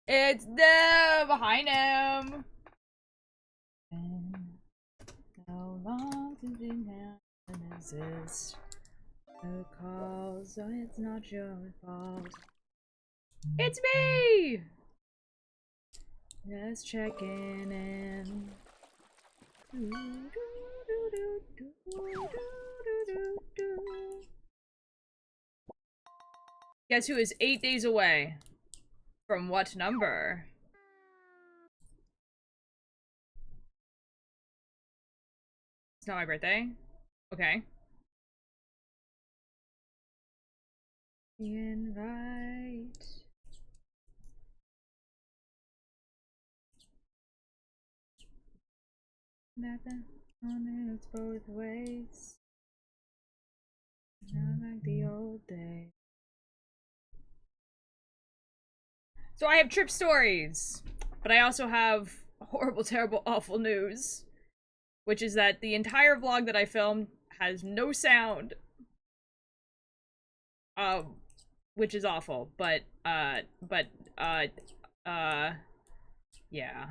It's them! Hi, Nem! How long since we now exist? The call, so it's not your fault. It's me! Just checking in. Guess who is 8 days away? From what number? It's not my birthday. Okay. The invite. Nothing on it's both ways. Not like the old days. So I have trip stories, but I also have horrible, terrible, awful news, which is that the entire vlog that I filmed has no sound. Which is awful, but, yeah.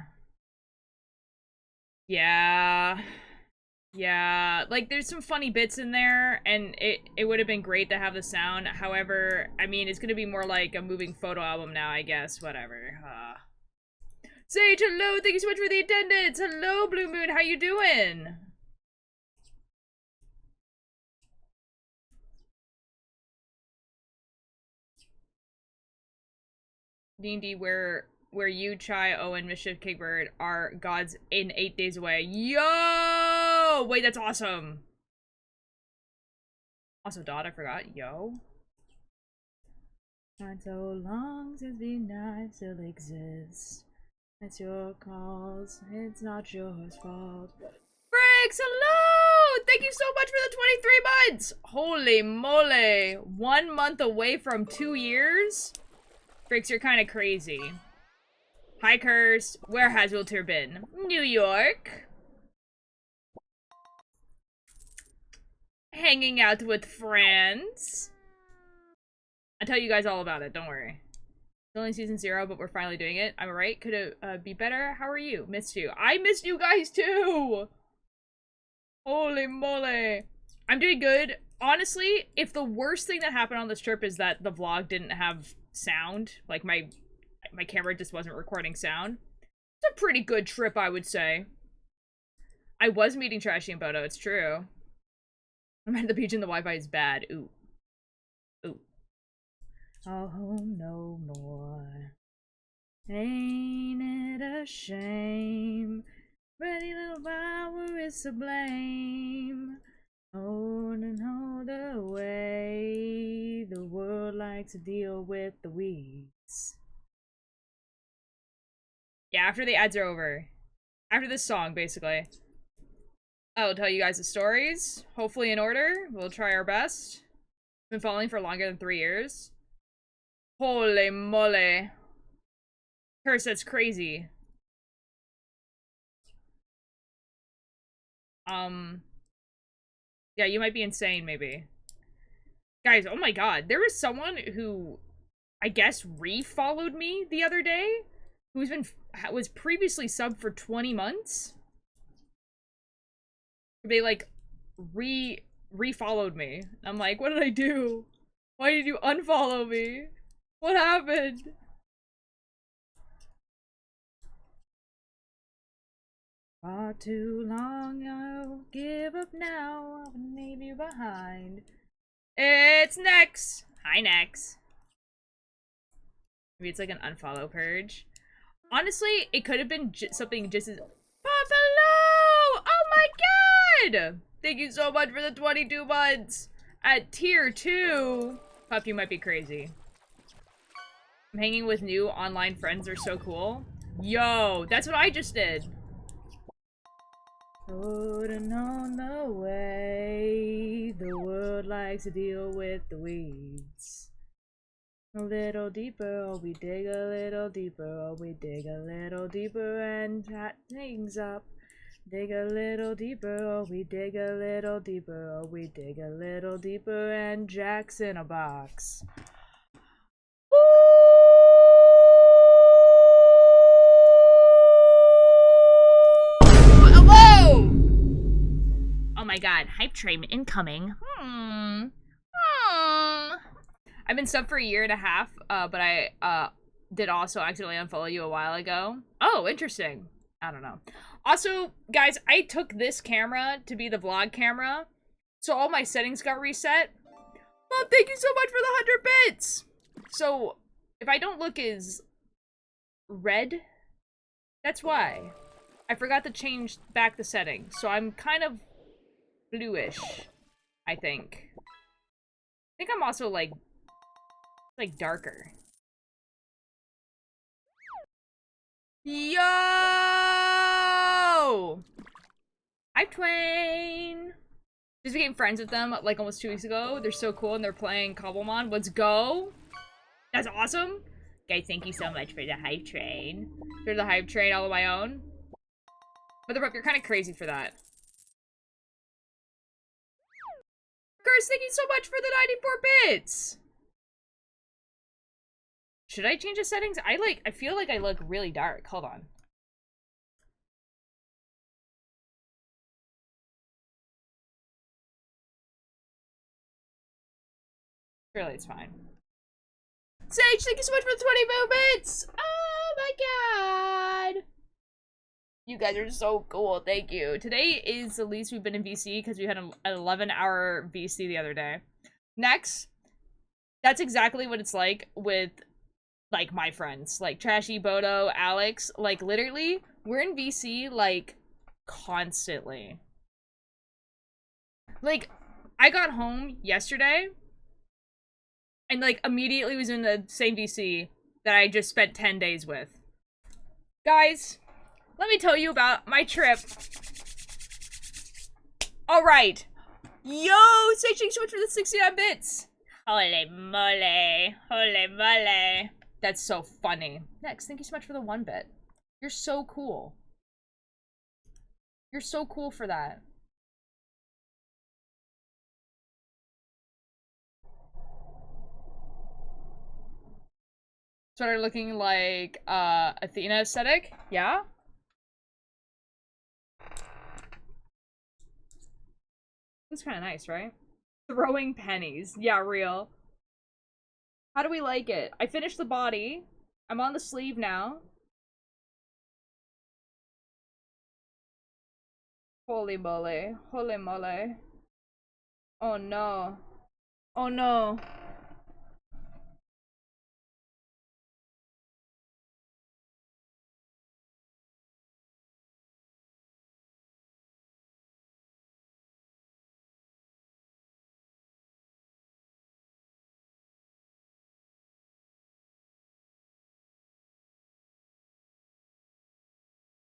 Yeah. Yeah, like, there's some funny bits in there, and it would have been great to have the sound. However, I mean, it's gonna be more like a moving photo album now, I guess. Whatever. Sage, hello! Thank you so much for the attendance! Hello, Blue Moon! How you doing? D&D, where you, Chai, Owen, Mischief, Kickbird are gods in 8 days away. Yo! Wait, that's awesome! Also, Dot, I forgot. Yo. Not so long since we not still exist. It's your cause, it's not yours fault. Briggs, hello! Thank you so much for the 23 months! Holy moly. 1 month away from 2 years? Briggs, you're kind of crazy. Hi, Curse. Where has Wilter been? New York. Hanging out with friends. I'll tell you guys all about it, don't worry. It's only season 0, but we're finally doing it. I'm right. Could it be better? How are you? Missed you. I missed you guys too! Holy moly. I'm doing good. Honestly, if the worst thing that happened on this trip is that the vlog didn't have sound, like my camera just wasn't recording sound, it's a pretty good trip, I would say. I was meeting Trashy and Bodo, it's true. I'm at the beach and the Wi-Fi is bad. Ooh. Ooh. Oh, home no more. Ain't it a shame? Pretty little flower is to blame. Oh, and all the way the world likes to deal with the weeds. Yeah, after the ads are over. After this song, basically. I'll tell you guys the stories. Hopefully in order. We'll try our best. Been following for longer than 3 years. Holy moly. Curse, that's crazy. Yeah, you might be insane, maybe. Guys, oh my god. There was someone who, I guess, re-followed me the other day. Was previously subbed for 20 months. They, like, re-followed me. I'm like, what did I do? Why did you unfollow me? What happened? Far too long, I'll give up now. I'll leave you behind. It's Nex! Hi, Nex. Maybe it's like an unfollow purge. Honestly, it could have been something just as— Buffalo! Oh my god! Thank you so much for the 22 months! At tier 2! Pup, you might be crazy. I'm hanging with new online friends, they're so cool. Yo, that's what I just did! I would've known the way the world likes to deal with the weeds. A little deeper, or we dig a little deeper, or we dig a little deeper and chat things up. Dig a little deeper, or we dig a little deeper, or we dig a little deeper and Jack's in a box. Ooh! god, hype train incoming. I've been subbed for a year and a half, but I did also accidentally unfollow you a while ago. Oh, interesting. I don't know. Also, guys, I took this camera to be the vlog camera, so all my settings got reset. Mom, thank you so much for the 100 bits! So, if I don't look as red, that's why. I forgot to change back the settings, so I'm kind of bluish, I think. I think I'm also, like darker. Yo! Hi, Twain! Just became friends with them, like, almost 2 weeks ago. They're so cool, and they're playing Cobblemon. Let's go! That's awesome! Guys, thank you so much for the hype train. For the hype train all on my own. Motherfucker, you're kind of crazy for that. Curse, thank you so much for the 94 bits! Should I change the settings? I feel like I look really dark. Hold on. Surely it's fine. Sage, thank you so much for the 20 moments! Oh my god! You guys are so cool, thank you. Today is the least we've been in VC because we had an 11-hour VC the other day. Next, that's exactly what it's like with, like, my friends. Like, Trashy, Bodo, Alex. Like, literally, we're in VC, like, constantly. Like, I got home yesterday, and, like, immediately was in the same VC that I just spent 10 days with. Guys, let me tell you about my trip. Alright. Yo, thank you so much for the 69 bits. Holy moly. Holy moly. That's so funny. Next, thank you so much for the 1 bit. You're so cool. You're so cool for that. Started looking like Athena aesthetic. Yeah? It's kind of nice, right? Throwing pennies. Yeah, real. How do we like it? I finished the body. I'm on the sleeve now. Holy moly. Holy moly. Oh no. Oh no.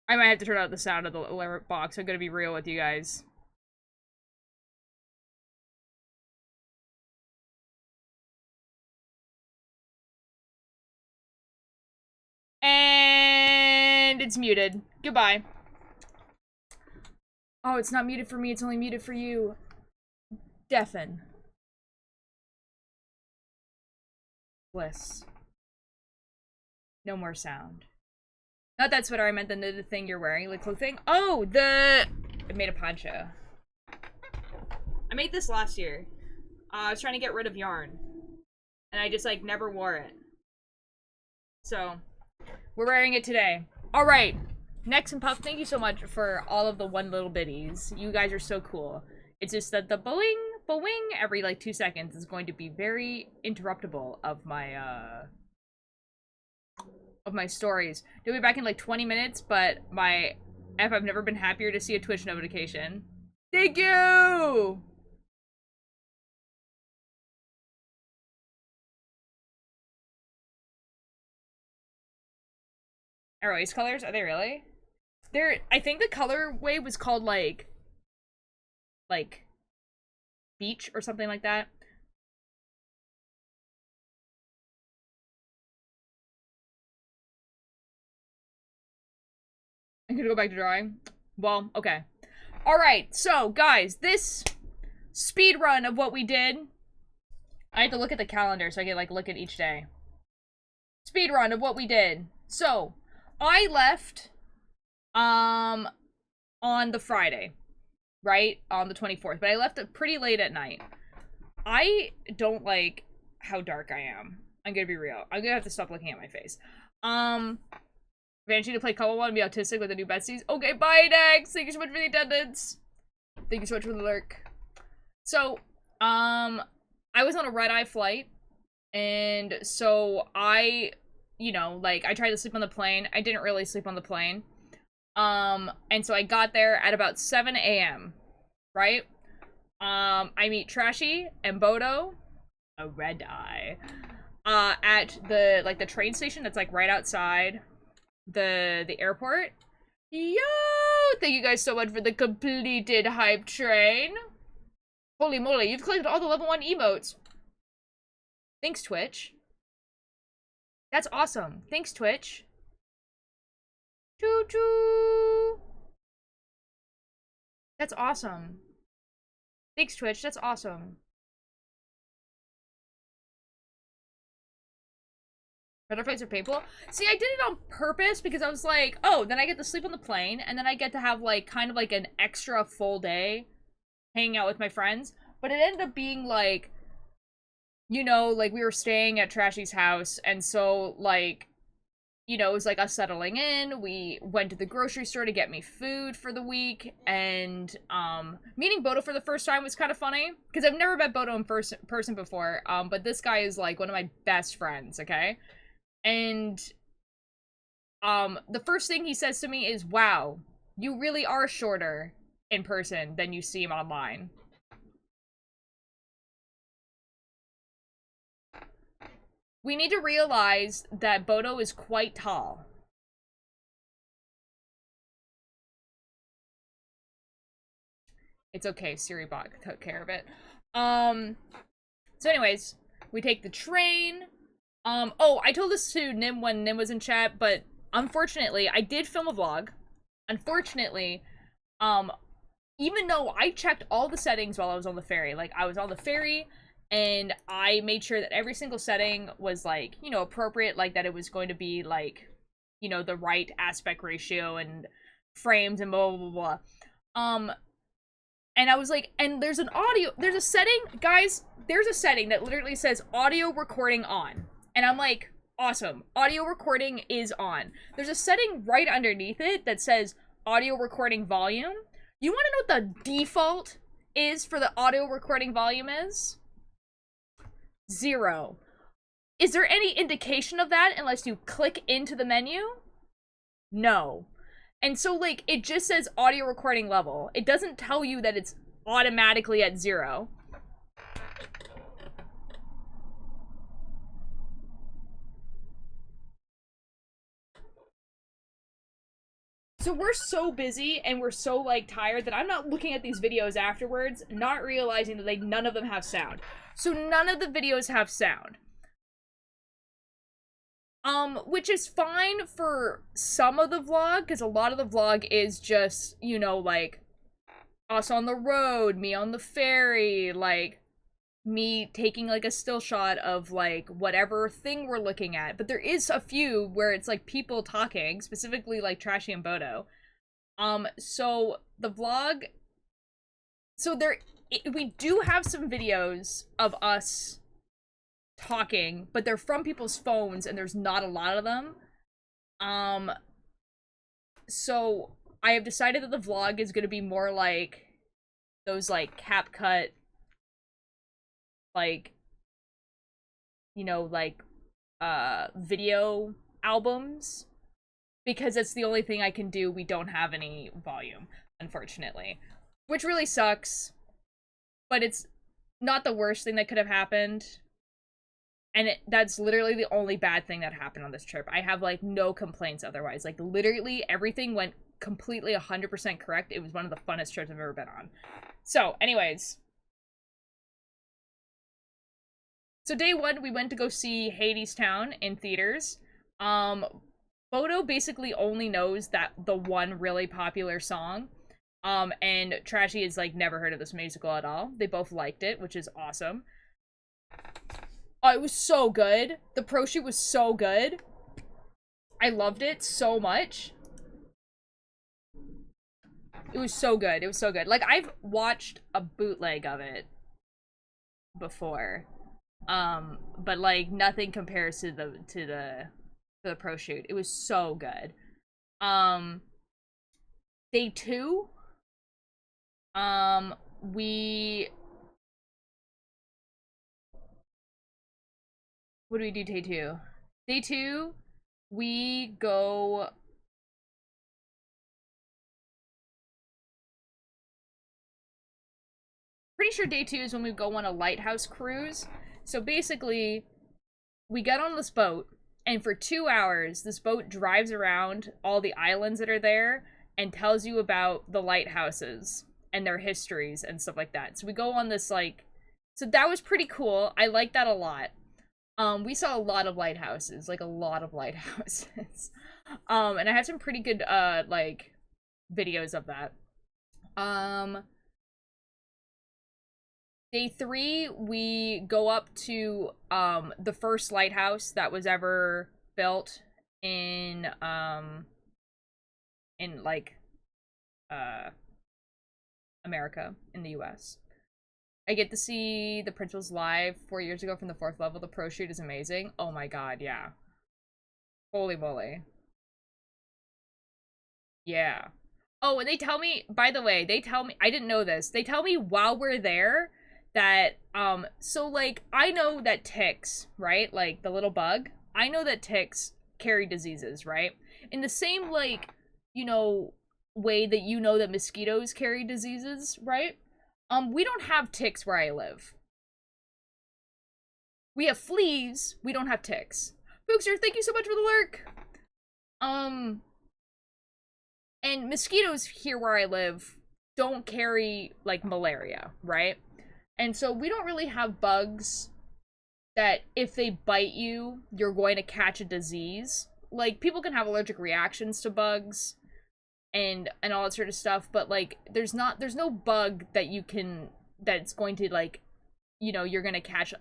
I might have to turn out the sound of the alert box. I'm gonna be real with you guys. And it's muted. Goodbye. Oh, it's not muted for me. It's only muted for you. Deafen. Bliss. No more sound. Not that sweater, I meant the thing you're wearing, like clothing. Oh, I made a poncho. I made this last year. I was trying to get rid of yarn. And I just, like, never wore it. So, we're wearing it today. Alright. Next and Puff, thank you so much for all of the 1 little bitties. You guys are so cool. It's just that the boing, boing every, like, 2 seconds is going to be very interruptible of my stories. They'll be back in like 20 minutes, but I've never been happier to see a Twitch notification. Thank you! Aroace colors? Are they really? I think the colorway was called like beach or something like that. I'm gonna go back to drawing. Well, okay. Alright, so, guys, this speed run of what we did. I have to look at the calendar so I can, like, look at each day. Speed run of what we did. So, I left, on the Friday, right? On the 24th, but I left it pretty late at night. I don't like how dark I am. I'm gonna be real. I'm gonna have to stop looking at my face. Banshee to play Couple One and be autistic with the new besties. Okay, bye, Dex! Thank you so much for the attendance. Thank you so much for the lurk. So, I was on a red-eye flight, and so I, you know, like, I tried to sleep on the plane. I didn't really sleep on the plane. And so I got there at about 7 a.m., right? I meet Trashy and Bodo, a red eye, at the, like, the train station that's, like, right outside the airport. Yo! Thank you guys so much for the completed hype train. Holy moly, you've collected all the level 1 emotes. Thanks, Twitch. That's awesome. Thanks, Twitch. Choo-choo! That's awesome. Thanks, Twitch. That's awesome. Butterflies are painful. See, I did it on purpose because I was like, oh, then I get to sleep on the plane, and then I get to have, like, kind of like an extra full day hanging out with my friends. But it ended up being, like, you know, like, we were staying at Trashy's house, and so, like, you know, it was like us settling in. We went to the grocery store to get me food for the week, and meeting Bodo for the first time was kind of funny because I've never met Bodo in person before. But this guy is like one of my best friends, okay? And the first thing he says to me is, "Wow, you really are shorter in person than you seem online." We need to realize that Bodo is quite tall. It's okay, Siribot took care of it. So anyways, we take the train. Oh, I told this to Nim when Nim was in chat, but unfortunately, I did film a vlog. Unfortunately, even though I checked all the settings while I was on the ferry, like, I was on the ferry, and I made sure that every single setting was, like, you know, appropriate, like, that it was going to be, like, you know, the right aspect ratio and frames and blah, blah, blah, blah. And I was like, and there's a setting, guys, there's a setting that literally says audio recording on. And I'm like, awesome, audio recording is on. There's a setting right underneath it that says audio recording volume. You want to know what the default is for the audio recording volume is? 0. Is there any indication of that unless you click into the menu? No. And so, like, it just says audio recording level. It doesn't tell you that it's automatically at 0. So we're so busy and we're so, like, tired that I'm not looking at these videos afterwards, not realizing that, like, none of them have sound. So none of the videos have sound. Which is fine for some of the vlog, because a lot of the vlog is just, you know, like, us on the road, me on the ferry, like, me taking, like, a still shot of, like, whatever thing we're looking at. But there is a few where it's, like, people talking, specifically, like, Trashy and Bodo. So the vlog... So we do have some videos of us talking, but they're from people's phones, and there's not a lot of them. So I have decided that the vlog is gonna be more like those, like, CapCut, like, you know, like, video albums, because that's the only thing I can do. We don't have any volume, unfortunately, which really sucks, but it's not the worst thing that could have happened. And that's literally the only bad thing that happened on this trip. I have, like, no complaints otherwise. Like, literally everything went completely 100% correct. It was one of the funnest trips I've ever been on. So, anyways. So, day 1, we went to go see Hadestown in theaters. Bodo basically only knows that the one really popular song. And Trashy has, like, never heard of this musical at all. They both liked it, which is awesome. Oh, it was so good. The pro shoot was so good. I loved it so much. It was so good. It was so good. Like, I've watched a bootleg of it before. But like nothing compares to the pro shoot. It was so good. Day 2, we what do we do day 2? Day 2, we go pretty sure day 2 is when we go on a lighthouse cruise. So basically, we get on this boat, and for 2 hours, this boat drives around all the islands that are there and tells you about the lighthouses and their histories and stuff like that. So we go on this, like... So that was pretty cool. I liked that a lot. We saw a lot of lighthouses. Like, a lot of lighthouses. And I had some pretty good, like, videos of that. Day 3, we go up to the first lighthouse that was ever built in like America, in the US. I get to see the principals live 4 years ago from the 4th level. The pro shoot is amazing. Oh my god, yeah. Holy moly. Yeah. Oh, and they tell me, by the way, they tell me, I didn't know this, they tell me while we're there that, so, like, I know that ticks, right? Like, the little bug. I know that ticks carry diseases, right? In the same, like, you know, way that you know that mosquitoes carry diseases, right? We don't have ticks where I live. We have fleas, we don't have ticks. Bookster, thank you so much for the lurk! And mosquitoes here where I live don't carry, like, malaria, right? And so we don't really have bugs that if they bite you, you're going to catch a disease. Like, people can have allergic reactions to bugs and all that sort of stuff, but, like, there's no bug that you can, that's going to, like, you know, you're gonna catch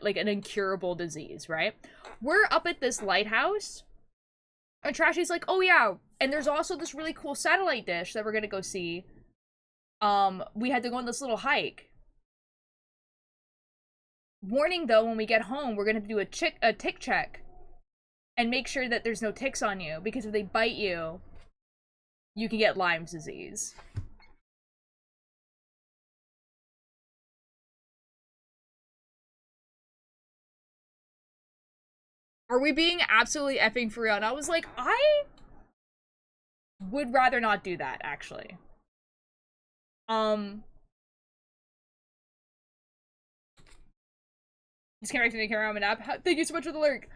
like, an incurable disease, right? We're up at this lighthouse, and Trashy's like, oh yeah, and there's also this really cool satellite dish that we're gonna go see. We had to go on this little hike. Warning though, when we get home, we're gonna have to do a tick check and make sure that there's no ticks on you, because if they bite you, you can get Lyme's disease. Are we being absolutely effing for real? And I was like, I would rather not do that, actually. Just came back to the camera on an app. Thank you so much for the lurk.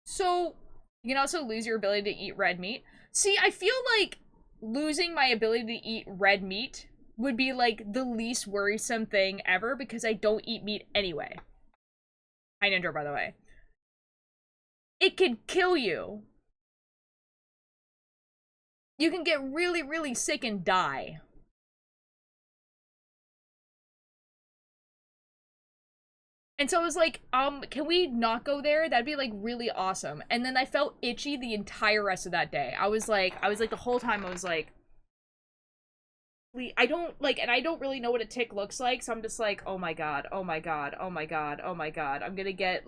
So, you can also lose your ability to eat red meat. See, I feel like losing my ability to eat red meat would be, like, the least worrisome thing ever, because I don't eat meat anyway. Hi, Ninja, by the way. It could kill you. You can get really, really sick and die. And so I was like, can we not go there? That'd be, like, really awesome. And then I felt itchy the entire rest of that day. I was like, the whole time I was like, I don't, like, and I don't really know what a tick looks like, so I'm just like, oh my god, oh my god, oh my god, oh my god. I'm gonna get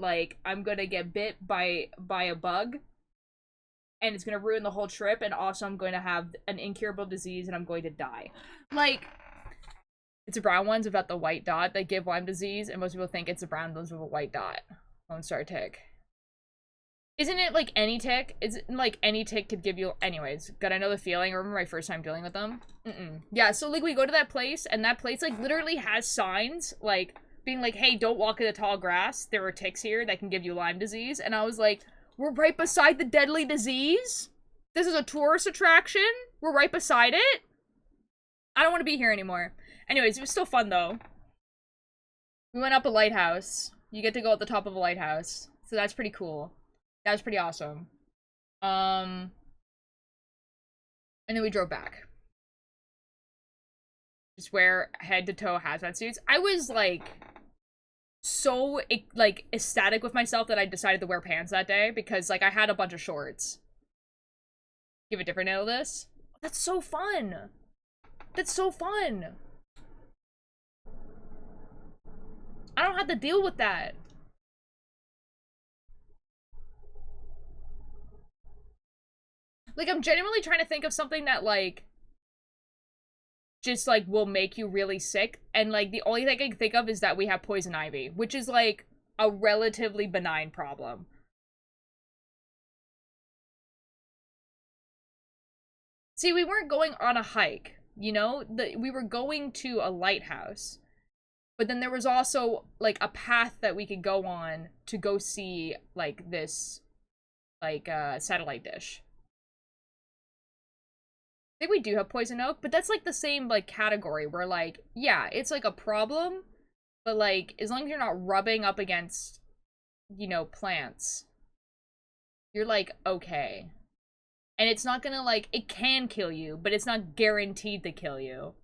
bit by a bug, and it's gonna ruin the whole trip, and also I'm going to have an incurable disease, and I'm going to die. Like... It's the brown ones without the white dot that give Lyme disease, and most people think it's the brown ones with a white dot. Lone Star tick. Isn't it like any tick? Isn't like any tick could give you... Anyways, good, I know the feeling. I remember my first time dealing with them. Yeah, so like we go to that place, and that place like literally has signs, like, being like, hey, don't walk in the tall grass. There are ticks here that can give you Lyme disease. And I was like, we're right beside the deadly disease? This is a tourist attraction? We're right beside it? I don't want to be here anymore. Anyways, it was still fun, though. We went up a lighthouse. You get to go at the top of a lighthouse. So that's pretty cool. That was pretty awesome. And then we drove back. Just wear head-to-toe hazmat suits. I was, like, so, like, ecstatic with myself that I decided to wear pants that day. Because, like, I had a bunch of shorts. Give a different nail to this. That's so fun! That's so fun. I don't have to deal with that. Like, I'm genuinely trying to think of something that, like, just, like, will make you really sick. And, like, the only thing I can think of is that we have poison ivy, which is, like, a relatively benign problem. See, we weren't going on a hike, you know? We were going to a lighthouse. But then there was also, like, a path that we could go on to go see, like, this, like, satellite dish. I think we do have poison oak, but that's, like, the same, like, category where, like, yeah, it's, like, a problem, but, like, as long as you're not rubbing up against, you know, plants, you're, like, okay. And it's not gonna, like, it can kill you, but it's not guaranteed to kill you.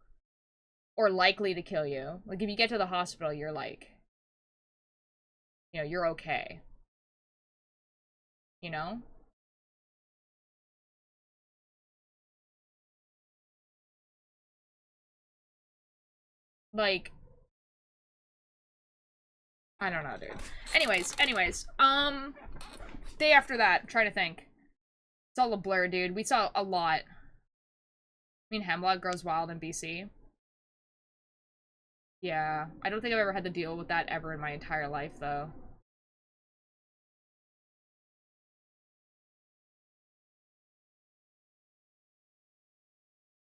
Or likely to kill you. Like, if you get to the hospital, you're, like, you know, you're okay. You know? Like, I don't know, dude. Anyways, day after that, I'm trying to think. It's all a blur, dude. We saw a lot. I mean, hemlock grows wild in BC. Yeah, I don't think I've ever had to deal with that ever in my entire life, though.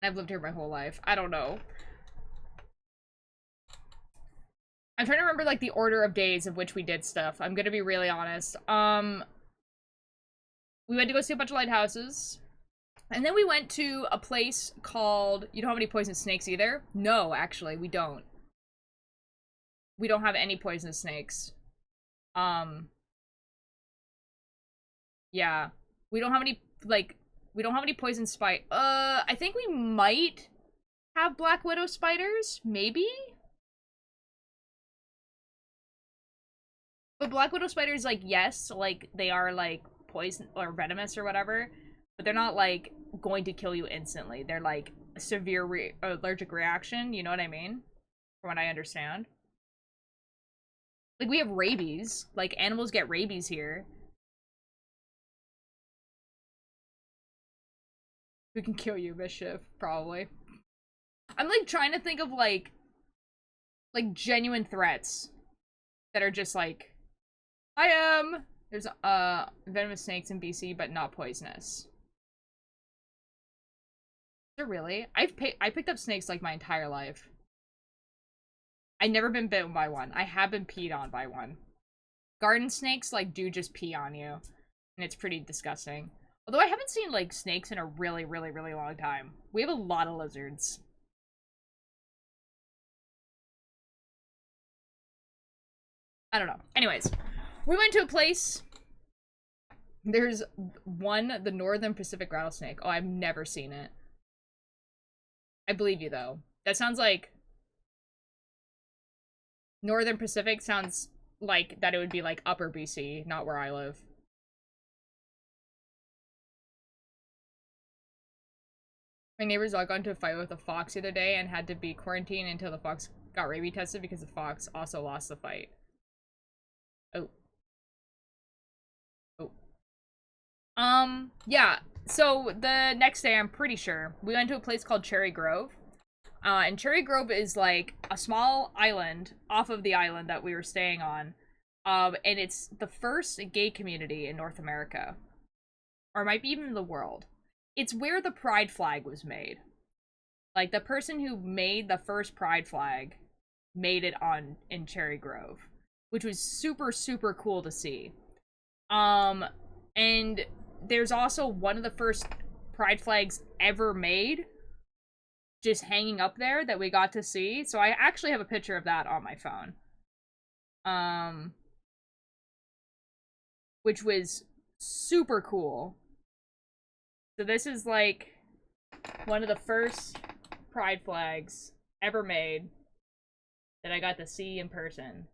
I've lived here my whole life. I don't know. I'm trying to remember, like, the order of days of which we did stuff. I'm gonna be really honest. We went to go see a bunch of lighthouses. And then we went to a place called... You don't have any poisonous snakes either? No, actually, we don't. We don't have any poisonous snakes. Yeah. We don't have any, like... We don't have any poison I think we might have black widow spiders? Maybe? But black widow spiders, like, yes, like, they are, like, poison or venomous or whatever, but they're not, like, going to kill you instantly. They're, like, a severe allergic reaction, you know what I mean? From what I understand. Like, we have rabies. Like, animals get rabies here. We can kill you, Mischief, probably. I'm, like, trying to think of, like, genuine threats that are just, like, there's, venomous snakes in BC, but not poisonous. Is there really? I picked up snakes, like, my entire life. I've never been bitten by one. I have been peed on by one. Garden snakes, like, do just pee on you. And it's pretty disgusting. Although I haven't seen, like, snakes in a really, really, really long time. We have a lot of lizards. I don't know. Anyways, we went to a place. There's one, the Northern Pacific rattlesnake. Oh, I've never seen it. I believe you, though. That sounds like... Northern Pacific sounds like that it would be, like, Upper BC, not where I live. My neighbor's dog got into a fight with a fox the other day and had to be quarantined until the fox got rabies tested because the fox also lost the fight. Oh. Yeah. So the next day, I'm pretty sure, we went to a place called Cherry Grove. And Cherry Grove is, like, a small island off of the island that we were staying on. And it's the first gay community in North America. Or it might be even the world. It's where the pride flag was made. Like, the person who made the first pride flag made it in Cherry Grove. Which was super, super cool to see. And there's also one of the first pride flags ever made just hanging up there that we got to see. So I actually have a picture of that on my phone. Which was super cool. So this is, like, one of the first pride flags ever made that I got to see in person.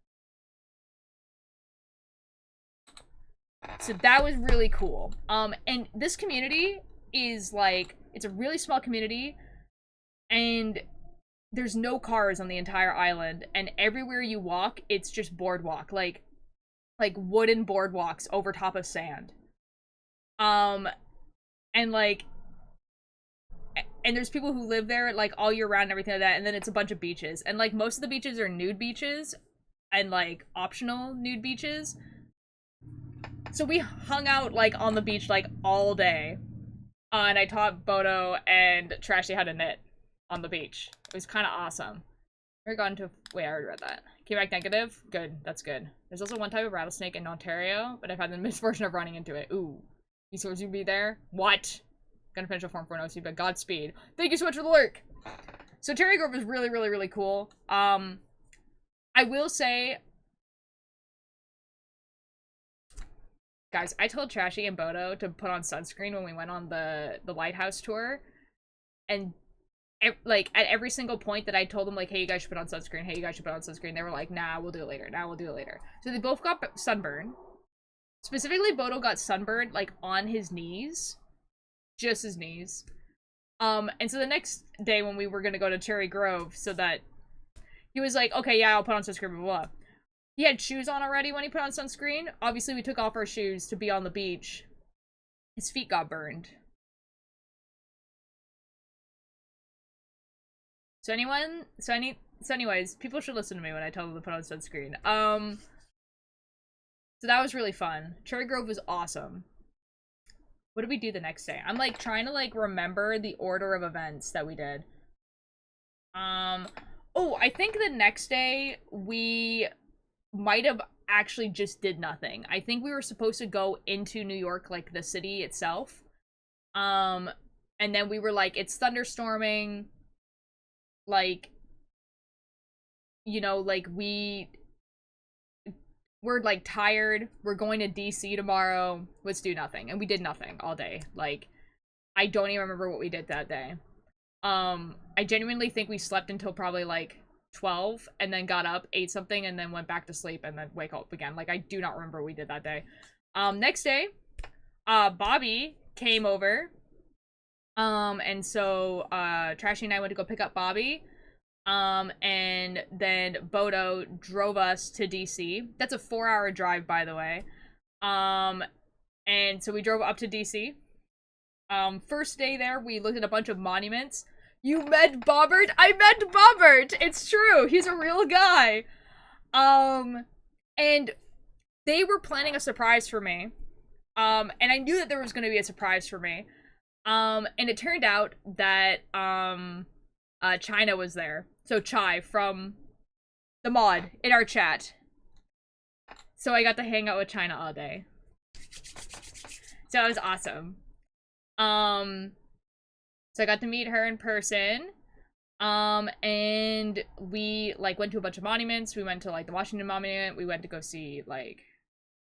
So that was really cool. And this community is, like, it's a really small community, And there's no cars on the entire island, and everywhere you walk, it's just boardwalk, like wooden boardwalks over top of sand. And like, and there's people who live there like all year round and everything like that, and then it's a bunch of beaches, and like most of the beaches are nude beaches and like optional nude beaches. So we hung out like on the beach like all day, and I taught Bodo and Trashy how to knit on the beach. It was kind of awesome. We're gone to, wait, I already read that. Came back negative? Good, that's good. There's also one type of rattlesnake in Ontario, but I've had the misfortune of running into it. Ooh. You supposed to be there? What? Gonna finish a form for an OC, but Godspeed. Thank you so much for the lurk! So Cherry Grove is really, really, really cool. I will say, guys, I told Trashy and Bodo to put on sunscreen when we went on the lighthouse tour, and like at every single point that I told them, like, hey, you guys should put on sunscreen, hey, you guys should put on sunscreen, they were like, nah, we'll do it later, nah, we'll do it later. So they both got sunburn. Specifically, Bodo got sunburned like on his knees, just his knees. And so the next day when we were gonna go to Cherry Grove, so that he was like, okay, yeah, I'll put on sunscreen, blah, blah, blah. He had shoes on already when he put on sunscreen. Obviously, we took off our shoes to be on the beach. His feet got burned. So anyways, people should listen to me when I tell them to put on sunscreen. So that was really fun. Cherry Grove was awesome. What did we do the next day? I'm like trying to like remember the order of events that we did. Oh, I think the next day we might have actually just did nothing. I think we were supposed to go into New York, like the city itself. And then we were like, it's thunderstorming. Like, you know, like we're like tired, we're going to DC tomorrow, let's do nothing. And we did nothing all day. Like, I don't even remember what we did that day. I genuinely think we slept until probably like 12 and then got up, ate something, and then went back to sleep and then wake up again. Like, I do not remember what we did that day. Next day, Bobby came over. And so, Trashy and I went to go pick up Bobby. And then Bodo drove us to DC. That's a 4-hour drive, by the way. And so we drove up to DC. First day there, we looked at a bunch of monuments. You met Bobbert? I met Bobbert! It's true! He's a real guy! And they were planning a surprise for me. And I knew that there was gonna be a surprise for me. And it turned out that, China was there. So Chai from the mod in our chat. So I got to hang out with China all day. So it was awesome. So I got to meet her in person. And we like went to a bunch of monuments. We went to like the Washington Monument. We went to go see like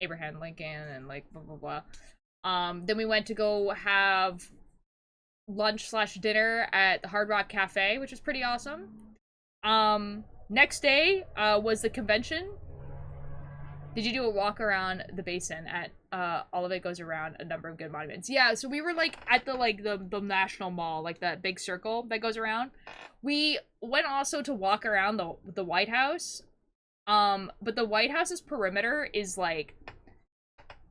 Abraham Lincoln and like blah blah blah. Then we went to go have lunch/dinner at the Hard Rock Cafe, which was pretty awesome. Next day was the convention. Did you do a walk around the basin at all of it goes around a number of good monuments? Yeah, so we were like at the National Mall, like that big circle that goes around. We went also to walk around the White House. But the White House's perimeter is like,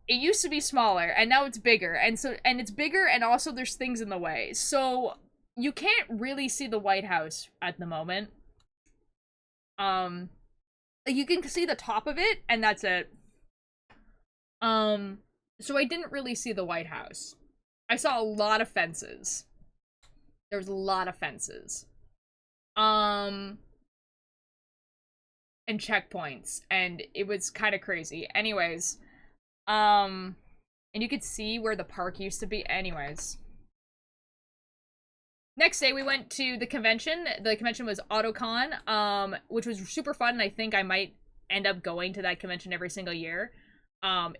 it used to be smaller and now it's bigger, and it's bigger and also there's things in the way. So you can't really see the White House at the moment. You can see the top of it and that's it. So I didn't really see the White House. I saw a lot of fences. There was a lot of fences. And checkpoints, and it was kind of crazy. Anyways, and you could see where the park used to be. Anyways. Next day, we went to the convention. The convention was AutoCon, which was super fun, and I think I might end up going to that convention every single year.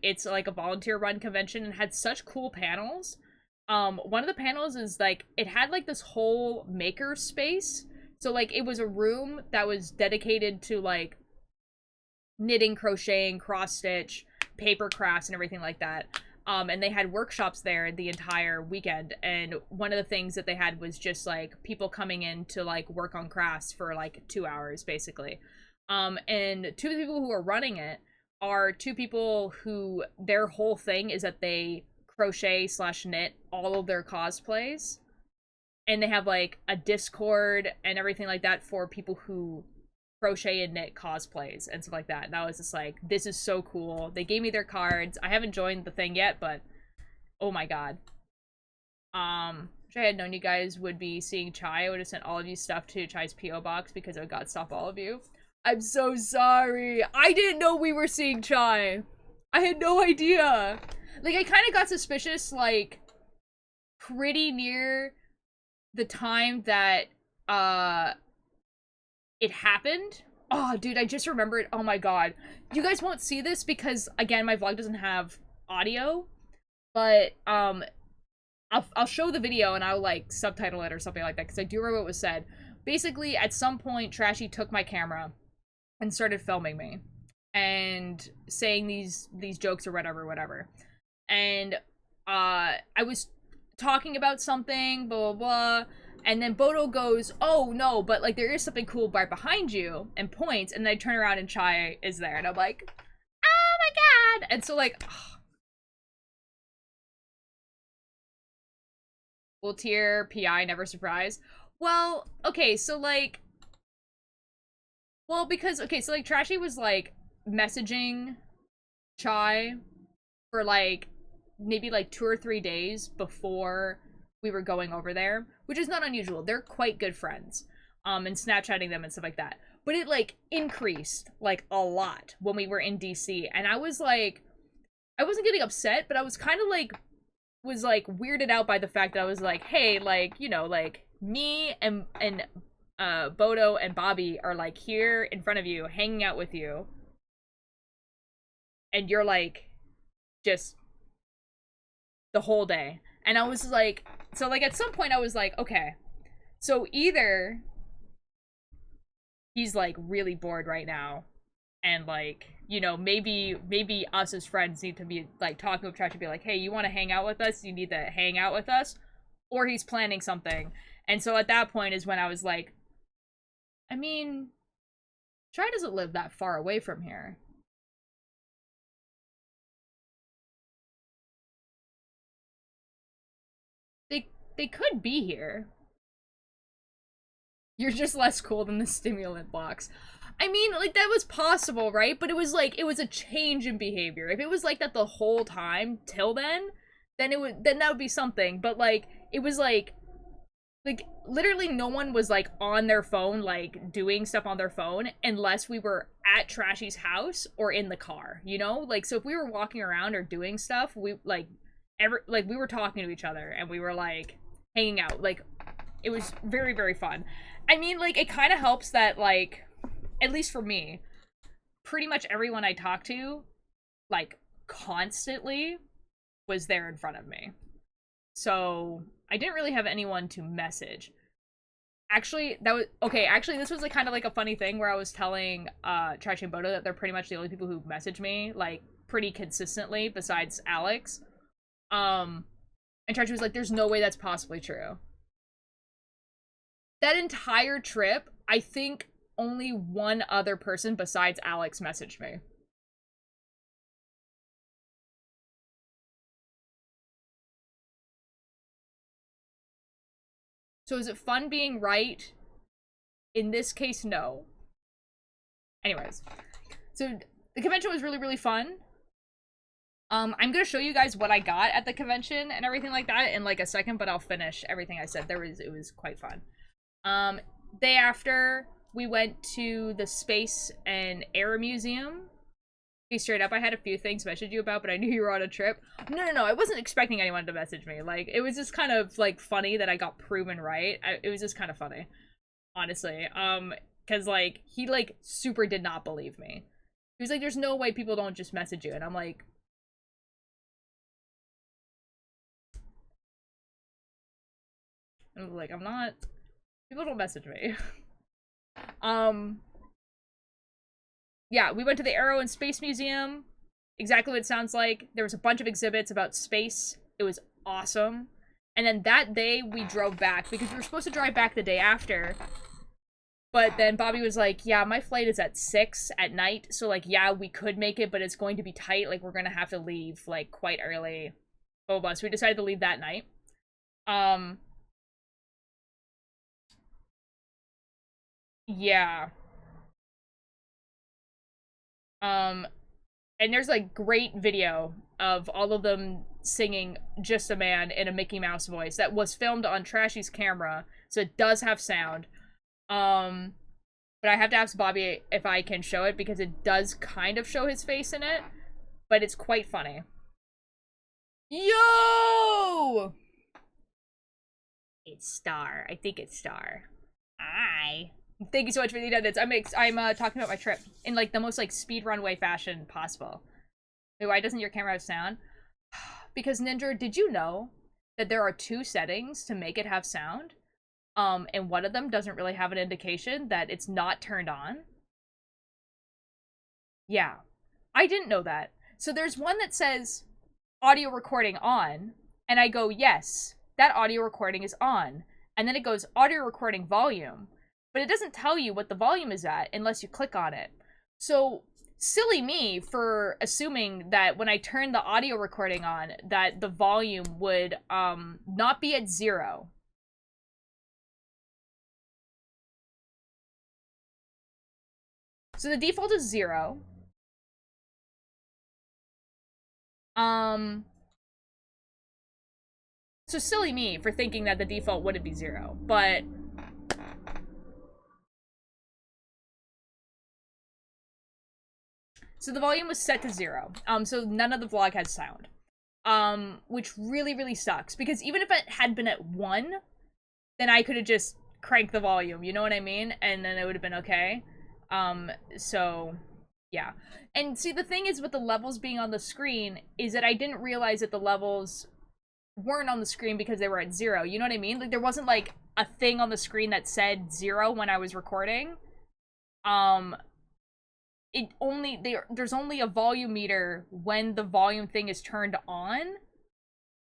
It's like a volunteer-run convention and had such cool panels. One of the panels is like, it had like this whole maker space. So like, it was a room that was dedicated to like knitting, crocheting, cross-stitch, paper crafts, and everything like that. And they had workshops there the entire weekend, and one of the things that they had was just like people coming in to like work on crafts for like 2 hours basically. And two of the people who are running it are two people who their whole thing is that they crochet slash knit all of their cosplays, and they have like a Discord and everything like that for people who crochet and knit cosplays and stuff like that. And I was just like, this is so cool. They gave me their cards. I haven't joined the thing yet, but oh my god. If I had known you guys would be seeing Chai, I would have sent all of you stuff to Chai's P.O. box because I would God stop all of you. I'm so sorry. I didn't know we were seeing Chai. I had no idea. Like, I kind of got suspicious, like, pretty near the time that, it happened. Oh, dude, I just remembered. Oh my god. You guys won't see this because, again, my vlog doesn't have audio. But, I'll show the video and I'll, like, subtitle it or something like that because I do remember what was said. Basically, at some point, Trashy took my camera and started filming me and saying these jokes or whatever. And I was talking about something, blah, blah, blah, and then Bodo goes, oh, no, but, like, there is something cool right behind you, and points, and then I turn around and Chai is there, and I'm like, oh my god! And so, like, oh. Full tier, PI, never surprised. Well, okay, so, like, well, because, okay, so, like, Trashy was, like, messaging Chai for, like, maybe, like, 2 or 3 days before we were going over there, which is not unusual. They're quite good friends, and Snapchatting them and stuff like that. But it, like, increased, like, a lot when we were in DC, and I was, like, I wasn't getting upset, but I was kind of, like, was, like, weirded out by the fact that I was, like, hey, like, you know, like, me and Bodo and Bobby are, like, here in front of you, hanging out with you, and you're, like, just the whole day. And I was, like, so, like, at some point I was, like, okay, so either he's, like, really bored right now, and, like, you know, maybe us as friends need to be, like, talking with Trash to be like, hey, you want to hang out with us? You need to hang out with us? Or he's planning something. And so at that point is when I was like, I mean, Try doesn't live that far away from here. They could be here. You're just less cool than the stimulant box. I mean, like, that was possible, right? But it was, like, it was a change in behavior. If it was like that the whole time till then that would be something. But, like, it was, like, literally no one was, like, on their phone, like, doing stuff on their phone unless we were at Trashy's house or in the car, you know? Like, so if we were walking around or doing stuff, we, like, we were talking to each other and we were, like, hanging out. Like, it was very, very fun. I mean, like, it kind of helps that, like, at least for me, pretty much everyone I talked to, like, constantly was there in front of me. So I didn't really have anyone to message. Actually, this was, like, kind of like a funny thing where I was telling Trash and Bodo that they're pretty much the only people who message me, like, pretty consistently besides Alex. And Trash was like, there's no way that's possibly true. That entire trip, I think only one other person besides Alex messaged me. So is it fun being right? In this case, no. Anyways, so the convention was really, really fun. I'm gonna show you guys what I got at the convention and everything like that in, like, a second, but I'll finish everything I said. It was quite fun. Day after, we went to the Space and Air Museum. Okay, straight up, I had a few things to message you about, but I knew you were on a trip. No, I wasn't expecting anyone to message me. Like, it was just kind of, like, funny that I got proven right. It was just kind of funny, honestly. Because, like, he, like, super did not believe me. He was like, there's no way people don't just message you. And I'm like, I'm not, people don't message me. Yeah, we went to the Aero and Space Museum. exactly what it sounds like. There was a bunch of exhibits about space. It was awesome. And then that day, we drove back, because we were supposed to drive back the day after. But then Bobby was like, yeah, my flight is at 6 at night, so, like, yeah, we could make it, but it's going to be tight. Like, we're gonna have to leave, like, quite early. Both of us. We decided to leave that night. Yeah. And there's, like, great video of all of them singing Just a Man in a Mickey Mouse voice that was filmed on Trashy's camera, so it does have sound. But I have to ask Bobby if I can show it, because it does kind of show his face in it, but it's quite funny. Yo! It's Star. I think it's Star. Hi. Thank you so much for the edits. I'm talking about my trip in, like, the most, like, speed runway fashion possible. Wait, why doesn't your camera have sound? Because, Ninja, did you know that there are 2 settings to make it have sound? And one of them doesn't really have an indication that it's not turned on. Yeah. I didn't know that. So there's one that says audio recording on, and I go, yes, that audio recording is on. And then it goes audio recording volume, but it doesn't tell you what the volume is at unless you click on it. So silly me for assuming that when I turn the audio recording on, that the volume would not be at 0. So the default is 0. So silly me for thinking that the default wouldn't be 0, but so the volume was set to 0. So none of the vlog had sound. Which really, really sucks, because even if it had been at 1, then I could have just cranked the volume, you know what I mean? And then it would have been okay. So yeah. And see, the thing is with the levels being on the screen is that I didn't realize that the levels weren't on the screen because they were at 0. You know what I mean? Like, there wasn't, like, a thing on the screen that said 0 when I was recording. There's only a volume meter when the volume thing is turned on.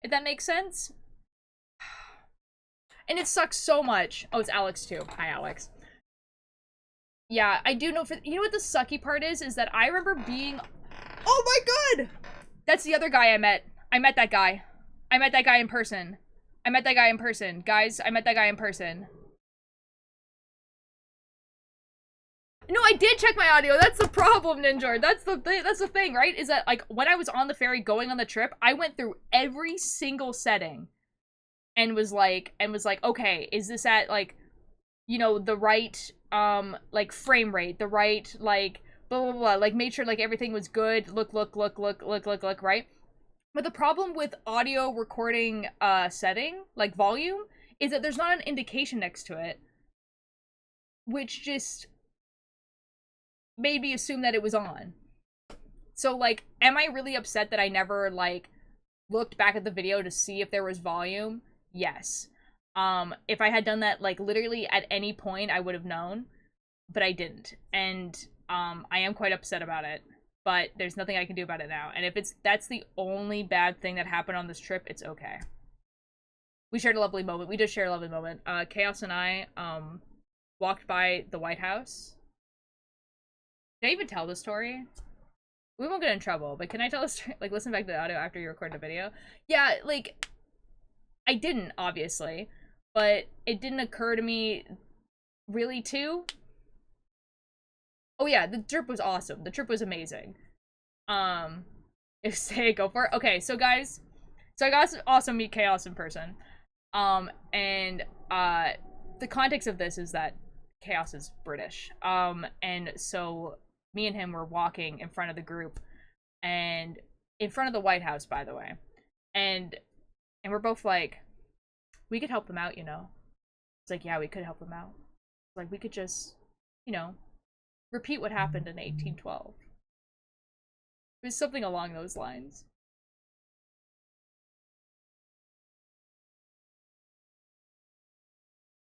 If that makes sense? And it sucks so much. Oh, it's Alex too. Hi, Alex. Yeah, I do know you know what the sucky part is? Is that I remember being... Oh my god! That's the other guy I met. I met that guy. I met that guy in person. I met that guy in person. Guys, I met that guy in person. No, I did check my audio. That's the problem, Ninja. That's the thing, right? Is that, like, when I was on the ferry going on the trip, I went through every single setting and was like, okay, is this at, like, you know, the right, like, frame rate, the right, like, blah, blah, blah, like, made sure, like, everything was good, look, right? But the problem with audio recording, setting, like, volume, is that there's not an indication next to it, which just made me assume that it was on. So, like, am I really upset that I never, like, looked back at the video to see if there was volume? Yes. If I had done that, like, literally at any point, I would have known, but I didn't. And, I am quite upset about it, but there's nothing I can do about it now. And if that's the only bad thing that happened on this trip, it's okay. We shared a lovely moment. We just shared a lovely moment. Chaos and I, walked by the White House. Did I even tell the story? We won't get in trouble, but can I tell the story? Like, listen back to the audio after you record the video? Yeah, like, I didn't, obviously, but it didn't occur to me really to. Oh yeah, the trip was awesome. The trip was amazing. Say go for it. Okay, so guys, so I got to also meet Chaos in person. And the context of this is that Chaos is British. And so me and him were walking in front of the group, and in front of the White House, by the way. And we're both like, we could help them out, you know? It's like, yeah, we could help them out. Like, we could just, you know, repeat what happened in 1812. It was something along those lines.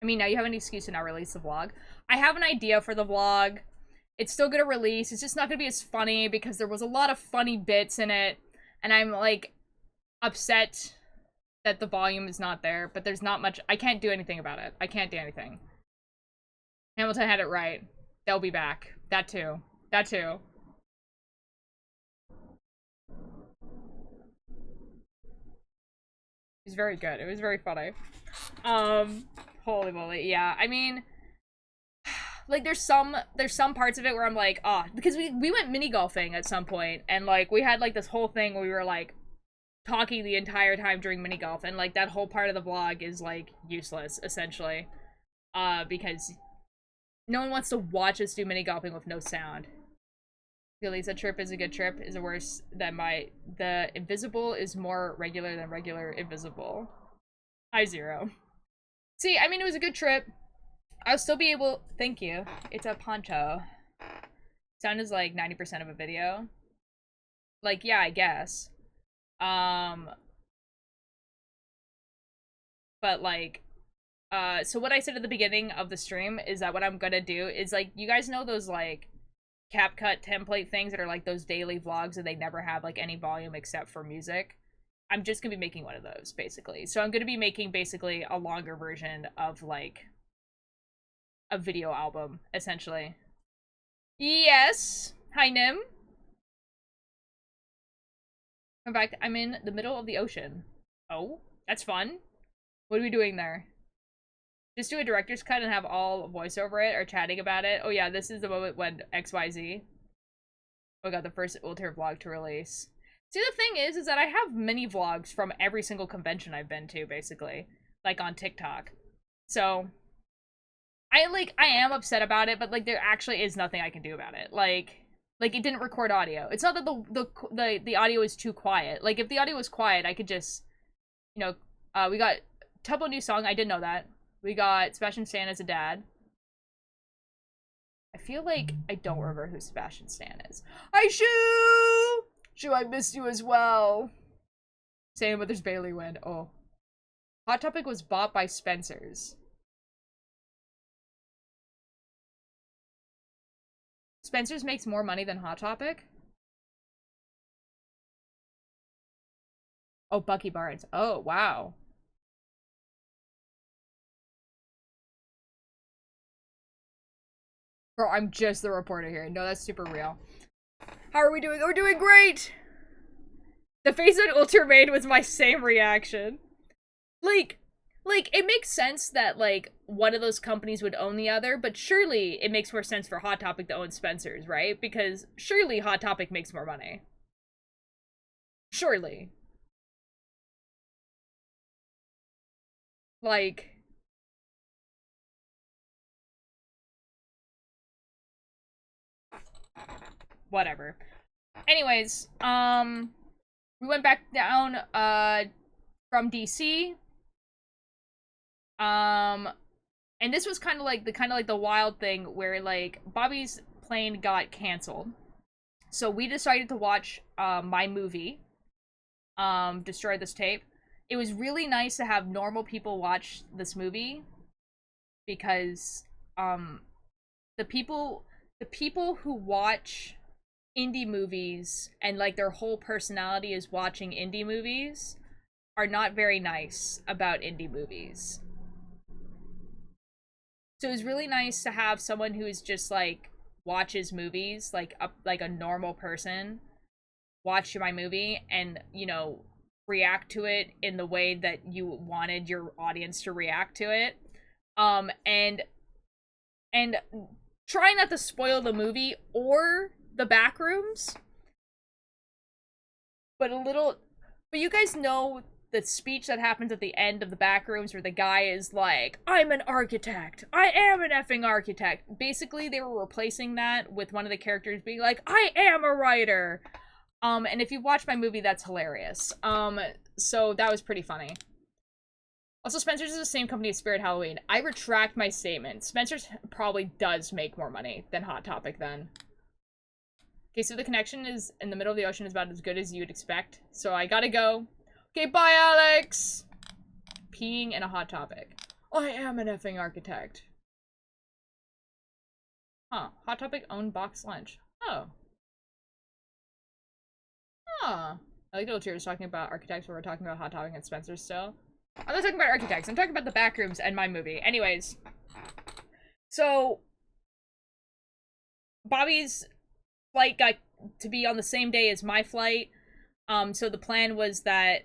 I mean, now you have an excuse to not release the vlog. I have an idea for the vlog. It's still gonna release. It's just not gonna be as funny because there was a lot of funny bits in it. And I'm, like, upset that the volume is not there. But there's not much. I can't do anything about it. I can't do anything. Hamilton had it right. They'll be back. That too. That too. It was very good. It was very funny. Holy moly. Yeah, I mean, like, there's some parts of it where I'm like, ah, because we went mini golfing at some point, and, like, we had, like, this whole thing where we were, like, talking the entire time during mini golf, and, like, that whole part of the vlog is, like, useless, essentially. Because no one wants to watch us do mini golfing with no sound. Feelings a trip is a good trip is worse than the invisible is more regular than regular invisible. I zero. See, I mean, it was a good trip. I'll still be able, thank you. It's a poncho. Sound is like 90% of a video. Like, yeah, I guess. But like, so what I said at the beginning of the stream is that what I'm gonna do is, like, you guys know those, like, CapCut template things that are like those daily vlogs and they never have, like, any volume except for music? I'm just gonna be making one of those, basically. So I'm gonna be making, basically, a longer version of, like, a video album, essentially. Yes! Hi, Nim. In fact, I'm in the middle of the ocean. Oh, that's fun. What are we doing there? Just do a director's cut and have all voice over it or chatting about it. Oh yeah, this is the moment when XYZ. Oh god, the first Ultra vlog to release. See, the thing is that I have mini vlogs from every single convention I've been to, basically. Like, on TikTok. So, I am upset about it, but, like, there actually is nothing I can do about it. Like, it didn't record audio. It's not that the audio is too quiet. Like, if the audio was quiet, I could just, you know, we got Tubbo new song, I didn't know that. We got Sebastian Stan as a dad. I feel like I don't remember who Sebastian Stan is. Hi, Shoo! Shoo, I missed you as well. Same, but there's Bailey Wind. Oh. Hot Topic was bought by Spencer's. Spencer's makes more money than Hot Topic? Oh, Bucky Barnes. Oh, wow. Bro, I'm just the reporter here. No, that's super real. How are we doing? We're doing great! The face that Ultra made was my same reaction. Like, it makes sense that, like, one of those companies would own the other, but surely it makes more sense for Hot Topic to own Spencer's, right? Because surely Hot Topic makes more money. Surely. Like... Whatever. Anyways, we went back down, from DC. And this was kind of like the wild thing where, like, Bobby's plane got canceled. So we decided to watch, my movie, Destroy This Tape. It was really nice to have normal people watch this movie because, the people who watch indie movies and, like, their whole personality is watching indie movies are not very nice about indie movies. So it was really nice to have someone who is just, like, watches movies, like a normal person, watch my movie and, you know, react to it in the way that you wanted your audience to react to it. And try not to spoil the movie or the backrooms, but you guys know the speech that happens at the end of the backrooms where the guy is like, I'm an architect, I am an effing architect. Basically, they were replacing that with one of the characters being like, I am a writer. And if you watch my movie, that's hilarious. So that was pretty funny. Also, Spencer's is the same company as Spirit Halloween. I retract my statement. Spencer's probably does make more money than Hot Topic then. Okay, so the connection is in the middle of the ocean is about as good as you'd expect. So I gotta go. Okay, bye, Alex! Peeing in a Hot Topic. I am an effing architect. Huh. Hot Topic owned box lunch. Oh. Huh. I like Little Cheers talking about architects where we're talking about Hot Topic and Spencer still. I'm not talking about architects. I'm talking about the back rooms and my movie. Anyways. So, Bobby's flight got to be on the same day as my flight. So the plan was that,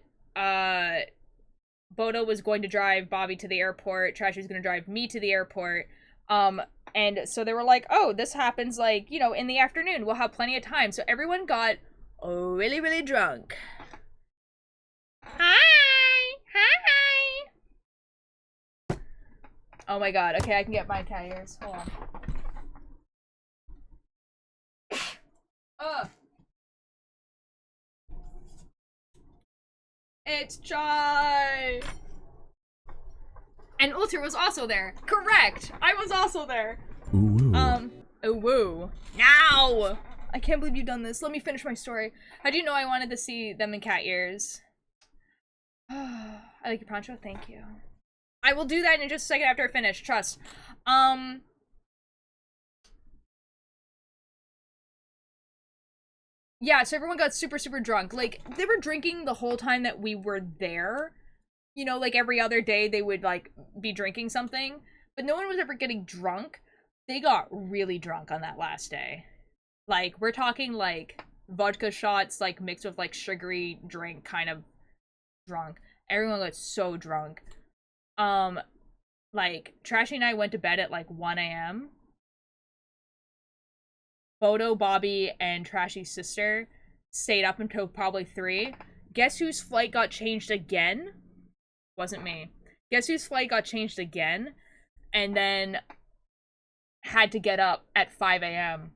Bodo was going to drive Bobby to the airport. Trashy was going to drive me to the airport. And so they were like, oh, this happens, like, you know, in the afternoon. We'll have plenty of time. So everyone got really, really drunk. Hi! Hi! Oh my god. Okay, I can get my cat ears. Hold on. Ugh. It's Chai! And Ulter was also there. Correct! I was also there. Ooh. Oh woo. Now! I can't believe you've done this. Let me finish my story. How do you know I wanted to see them in cat ears? I like your poncho, thank you. I will do that in just a second after I finish, trust. Yeah, so everyone got super, super drunk. Like, they were drinking the whole time that we were there. You know, like every other day they would, like, be drinking something. But no one was ever getting drunk. They got really drunk on that last day. Like, we're talking, like, vodka shots, like, mixed with, like, sugary drink kind of drunk. Everyone got so drunk. Like, Trashy and I went to bed at, like, 1 a.m. Bodo, Bobby, and Trashy's sister stayed up until probably 3. Guess whose flight got changed again? Wasn't me. Guess whose flight got changed again? And then had to get up at 5 a.m.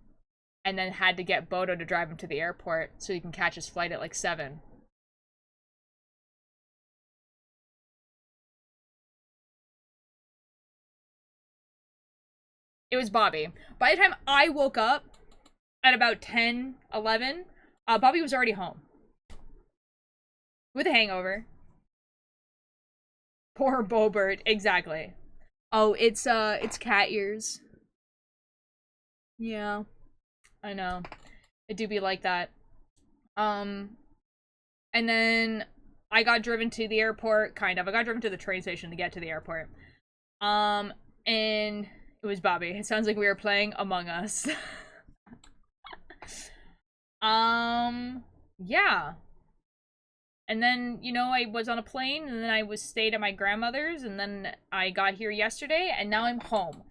And then had to get Bodo to drive him to the airport so he can catch his flight at like 7. It was Bobby. By the time I woke up at about 10, 11, Bobby was already home. With a hangover. Poor Bobert, exactly. Oh, it's cat ears. Yeah. I know. It do be like that. And then I got driven to the airport, kind of. I got driven to the train station to get to the airport. And it was Bobby. It sounds like we were playing Among Us. Yeah. And then, you know, I was on a plane, and then I was stayed at my grandmother's, and then I got here yesterday, and now I'm home.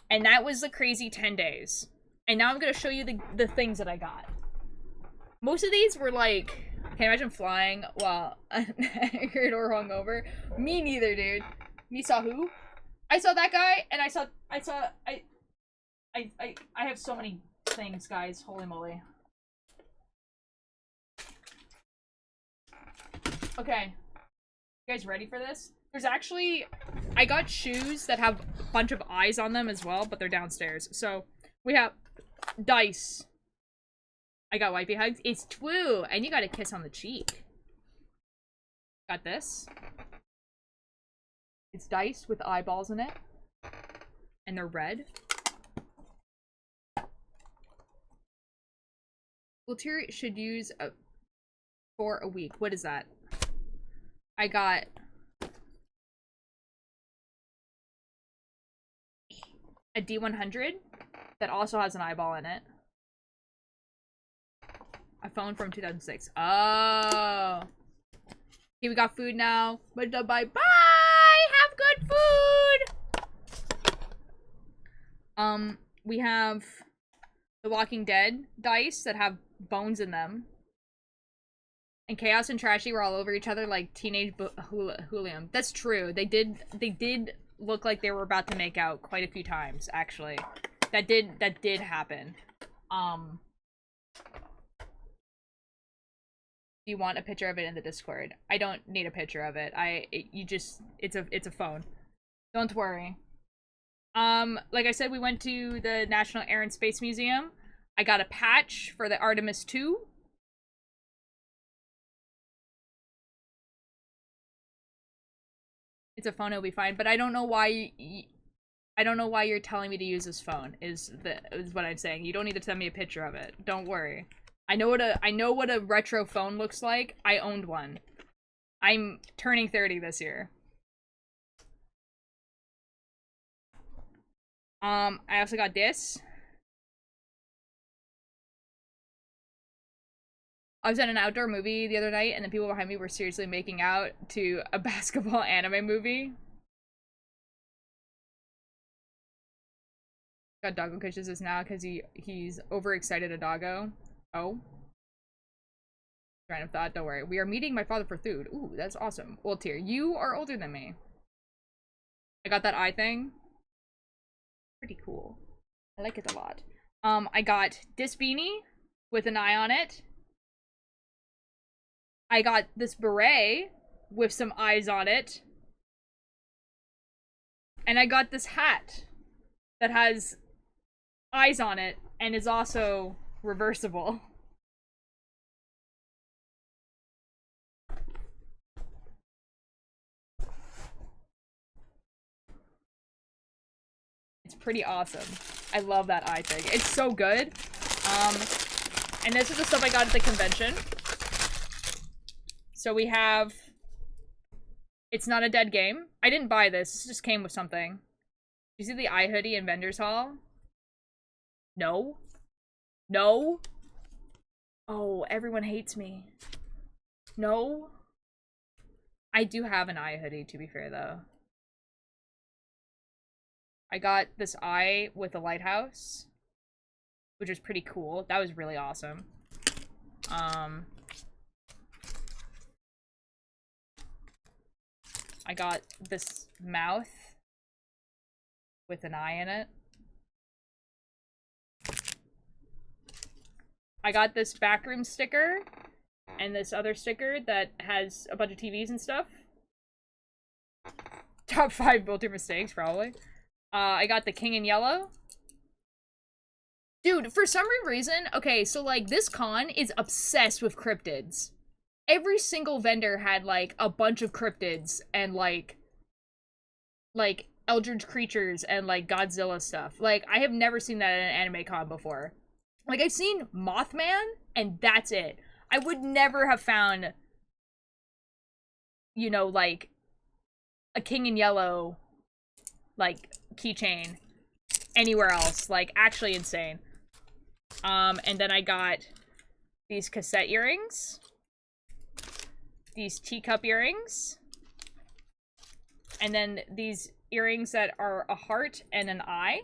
And that was the crazy 10 days. And now I'm gonna show you the things that I got. Most of these were like, can you imagine flying while angry or hungover? Me neither, dude. Me saw who? I saw that guy, and I have so many things, guys. Holy moly. Okay. You guys ready for this? There's actually, I got shoes that have a bunch of eyes on them as well, but they're downstairs. So, we have Dice. I got wifey hugs. It's true. And you got a kiss on the cheek. Got this. It's Dice with eyeballs in it. And they're red. Ulterior should use for a week. What is that? I got a D100 that also has an eyeball in it. A phone from 2006. Oh. Okay, we got food now. Bye bye. Have good food. We have The Walking Dead dice that have bones in them. And Chaos and Trashy were all over each other like teenage hooligan. That's true. They did look like they were about to make out quite a few times, actually. That did happen. Do you want a picture of it in the Discord? I don't need a picture of it. It's a phone. Don't worry. Like I said, we went to the National Air and Space Museum. I got a patch for the Artemis 2. It's a phone, it'll be fine. But I don't know why I don't know why you're telling me to use this phone, is what I'm saying. You don't need to send me a picture of it. Don't worry. I know what a retro phone looks like. I owned one. I'm turning 30 this year. I also got this. I was at an outdoor movie the other night, and the people behind me were seriously making out to a basketball anime movie. Got doggo cushions now because he's overexcited a doggo. Oh. Train of thought, don't worry. We are meeting my father for food. Ooh, that's awesome. Old tier. You are older than me. I got that eye thing. Pretty cool. I like it a lot. I got this beanie with an eye on it. I got this beret with some eyes on it. And I got this hat that has eyes on it and is also reversible. It's pretty awesome. I love that eye thing. It's so good. And this is the stuff I got at the convention. So we have... It's Not a Dead Game. I didn't buy this. This just came with something. You see the eye hoodie in Vendor's Hall? No. No. Oh, everyone hates me. No. I do have an eye hoodie, to be fair, though. I got this eye with a lighthouse, which is pretty cool. That was really awesome. I got this mouth with an eye in it. I got this backroom sticker and this other sticker that has a bunch of TVs and stuff. Top 5 built-in mistakes, probably. I got the King in Yellow. Dude, for some reason, okay, so, like, this con is obsessed with cryptids. Every single vendor had, like, a bunch of cryptids and, like, eldritch creatures and, like, Godzilla stuff. Like, I have never seen that at an anime con before. Like, I've seen Mothman, and that's it. I would never have found, you know, like, a King in Yellow, like, keychain anywhere else. Like, actually insane. And then I got these cassette earrings. These teacup earrings. And then these earrings that are a heart and an eye.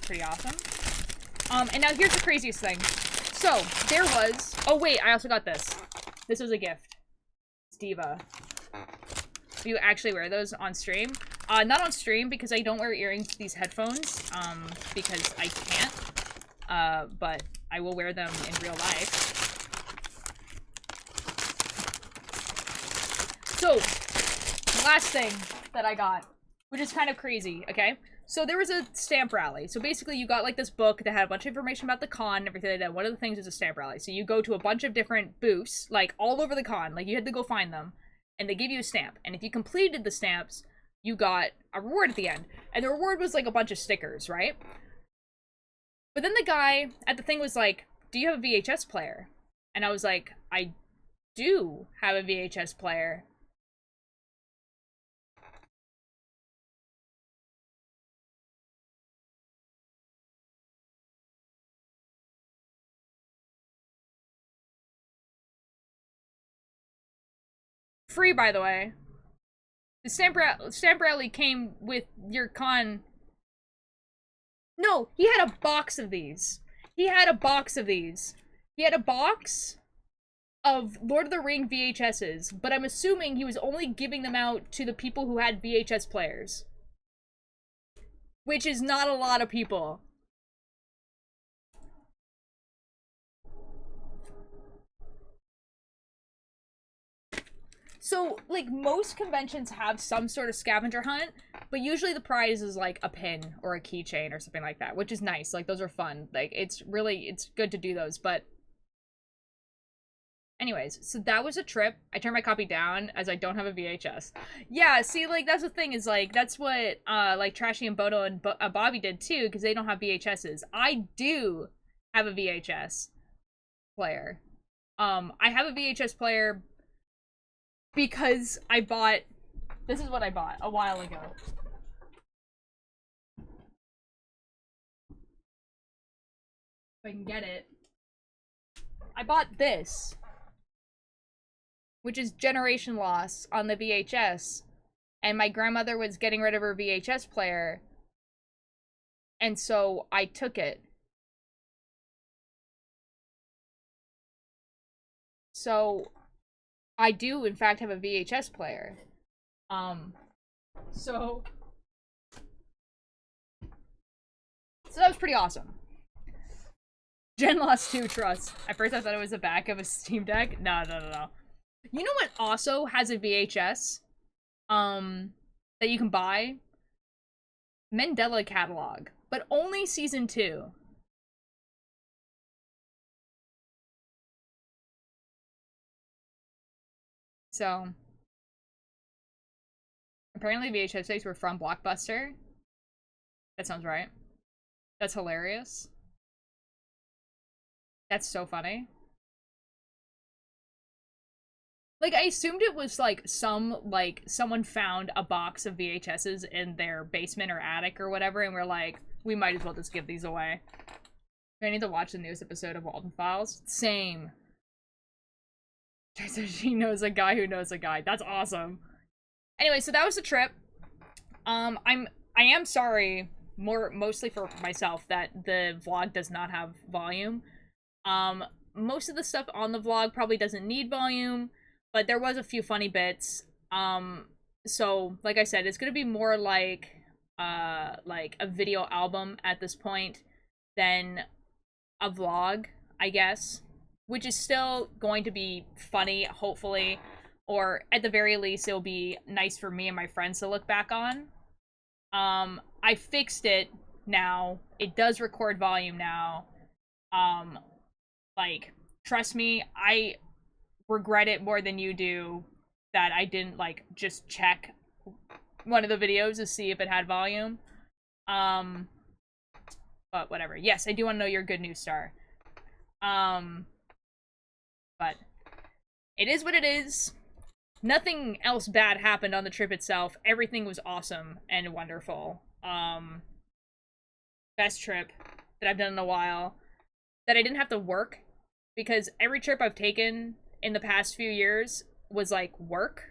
Pretty awesome. And now here's the craziest thing. So, there was... Oh, wait, I also got this. This was a gift. It's Diva. Do you actually wear those on stream? Not on stream, because I don't wear earrings to these headphones, because I can't. But I will wear them in real life. So, last thing that I got, which is kind of crazy, okay? So there was a stamp rally. So basically you got like this book that had a bunch of information about the con and everything like that. One of the things is a stamp rally. So you go to a bunch of different booths, like all over the con, like you had to go find them, and they give you a stamp. And if you completed the stamps, you got a reward at the end. And the reward was like a bunch of stickers, right? But then the guy at the thing was like, do you have a VHS player? And I was like, I do have a VHS player. Free, by the way. The stamp rally came with your con. No, he had a box of these. He had a box of these. He had a box of Lord of the Ring VHSs, but I'm assuming he was only giving them out to the people who had VHS players. Which is not a lot of people. So, like, most conventions have some sort of scavenger hunt, but usually the prize is, like, a pin or a keychain or something like that, which is nice. Like, those are fun. Like, it's good to do those, but Anyways, so that was a trip. I turned my copy down as I don't have a VHS. Yeah, see, like, that's the thing is, like, that's what, like, Trashy and Bodo and Bobby did, too, because they don't have VHSs. I do have a VHS player. I have a VHS player because I bought... This is what I bought a while ago. If I can get it. I bought this, which is Generation Loss on the VHS, and my grandmother was getting rid of her VHS player, and so I took it. So I do in fact have a VHS player. So that was pretty awesome. Gen Lost 2 Trust. At first I thought it was the back of a Steam Deck. No. You know what also has a VHS? That you can buy? Mandela Catalog. But only Season 2. So... Apparently VHS tapes were from Blockbuster. That sounds right. That's hilarious. That's so funny. Like, I assumed it was, like, someone found a box of VHSs in their basement or attic or whatever, and we're like, we might as well just give these away. I need to watch the newest episode of Walden Files. Same. She knows a guy who knows a guy. That's awesome. Anyway, so that was the trip. I am sorry, mostly for myself, that the vlog does not have volume. Most of the stuff on the vlog probably doesn't need volume, but there was a few funny bits. So, like I said, it's gonna be more like a video album at this point than a vlog, I guess. Which is still going to be funny, hopefully. Or, at the very least, it'll be nice for me and my friends to look back on. I fixed it now. It does record volume now. Like, trust me, I regret it more than you do that I didn't, like, just check one of the videos to see if it had volume. But whatever. Yes, I do want to know your good news star. But it is what it is. Nothing else bad happened on the trip itself. Everything was awesome and wonderful. Best trip that I've done in a while. That I didn't have to work. Because every trip I've taken in the past few years was, like, work.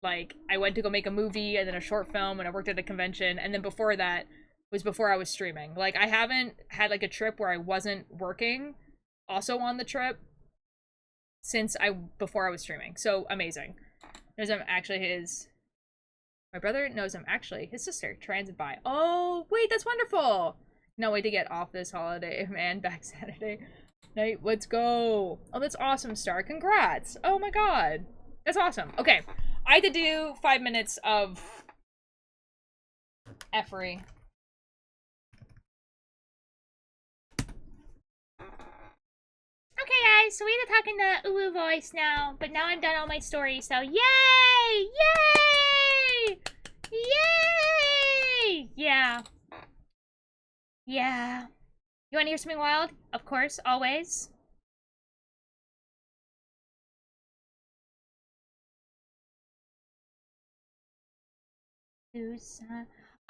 Like, I went to go make a movie and then a short film and I worked at a convention. And then before that was before I was streaming. Like, I haven't had, like, a trip where I wasn't working also on the trip. Since before I was streaming. So amazing. Knows I'm actually my brother knows I'm actually his sister. Transit by. Oh, wait, that's wonderful. No way to get off this holiday, man. Back Saturday night. Let's go. Oh, that's awesome, Star. Congrats. Oh my god. That's awesome. Okay. I had to do 5 minutes of effery. Okay, guys, so we had to talk in the uwu voice now, but now I'm done all my stories, so yay! Yay! Yay! Yeah. Yeah. You want to hear something wild? Of course, always.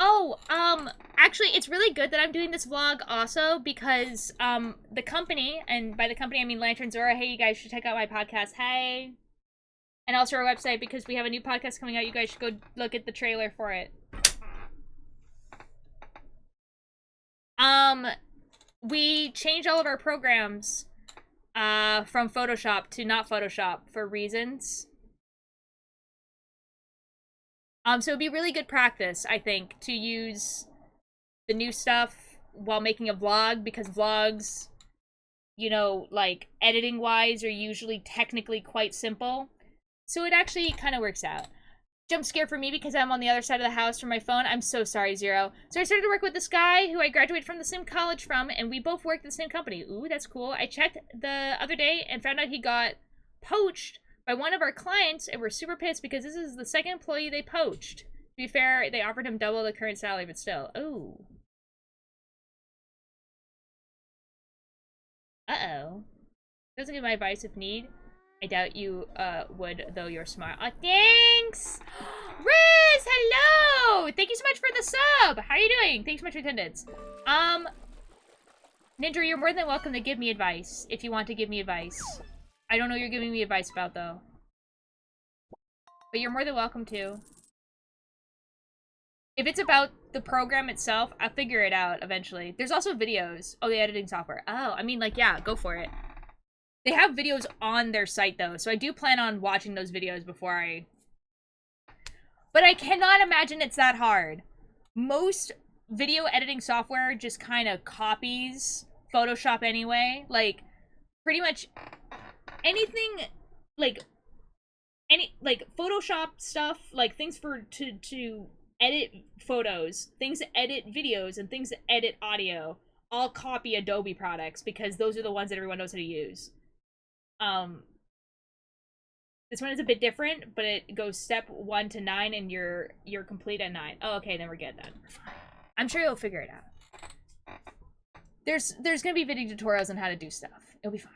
Oh, actually, it's really good that I'm doing this vlog also because, the company, and by the company I mean Lantern Zora, hey, you guys should check out my podcast, hey. And also our website because we have a new podcast coming out, you guys should go look at the trailer for it. We changed all of our programs, from Photoshop to not Photoshop for reasons. So it'd be really good practice, I think, to use the new stuff while making a vlog, because vlogs, you know, like, editing-wise are usually technically quite simple. So it actually kind of works out. Jump scare for me because I'm on the other side of the house from my phone. I'm so sorry, Zero. So I started to work with this guy who I graduated from the same college from, and we both worked at the same company. Ooh, that's cool. I checked the other day and found out he got poached by one of our clients, and we're super pissed because this is the second employee they poached. To be fair, they offered him double the current salary, but still. Oh. Uh-oh. Doesn't give my advice if need. I doubt you would, though you're smart. Oh, thanks! Riz, hello! Thank you so much for the sub! How are you doing? Thanks so much for attendance. Ninja, you're more than welcome to give me advice, if you want to give me advice. I don't know what you're giving me advice about, though. But you're more than welcome to. If it's about the program itself, I'll figure it out eventually. There's also videos. Oh, the editing software. Oh, I mean, like, yeah, go for it. They have videos on their site, though, so I do plan on watching those videos before I... But I cannot imagine it's that hard. Most video editing software just kind of copies Photoshop anyway. Like, pretty much anything, like Photoshop stuff, like things to edit photos, things that edit videos, and things that edit audio, all copy Adobe products because those are the ones that everyone knows how to use. This one is a bit different, but it goes step 1 to 9, and you're complete at 9. Oh, okay, then we're good then. I'm sure you'll figure it out. There's gonna be video tutorials on how to do stuff. It'll be fine.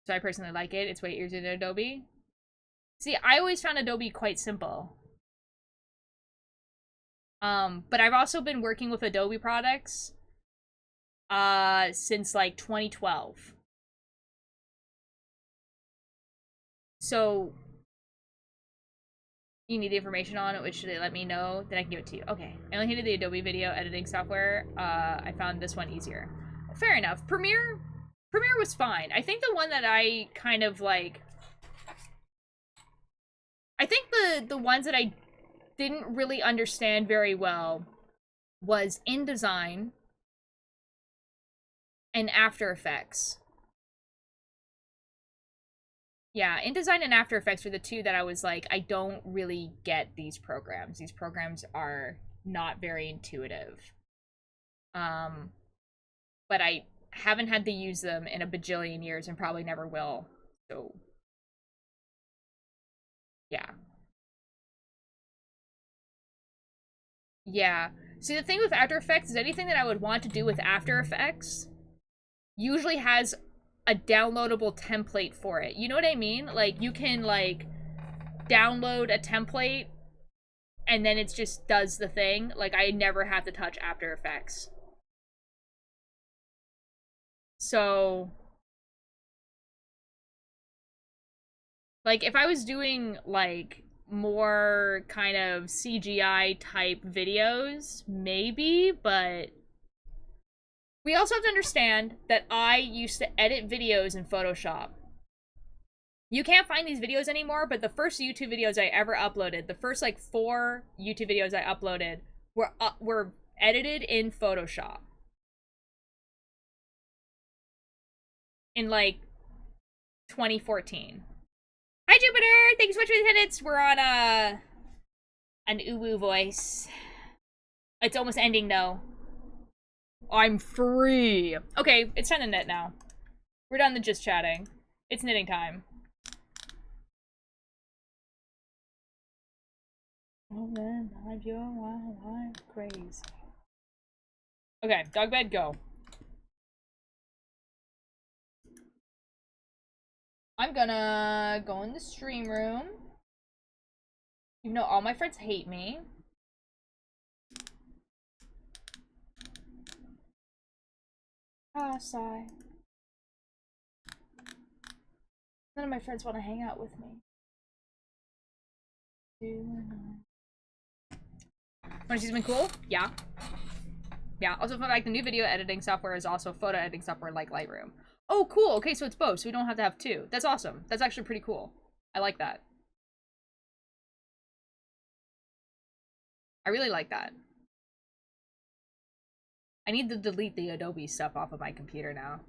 So I personally like it. It's way easier than Adobe. See, I always found Adobe quite simple. But I've also been working with Adobe products since like 2012. So you need the information on it, which should they let me know, then I can give it to you. Okay. I only hated the Adobe video editing software. I found this one easier. Fair enough. Premiere was fine. I think the one that I kind of like... I think the ones that I didn't really understand very well was InDesign and After Effects. Yeah, InDesign and After Effects were the two that I was like, I don't really get these programs. These programs are not very intuitive. But I haven't had to use them in a bajillion years and probably never will. So, yeah. Yeah. See, the thing with After Effects is anything that I would want to do with After Effects usually has a downloadable template for it. You know what I mean? Like, you can, like, download a template and then it just does the thing. Like, I never have to touch After Effects. So, like, if I was doing, like, more kind of CGI type videos, maybe, but we also have to understand that I used to edit videos in Photoshop. You can't find these videos anymore, but the first YouTube videos I ever uploaded, the first like 4 YouTube videos I uploaded were edited in Photoshop. In like 2014. Hi Jupiter! Thank you so much for the attendance. We're on an uwu voice. It's almost ending though. I'm free. Okay, it's time to knit now. We're done the just chatting. It's knitting time. Oh man, your wild crazy. Okay, dog bed, go. I'm gonna go in the stream room. Even though all my friends hate me. Ah, sigh. None of my friends want to hang out with me. When she's been cool? Yeah. Yeah, also fun fact, the new video editing software is also photo editing software like Lightroom. Oh, cool. Okay, so it's both, so we don't have to have 2. That's awesome. That's actually pretty cool. I like that. I really like that. I need to delete the Adobe stuff off of my computer now.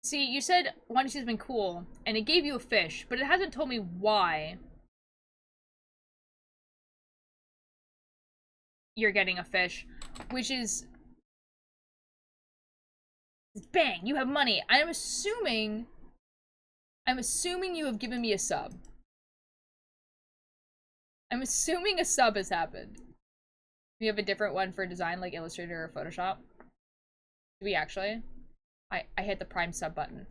See, you said one she's been cool, and it gave you a fish, but it hasn't told me why. you're getting a fish, which is... Bang! You have money. I'm assuming you have given me a sub. I'm assuming a sub has happened. We have a different one for design, like Illustrator or Photoshop. Do we actually? I hit the Prime sub button.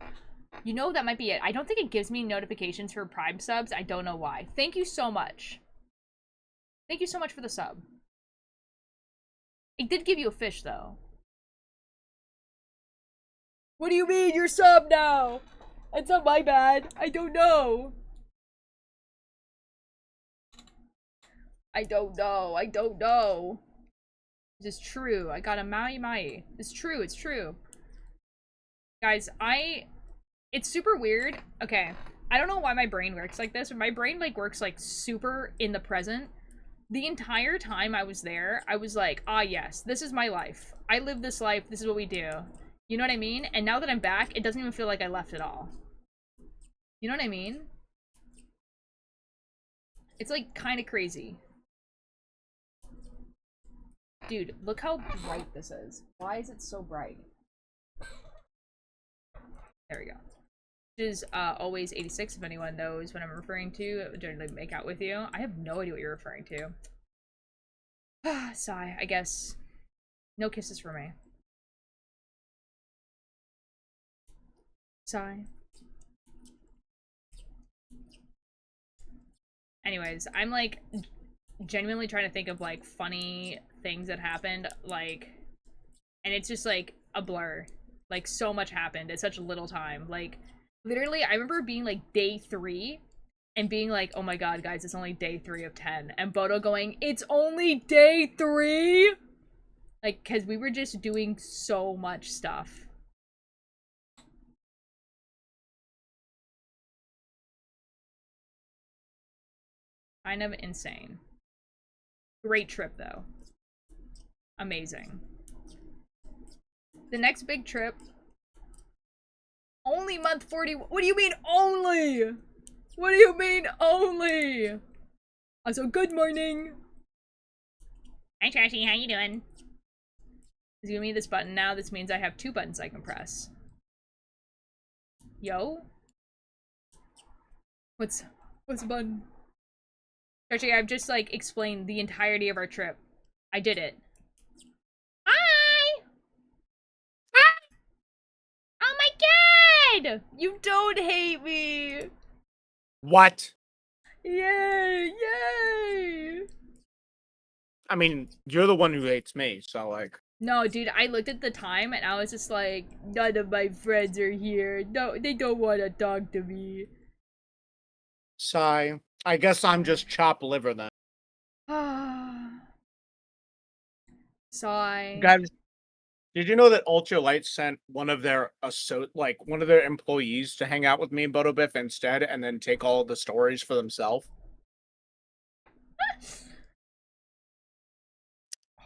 You know, that might be it. I don't think it gives me notifications for Prime subs. I don't know why. Thank you so much. Thank you so much for the sub. It did give you a fish, though. What do you mean? You're sub now? It's not my bad. I don't know. I don't know. I don't know. This is true. I got a Mai. It's true. It's true. Guys, it's super weird. Okay. I don't know why my brain works like this, but my brain, like, works, like, super in the present. The entire time I was there, I was like, ah, yes, this is my life. I live this life. This is what we do. You know what I mean? And now that I'm back, it doesn't even feel like I left at all. You know what I mean? It's, like, kind of crazy. Dude, look how bright this is. Why is it so bright? There we go. This is always 86, if anyone knows what I'm referring to. Generally make out with you. I have no idea what you're referring to. Sigh, I guess. No kisses for me. Sigh. Anyways, I'm like genuinely trying to think of like funny things that happened, like, and it's just like a blur. Like, so much happened in such little time. Like, literally, I remember being like day 3 and being like, oh my god, guys, it's only day 3 of 10. And Bodo going, it's only day 3? Like, because we were just doing so much stuff. Kind of insane. Great trip, though. Amazing. The next big trip. Only month 40. What do you mean only? What do you mean only? Also, good morning. Hi, Trashy. How you doing? He's giving me this button now. This means I have 2 buttons I can press. Yo? What's the button? Trashy, I've just, like, explained the entirety of our trip. I did it. Hi! Hi! Oh my god! You don't hate me! What? Yay! Yay! I mean, you're the one who hates me, so, like... No, dude, I looked at the time and I was just like, none of my friends are here. No, they don't want to talk to me. Sigh. I guess I'm just chopped liver then. Sigh. Guys, did you know that Ultralight sent one of their one of their employees to hang out with me and Bodo Biff instead, and then take all the stories for themselves?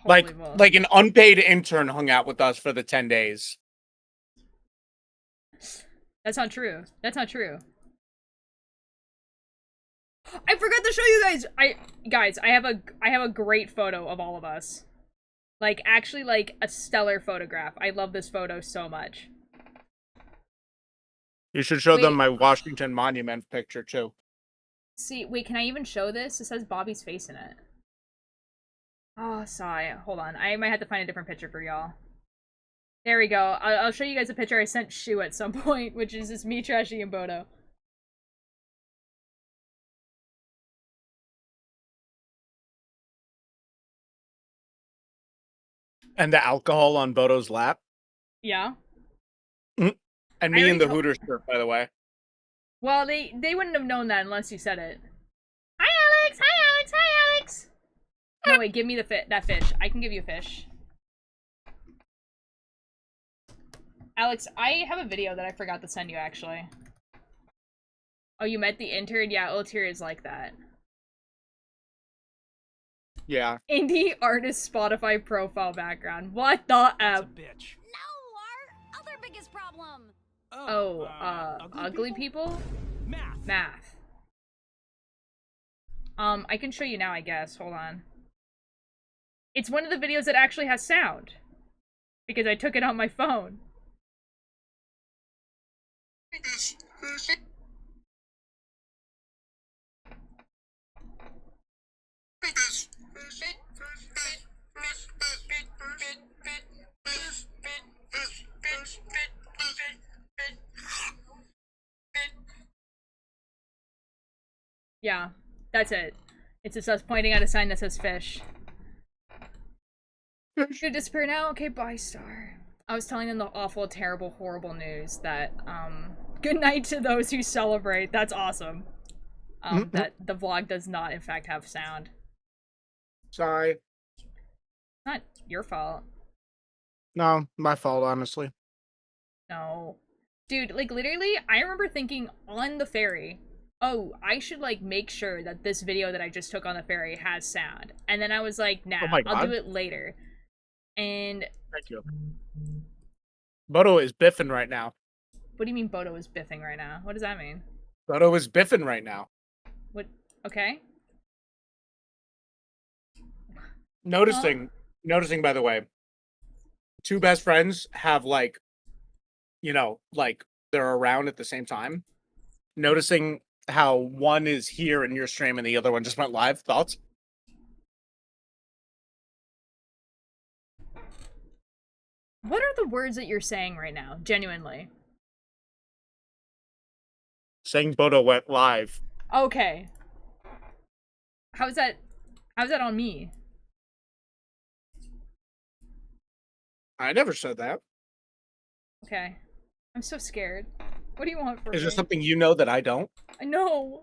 Like an unpaid intern hung out with us for the 10 days. That's not true. That's not true. I forgot to show you guys. I have a great photo of all of us. Like, actually, like, a stellar photograph. I love this photo so much. You should show them my Washington Monument picture, too. See, wait, can I even show this? It says Bobby's face in it. Oh, sigh. Hold on. I might have to find a different picture for y'all. There we go. I'll show you guys a picture I sent Shu at some point, which is just me, Trashy, and Bodo. And the alcohol on Bodo's lap? Yeah. And me in the Hooters shirt, by the way. Well, they wouldn't have known that unless you said it. Hi, Alex! Hi, Alex! Hi, Alex! No, wait, give me that fish. I can give you a fish. Alex, I have a video that I forgot to send you, actually. Oh, you met the intern? Yeah, Ultir is like that. Yeah. Indie artist Spotify profile background. What the F? Bitch. No, our other biggest problem. Ugly people? Math. I can show you now, I guess. Hold on. It's one of the videos that actually has sound. Because I took it on my phone. Yeah, that's it. It's just us pointing at a sign that says fish. Should disappear now? Okay, bye, Star. I was telling them the awful, terrible, horrible news that, good night to those who celebrate. That's awesome. That the vlog does not, in fact, have sound. Sorry. It's not your fault. No, my fault, honestly. No. Dude, like, literally, I remember thinking on the ferry, oh, I should, like, make sure that this video that I just took on the ferry has sound. And then I was like, nah, Oh my I'll God. do it later. And... Thank you. Bodo is biffing right now. What do you mean Bodo is biffing right now? What does that mean? Bodo is biffing right now. What? Okay. Noticing, by the way, two best friends have, like, you know, like, they're around at the same time. Noticing how one is here in your stream and the other one just went live. Thoughts? What are the words that you're saying right now? Genuinely. Saying Bodo went live. Okay. How's that on me? I never said that. Okay. I'm so scared. What do you want from me? Is there something you know that I don't? I know.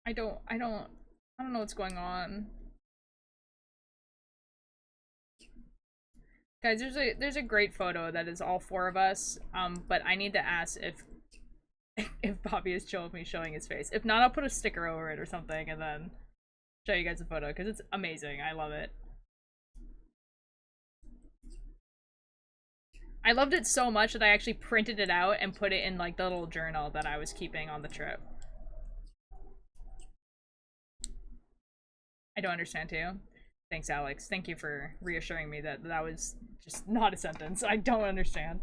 I don't know what's going on. Guys, there's a great photo that is all four of us. But I need to ask if Bobby is chill with me showing his face. If not, I'll put a sticker over it or something and then show you guys a photo because it's amazing. I love it. I loved it so much that I actually printed it out and put it in like the little journal that I was keeping on the trip. I don't understand too. Thanks, Alex. Thank you for reassuring me that that was just not a sentence. I don't understand.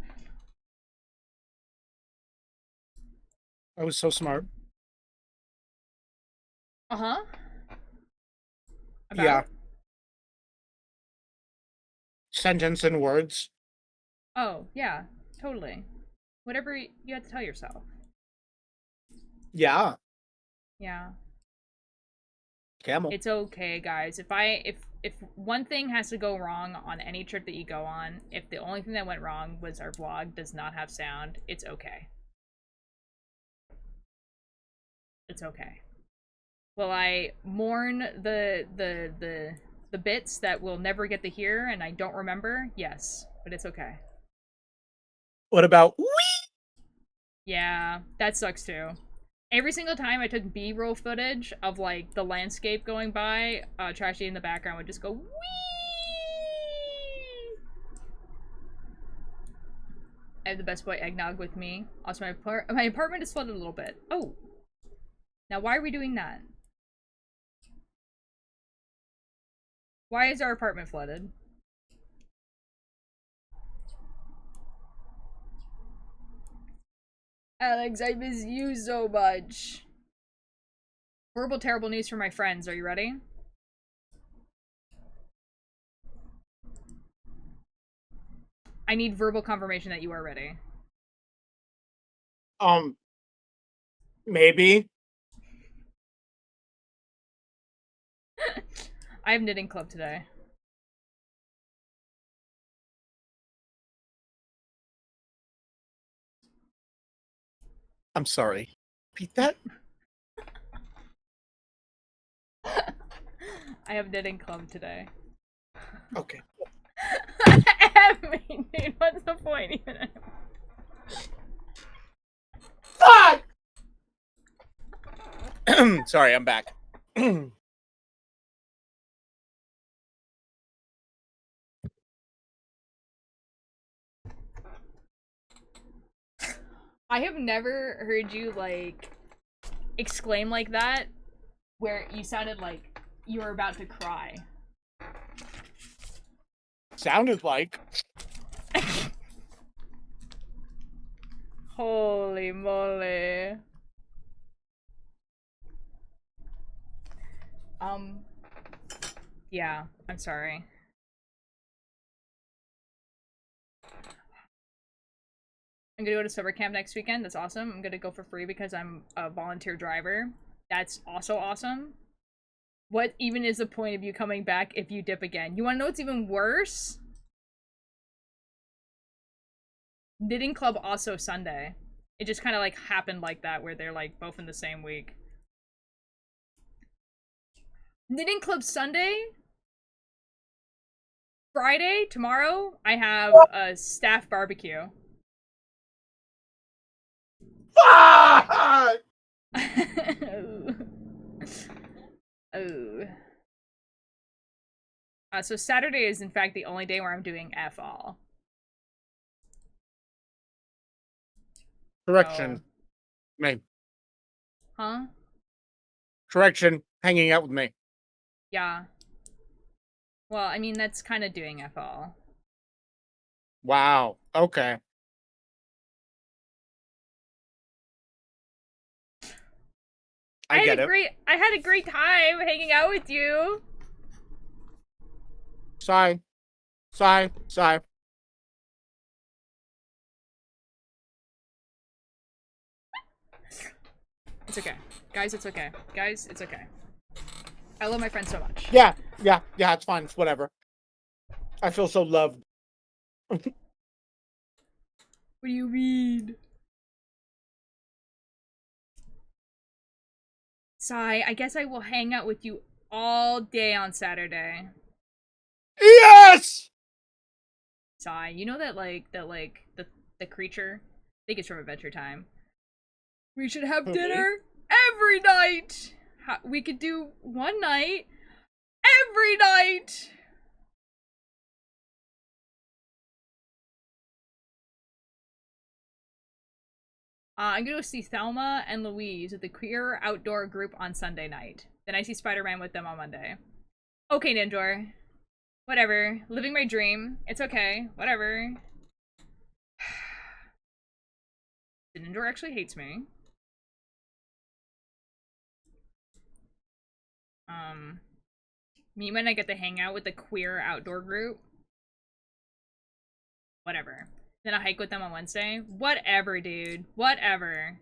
I was so smart. Uh-huh. Yeah. Sentence and words. Oh, yeah. Totally. Whatever you have to tell yourself. Yeah. Yeah. Camel. It's okay, guys. If one thing has to go wrong on any trip that you go on, if the only thing that went wrong was our vlog does not have sound, it's okay. It's okay. Will I mourn the bits that we'll never get to hear and I don't remember? Yes, but it's okay. What about wee? Yeah, that sucks too. Every single time I took B-roll footage of like the landscape going by, Trashy in the background would just go wee. I have the best boy eggnog with me. Also, my apartment is flooded a little bit. Oh, now why are we doing that? Why is our apartment flooded? Alex, I miss you so much. Horrible, terrible news for my friends. Are you ready? I need verbal confirmation that you are ready. Maybe. I have knitting club today. I'm sorry. Repeat that? I have knitting club today. Okay. Emmy, dude, what's the point even? Fuck! Sorry, I'm back. I have never heard you, like, exclaim like that, where you sounded like you were about to cry. Sounded like. Holy moly. Yeah, I'm sorry. I'm gonna go to summer camp next weekend. That's awesome. I'm gonna go for free because I'm a volunteer driver. That's also awesome. What even is the point of you coming back if you dip again? You wanna know what's even worse? Knitting club also Sunday. It just kind of like happened like that where they're like both in the same week. Knitting club Sunday? Friday, tomorrow, I have a staff barbecue. Fuck! Oh. So Saturday is in fact the only day where I'm doing F all. Correction. Me. Huh? Correction. Hanging out with me. Yeah. Well, I mean, that's kind of doing F all. Wow. Okay. I had a great time hanging out with you. Sigh. Sigh. Sigh. It's okay. Guys, it's okay. Guys, it's okay. I love my friends so much. Yeah. It's fine. It's whatever. I feel so loved. What do you mean? Sigh, I guess I will hang out with you all day on Saturday. Yes! Sigh, you know that the creature? I think it's from Adventure Time. We should have dinner every night! We could do one night every night! I'm gonna go see Thelma and Louise at the queer outdoor group on Sunday night. Then I see Spider-Man with them on Monday. Okay, Ninjor. Whatever. Living my dream. It's okay. Whatever. The Ninjor actually hates me. Me when I get to hang out with the queer outdoor group. Whatever. Then I hike with them on Wednesday. Whatever, dude. Whatever.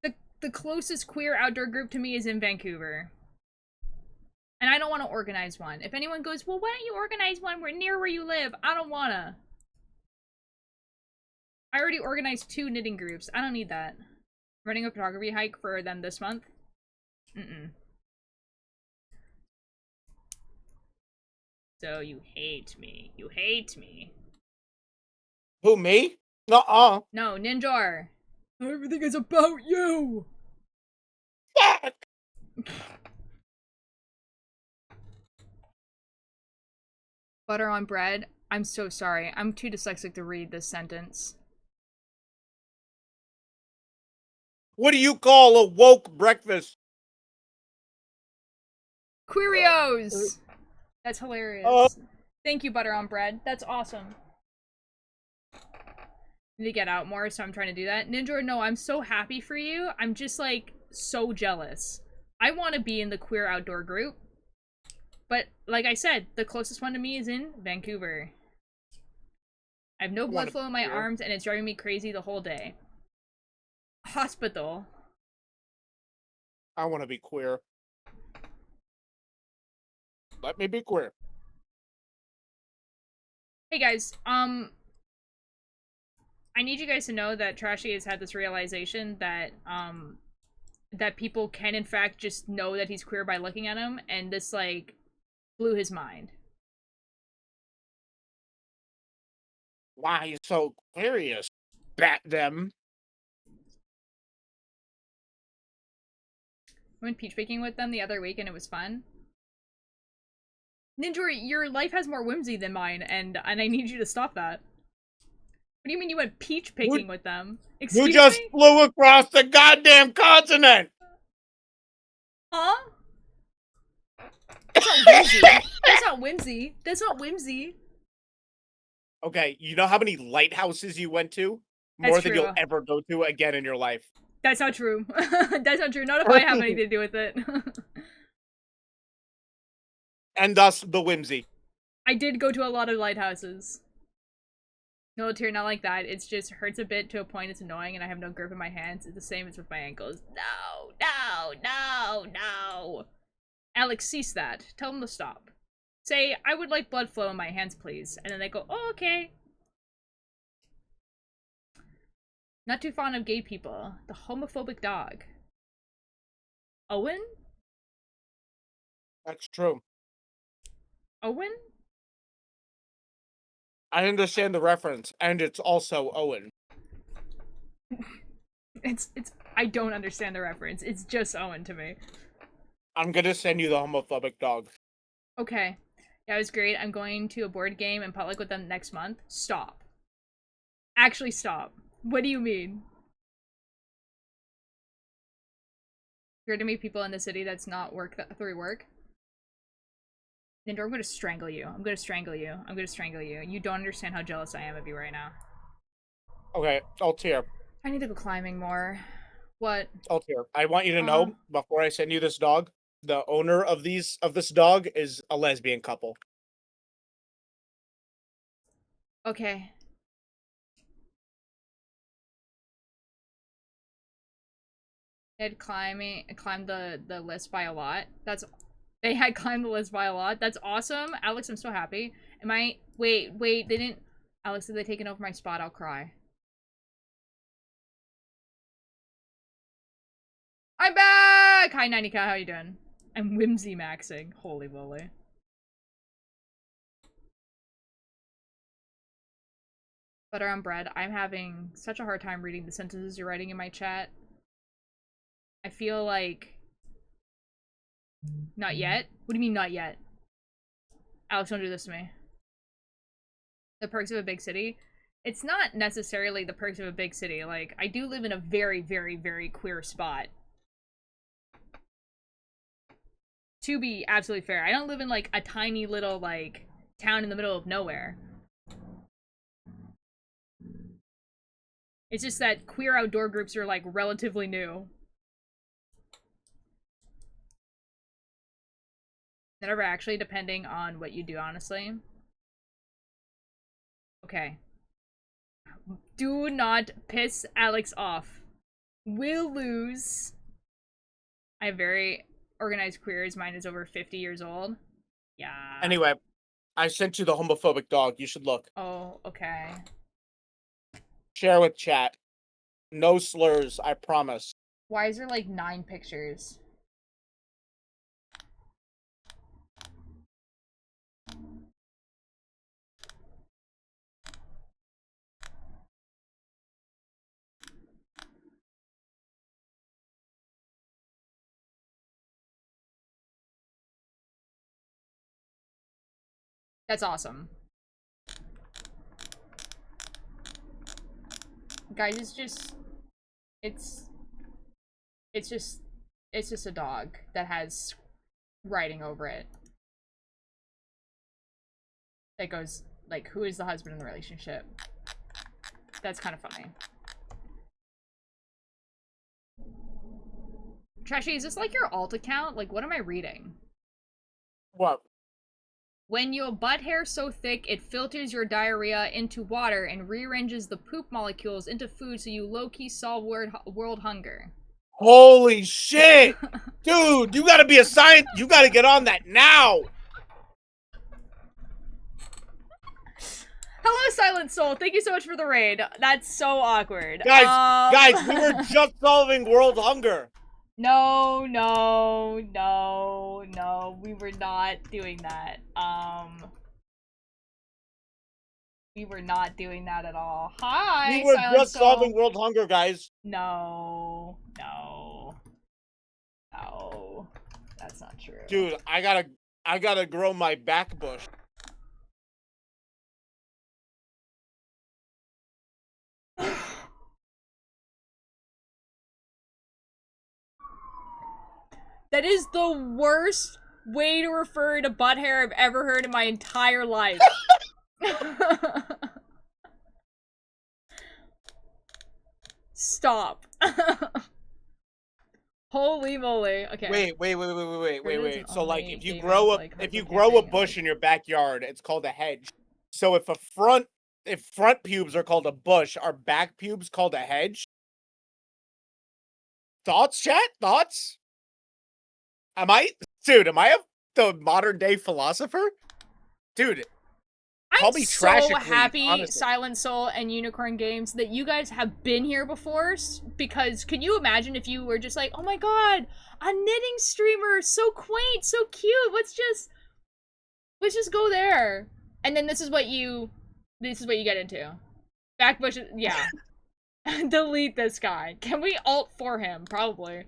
The closest queer outdoor group to me is in Vancouver. And I don't want to organize one. If anyone goes, well, why don't you organize one near where you live? I don't wanna. I already organized 2 knitting groups. I don't need that. Running a photography hike for them this month? Mm-mm. So you hate me. You hate me. Who, me? Nuh-uh. No, Ninjor. Everything is about you! Fuck! Butter on bread? I'm so sorry. I'm too dyslexic to read this sentence. What do you call a woke breakfast? Querios! That's hilarious. Thank you, Butter on Bread. That's awesome. Need to get out more, so I'm trying to do that. Ninja, no, I'm so happy for you. I'm just, like, so jealous. I want to be in the queer outdoor group. But, like I said, the closest one to me is in Vancouver. I have no blood flow in my arms, and it's driving me crazy the whole day. Hospital. I want to be queer. Let me be queer. Hey guys, I need you guys to know that Trashy has had this realization that, that people can in fact just know that he's queer by looking at him, and this, like, blew his mind. Why are you so curious? Bat them. I went peach baking with them the other week and it was fun. Ninja, your life has more whimsy than mine, and I need you to stop that. What do you mean you went peach picking with them? You Excuse just me? flew across the goddamn continent! Huh? That's not whimsy. That's not whimsy. That's not whimsy. Okay, you know how many lighthouses you went to? That's More than true. you'll ever go to again in your life. That's not true. That's not true. Not if I have anything to do with it. And thus, the whimsy. I did go to a lot of lighthouses. No, Tyr, not like that. It just hurts a bit to a point it's annoying and I have no grip in my hands. It's the same as with my ankles. No, no, no, no. Alex, cease that. Tell them to stop. Say, I would like blood flow in my hands, please. And then they go, oh, okay. Not too fond of gay people. The homophobic dog. Owen? That's true. Owen? I understand the reference, and it's also Owen. I don't understand the reference. It's just Owen to me. I'm gonna send you the homophobic dog. Okay. That was great. I'm going to a board game in public with them next month. Stop. Actually, stop. What do you mean? You're to meet people in the city that's not through work. Ninder, I'm gonna strangle you. I'm gonna strangle you. I'm gonna strangle you. You don't understand how jealous I am of you right now. Okay, Altier. I need to go climbing more. What? Altier, I want you to know, before I send you this dog, the owner of this dog is a lesbian couple. Okay. They had climbed the list by a lot. They had climbed the list by a lot. That's awesome. Alex, I'm so happy. Wait, they didn't. Alex, did they taken over my spot? I'll cry. I'm back! Hi, 90K, how you doing? I'm whimsy maxing. Holy moly. Butter on bread. I'm having such a hard time reading the sentences you're writing in my chat. I feel like... Not yet? What do you mean, not yet? Alex, don't do this to me. The perks of a big city? It's not necessarily the perks of a big city. Like, I do live in a very, very, very queer spot. To be absolutely fair. I don't live in, like, a tiny little, like, town in the middle of nowhere. It's just that queer outdoor groups are, like, relatively new. Never actually, depending on what you do, honestly. Okay. Do not piss Alex off. We'll lose. I have very organized queers. Mine is over 50 years old. Yeah. Anyway, I sent you the homophobic dog. You should look. Oh, okay. Share with chat. No slurs, I promise. Why is there like 9 pictures? That's awesome. Guys, it's just a dog that has writing over it. That goes, like, who is the husband in the relationship? That's kind of funny. Trashy, is this like your alt account? Like, what am I reading? What? When your butt hair so thick, it filters your diarrhea into water and rearranges the poop molecules into food so you low-key solve world hunger. Holy shit! Dude, you gotta be a science. You gotta get on that now! Hello, Silent Soul. Thank you so much for the raid. That's so awkward. Guys, we were just solving world hunger. No, we were not doing that. We were not doing that at all. Hi, we were Silent just Soul. solving world hunger, guys. No. That's not true. Dude, I gotta grow my back bush. That is the worst way to refer to butt hair I've ever heard in my entire life. Stop. Holy moly. Okay. Wait. So like Only if you gamers grow like if you hardcore grow a camping, bush like- in your backyard, it's called a hedge. So if front pubes are called a bush, are back pubes called a hedge? Thoughts, chat? Thoughts? Am I the modern day philosopher? Dude, call I'm me so Trashicles, happy, honestly. Silent Soul and Unicorn Games, that you guys have been here before, because can you imagine if you were just like, oh my god, a knitting streamer, so quaint, so cute, let's just go there. And then this is what you get into. Backbush, yeah. Delete this guy. Can we alt for him? Probably.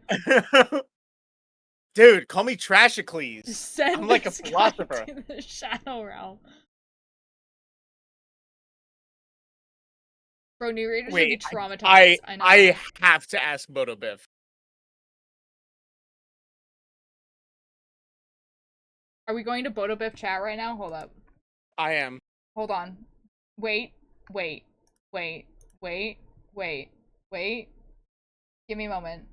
Dude, call me Trashicles. Send I'm like a this guy philosopher. to the Shadow Realm. Bro, new readers would be Wait, traumatized. I know. I have to ask Moto Biff. Are we going to Bodo Biff chat right now? Hold up. I am. Hold on. Wait. Give me a moment.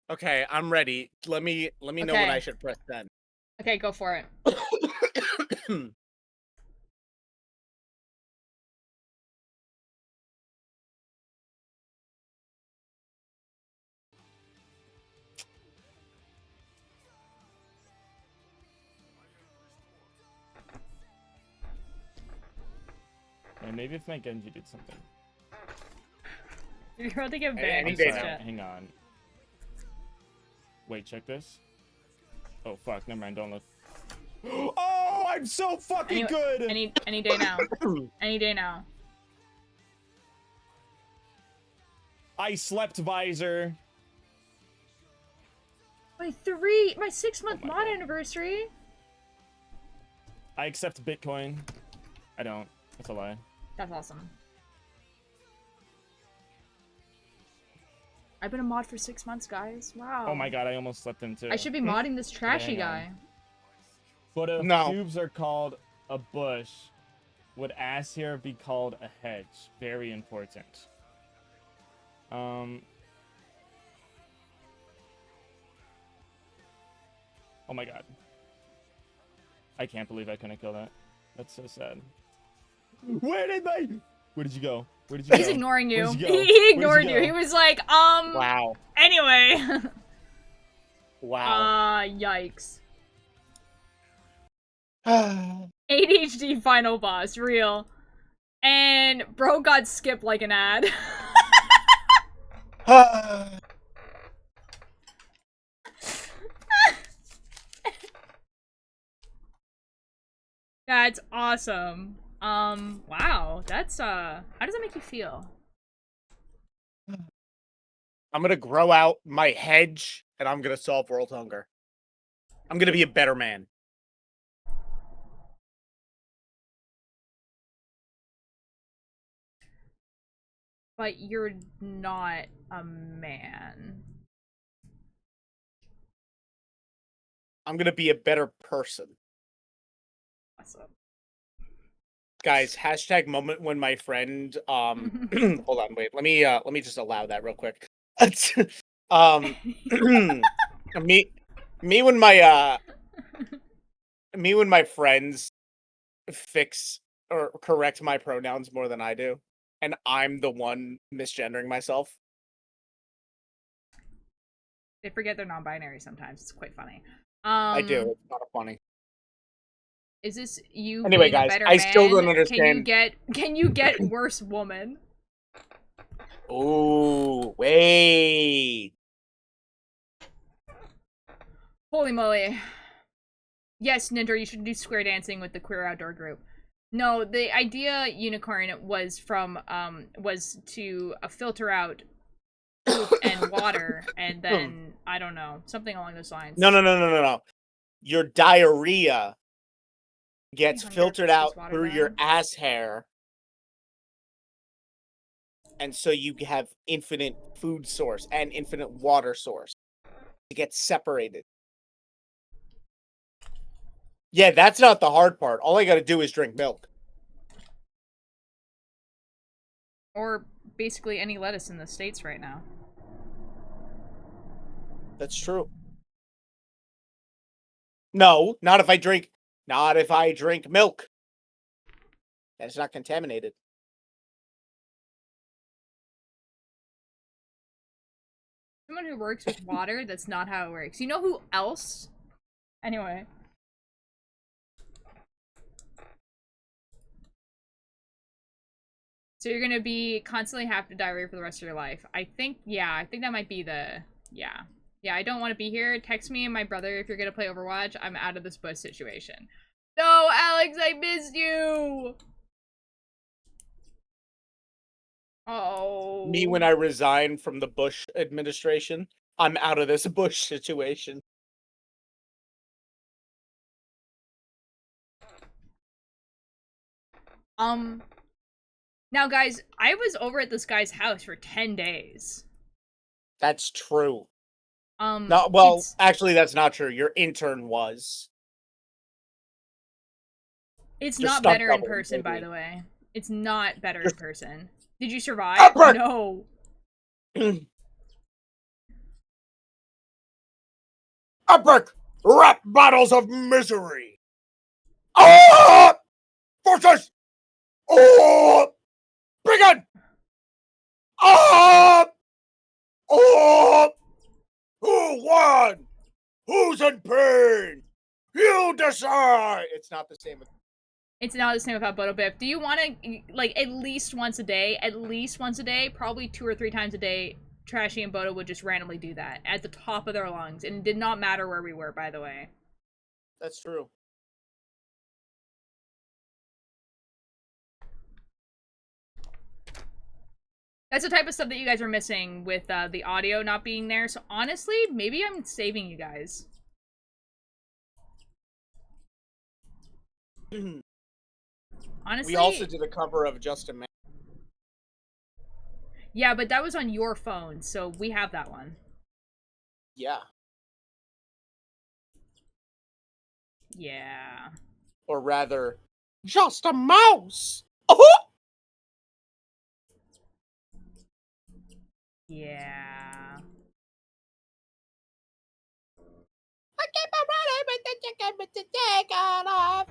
Okay, I'm ready. Let me know what Okay. I should press then. Okay, go for it. And maybe if my Genji did something. You're about to get Any banned. I'm day sorry, now. hang on. Wait, check this. Oh fuck, never mind, don't look. Oh, I'm so fucking good! Any day now. Any day now. I slept visor. My 6-month Oh my mod God. anniversary. I accept Bitcoin. I don't. That's a lie. That's awesome. I've been a mod for 6 months, guys. Wow. Oh my god, I almost slept in too. I should be modding this trashy hang on. guy. But if No. tubes are called a bush, would ass hair be called a hedge? Very important. Oh my god. I can't believe I couldn't kill that. That's so sad. Where did you go? Where did you He's go? ignoring you. Where'd you go? He Where'd ignored you you. go? He was like, Wow. anyway. Wow. Yikes. ADHD final boss, real. And bro got skipped like an ad. That's awesome. Wow. That's, how does that make you feel? I'm gonna grow out my hedge and I'm gonna solve world hunger. I'm gonna be a better man. But you're not a man. I'm gonna be a better person. Awesome. Guys, hashtag moment when my friend hold on, wait, let me just allow that real quick. me when my friends fix or correct my pronouns more than I do, and I'm the one misgendering myself. They forget they're non-binary sometimes. It's quite funny. I do. It's not funny. Is this you Anyway, being a guys, better I man? still don't understand. Can you get worse woman? Oh, wait. Holy moly. Yes, Ninja, you should do square dancing with the queer outdoor group. No, the idea, Unicorn, was from, was to filter out poop and water, and then, I don't know, something along those lines. No. Your diarrhea gets Honey, filtered that's out just water, through bro. your ass hair, and so you have infinite food source and infinite water source. It gets separated. Yeah, that's not the hard part. All I gotta do is drink milk. Or basically any lettuce in the States right now. That's true. No, not if I drink milk. It's not contaminated. Someone who works with water, that's not how it works. You know who else? Anyway. So you're gonna be constantly have to diarrhea for the rest of your life. I think that might be the, yeah. Yeah, I don't want to be here. Text me and my brother if you're gonna play Overwatch. I'm out of this bus situation. No, Alex, I missed you! Oh. Me when I resigned from the Bush administration, I'm out of this Bush situation. Now guys, I was over at this guy's house for 10 days. That's true. No, well, actually that's not true. Your intern was. It's Just not stunt better in double, person, by maybe. the way. It's not better in Just- person. Did you survive? Upward! No. Epic rap battles of misery. Oh! Forces! Oh! Begin! Oh! Oh! Who won? Who's in pain? You decide! It's not the same with... It's not the same without Bodo Biff. Do you want to, like, at least once a day, probably 2 or 3 times a day, Trashy and Bodo would just randomly do that at the top of their lungs. And it did not matter where we were, by the way. That's true. That's the type of stuff that you guys are missing with the audio not being there. So honestly, maybe I'm saving you guys. Honestly, We also did a cover of Justin Man. yeah, but that was on your phone, so we have that one. Yeah. Yeah. Or rather, just a mouse! Oh! Yeah. I keep on running with the chicken with the take on off.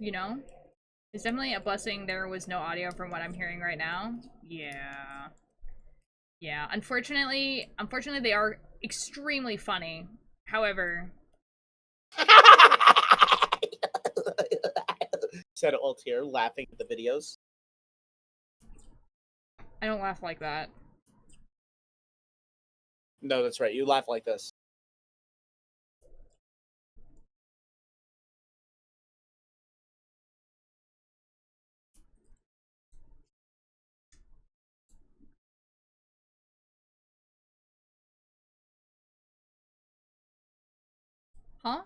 You know? It's definitely a blessing there was no audio from what I'm hearing right now. Yeah. Yeah. Unfortunately, they are extremely funny. However, Said Altier, laughing at the videos. I don't laugh like that. No, that's right. You laugh like this. Huh?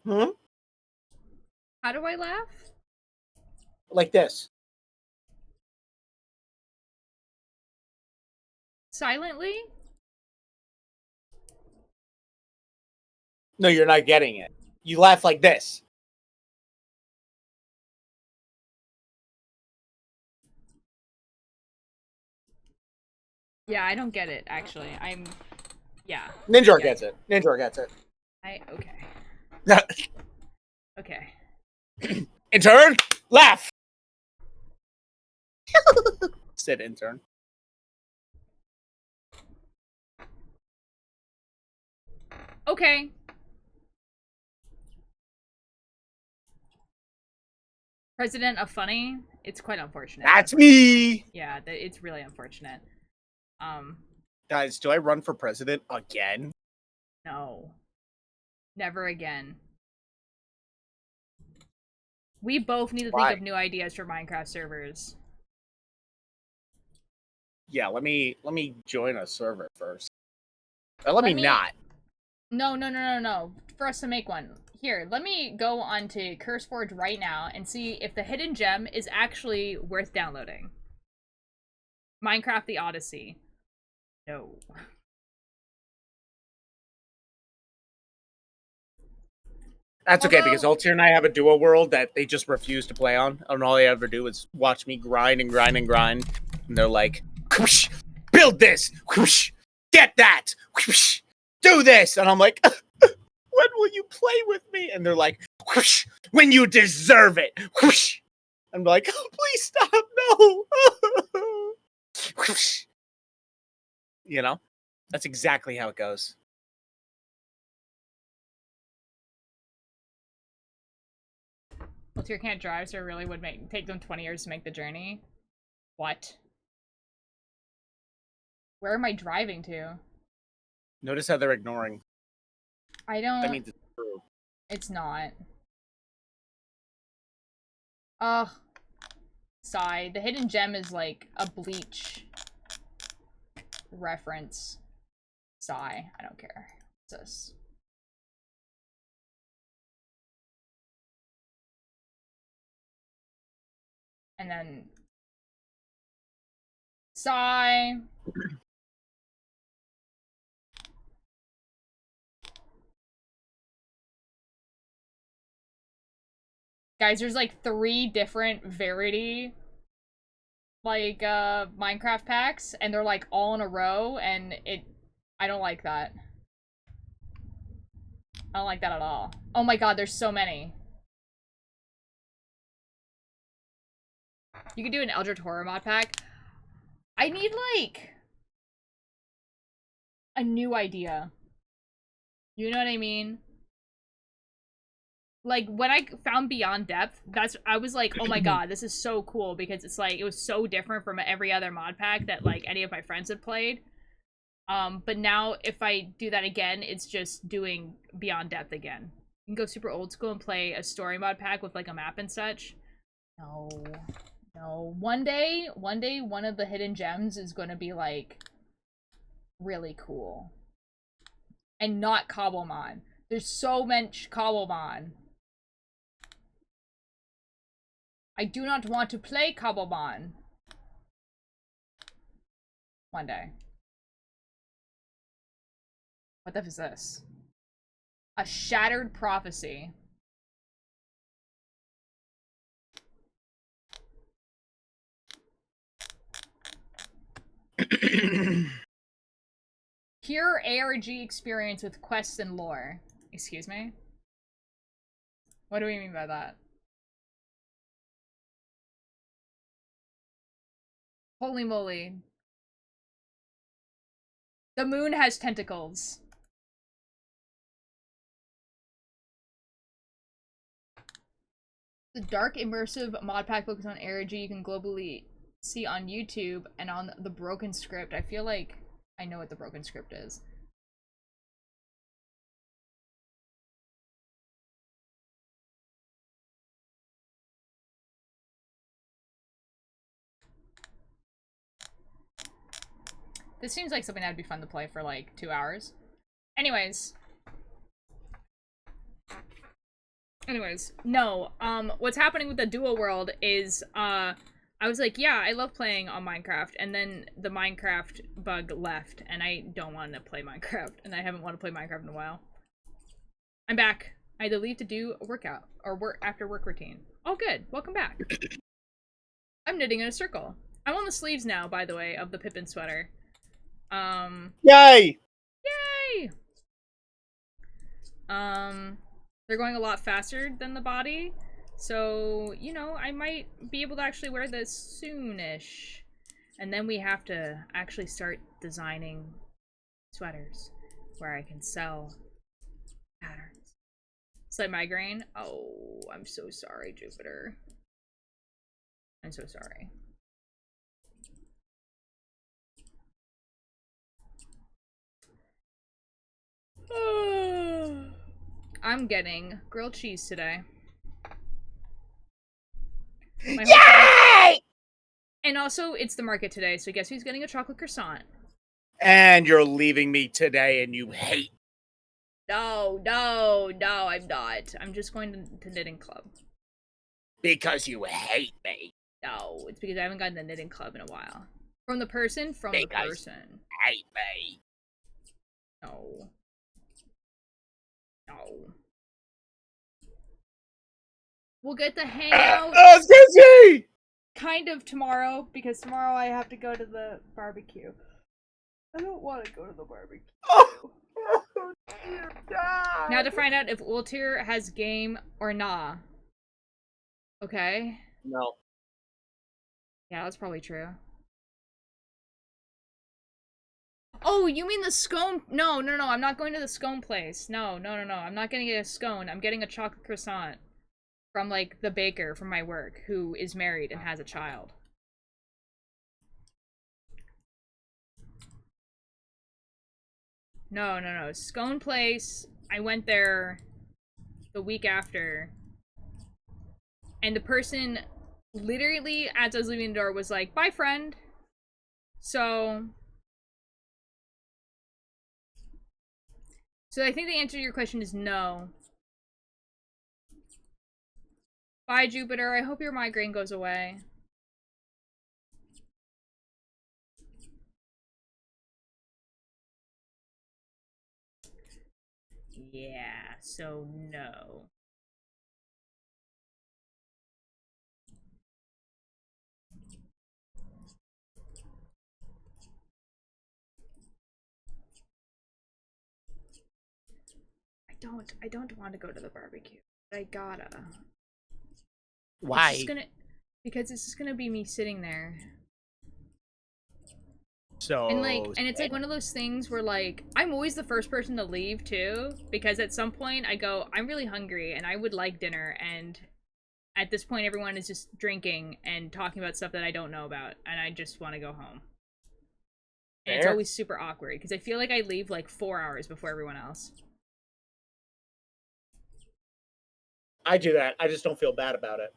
Hmm? How do I laugh? Like this. Silently? No, you're not getting it. You laugh like this. Yeah, I don't get it, actually. Yeah. Ninja Yeah. gets it. Ninja gets it. Okay. Okay. Intern, laugh. Said intern. Okay. President of Funny? It's quite unfortunate. That's me. Yeah, it's really unfortunate. Guys, do I run for president again? No. Never again. We both need to think Why? of new ideas for Minecraft servers. Yeah, let me join a server first. Or let me not. No. For us to make one. Here, let me go onto CurseForge right now and see if the hidden gem is actually worth downloading. Minecraft the Odyssey. No. That's okay, because Altier and I have a duo world that they just refuse to play on, and all they ever do is watch me grind and grind and grind. And they're like, whoosh, build this, whoosh, get that, whoosh, do this. And I'm like, when will you play with me? And they're like, whoosh, when you deserve it, whoosh. I'm like, oh, please stop, no. Whoosh. You know, that's exactly how it goes. Altier can't drive, so it really would take them 20 years to make the journey. What? Where am I driving to? Notice how they're ignoring. I don't... That means it's true. It's not. Ugh. Sigh. The hidden gem is like a Bleach reference. Sigh. I don't care. What's this? And then... Sigh. Guys, there's like 3 different Verity like Minecraft packs, and they're like all in a row, and I don't like that. I don't like that at all. Oh my god, there's so many. You could do an Eldritch Horror mod pack. I need like a new idea. You know what I mean? Like, when I found Beyond Depth, I was like, oh my god, this is so cool, because it's like, it was so different from every other mod pack that, like, any of my friends had played. But now, if I do that again, it's just doing Beyond Depth again. You can go super old school and play a story mod pack with, like, a map and such. No. No. One day, one of the hidden gems is gonna be, like, really cool. And not Cobblemon. There's so much Cobblemon. I do not want to play Cobblemon. One day. What the f is this? A Shattered Prophecy. Pure ARG experience with quests and lore. Excuse me? What do we mean by that? Holy moly. The moon has tentacles. The dark immersive mod pack focused on ARG you can globally see on YouTube and on the Broken Script. I feel like I know what the Broken Script is. This seems like something that'd be fun to play for like 2 hours. Anyways, no, what's happening with the dual world is, I was like, yeah, I love playing on Minecraft, and then the Minecraft bug left, and I don't want to play Minecraft, and I haven't wanted to play Minecraft in a while. I'm back. I had to leave to do a workout, or after work routine. Oh, good. Welcome back. I'm knitting in a circle. I'm on the sleeves now, by the way, of the Pippin sweater. Yay! Yay! They're going a lot faster than the body, so, you know, I might be able to actually wear this soonish. And then we have to actually start designing sweaters where I can sell patterns. Slight migraine? Oh, I'm so sorry, Jupiter. I'm so sorry. I'm getting grilled cheese today. Yay! And also, it's the market today, so guess who's getting a chocolate croissant? And you're leaving me today, and you hate. No, I'm not. I'm just going to knitting club. Because you hate me. No, it's because I haven't gotten the knitting club in a while. From the person? Hate me. No. No. We'll get the hangout Sissy! kind of tomorrow, because tomorrow I have to go to the barbecue. I don't want to go to the barbecue. Oh, dear God. Now to find out if Ultir has game or nah. Okay. No. Yeah, that's probably true. Oh, you mean the scone? No, I'm not going to the scone place. No. I'm not getting a scone. I'm getting a chocolate croissant from, like, the baker from my work, who is married and has a child. No. Scone place, I went there the week after, and the person literally, as I was leaving the door, was like, bye, friend. So I think the answer to your question is no. Bye, Jupiter. I hope your migraine goes away. Yeah, so no. I don't want to go to the barbecue, but I gotta. Why? Because it's just gonna be me sitting there. So. And it's like one of those things where, like, I'm always the first person to leave too, because at some point I go, I'm really hungry and I would like dinner, and at this point everyone is just drinking and talking about stuff that I don't know about, and I just want to go home. And it's always super awkward because I feel like I leave like 4 hours before everyone else. I do that. I just don't feel bad about it.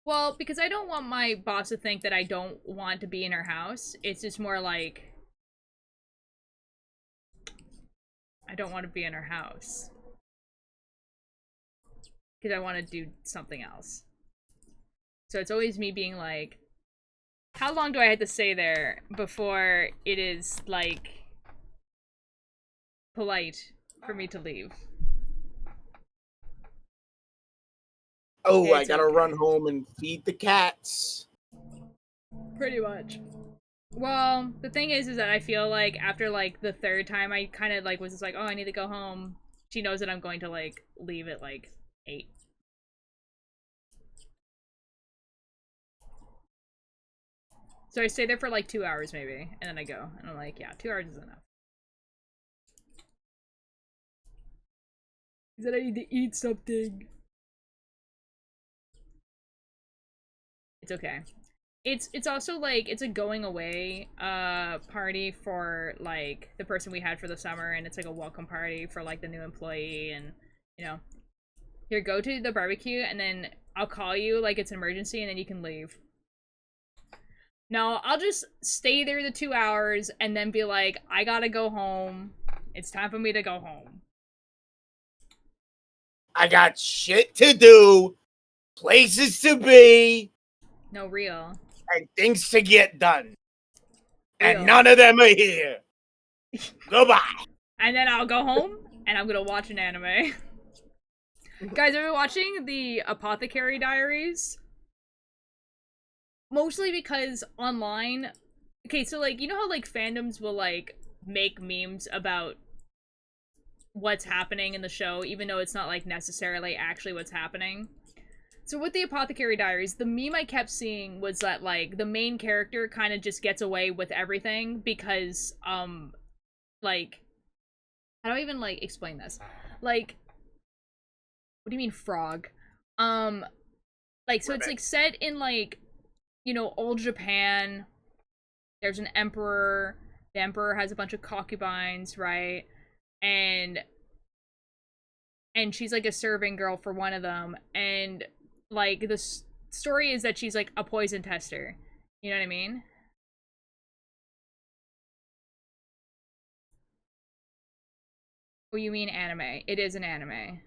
Well, because I don't want my boss to think that I don't want to be in her house. It's just more like, I don't want to be in her house. Because I want to do something else. So it's always me being like, how long do I have to stay there before it is, like, polite for me to leave? Oh, It's I gotta okay. run home and feed the cats. Pretty much. Well, the thing is that I feel like after, like, the third time I kind of, like, was just like, oh, I need to go home. She knows that I'm going to, like, leave at, like, 8. So I stay there for, like, 2 hours, maybe, and then I go. And I'm like, yeah, 2 hours is enough. He said I need to eat something. It's okay. It's also, like, it's a going away party for, like, the person we had for the summer, and it's like a welcome party for, like, the new employee, and, you know, here, go to the barbecue, and then I'll call you like it's an emergency, and then you can leave. No, I'll just stay there the 2 hours and then be like, I gotta go home. It's time for me to go home. I got shit to do, places to be, No, real. and things to get done. Real. And none of them are here. Goodbye. And then I'll go home and I'm gonna watch an anime. Guys, are we watching the Apothecary Diaries? Mostly because online... Okay, so, like, you know how, like, fandoms will, like, make memes about what's happening in the show, even though it's not, like, necessarily actually what's happening? So with the Apothecary Diaries, the meme I kept seeing was that, like, the main character kind of just gets away with everything because, like... How do I even, like, explain this? Like... What do you mean, frog? Like, so it's, like, set in, like, you know, old Japan. There's an emperor. The emperor has a bunch of concubines, right? And she's, like, a serving girl for one of them. And, like, the story is that she's, like, a poison tester. You know what I mean? Oh, you mean anime. It is an anime.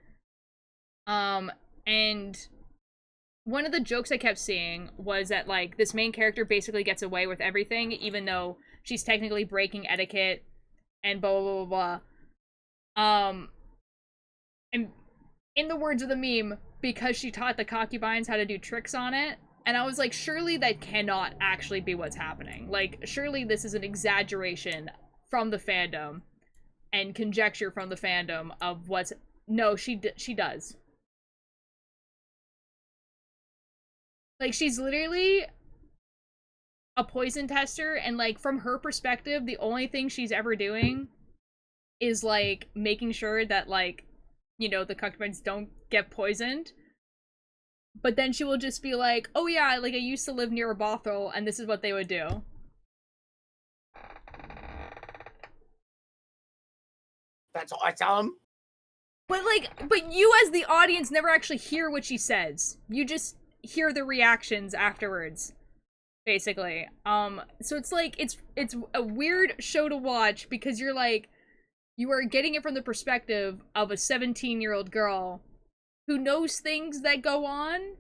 And one of the jokes I kept seeing was that, like, this main character basically gets away with everything, even though she's technically breaking etiquette and blah, blah, blah, blah. And in the words of the meme, because she taught the concubines how to do tricks on it, and I was like, surely that cannot actually be what's happening. Like, surely this is an exaggeration from the fandom and conjecture from the fandom of what's... No, she does. Like, she's literally a poison tester, and, like, from her perspective, the only thing she's ever doing is, like, making sure that, like, you know, the concubines don't get poisoned. But then she will just be like, oh yeah, like, I used to live near a brothel, and this is what they would do. That's awesome. But, like, but you as the audience never actually hear what she says. You just hear the reactions afterwards, basically. So it's like, it's a weird show to watch because you're like, you are getting it from the perspective of a 17-year-old girl who knows things that go on,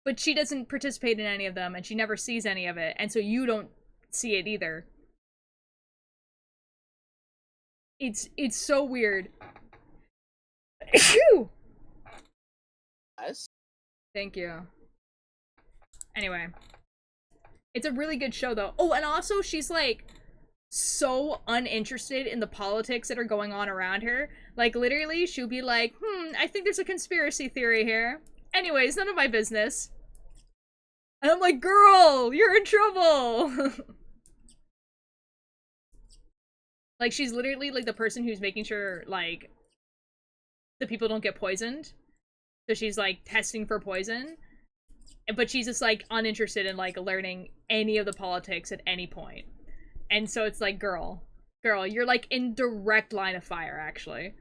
but she doesn't participate in any of them, and she never sees any of it, and so you don't see it either. It's so weird. Yes. Thank you. Anyway. It's a really good show, though. Oh, and also, she's, like, so uninterested in the politics that are going on around her. Like, literally, she'll be like, I think there's a conspiracy theory here. Anyways, none of my business. And I'm like, girl, you're in trouble! Like, she's literally, like, the person who's making sure, like, the people don't get poisoned. So she's, like, testing for poison. But she's just, like, uninterested in, like, learning any of the politics at any point. And so it's like, girl, you're, like, in direct line of fire, actually.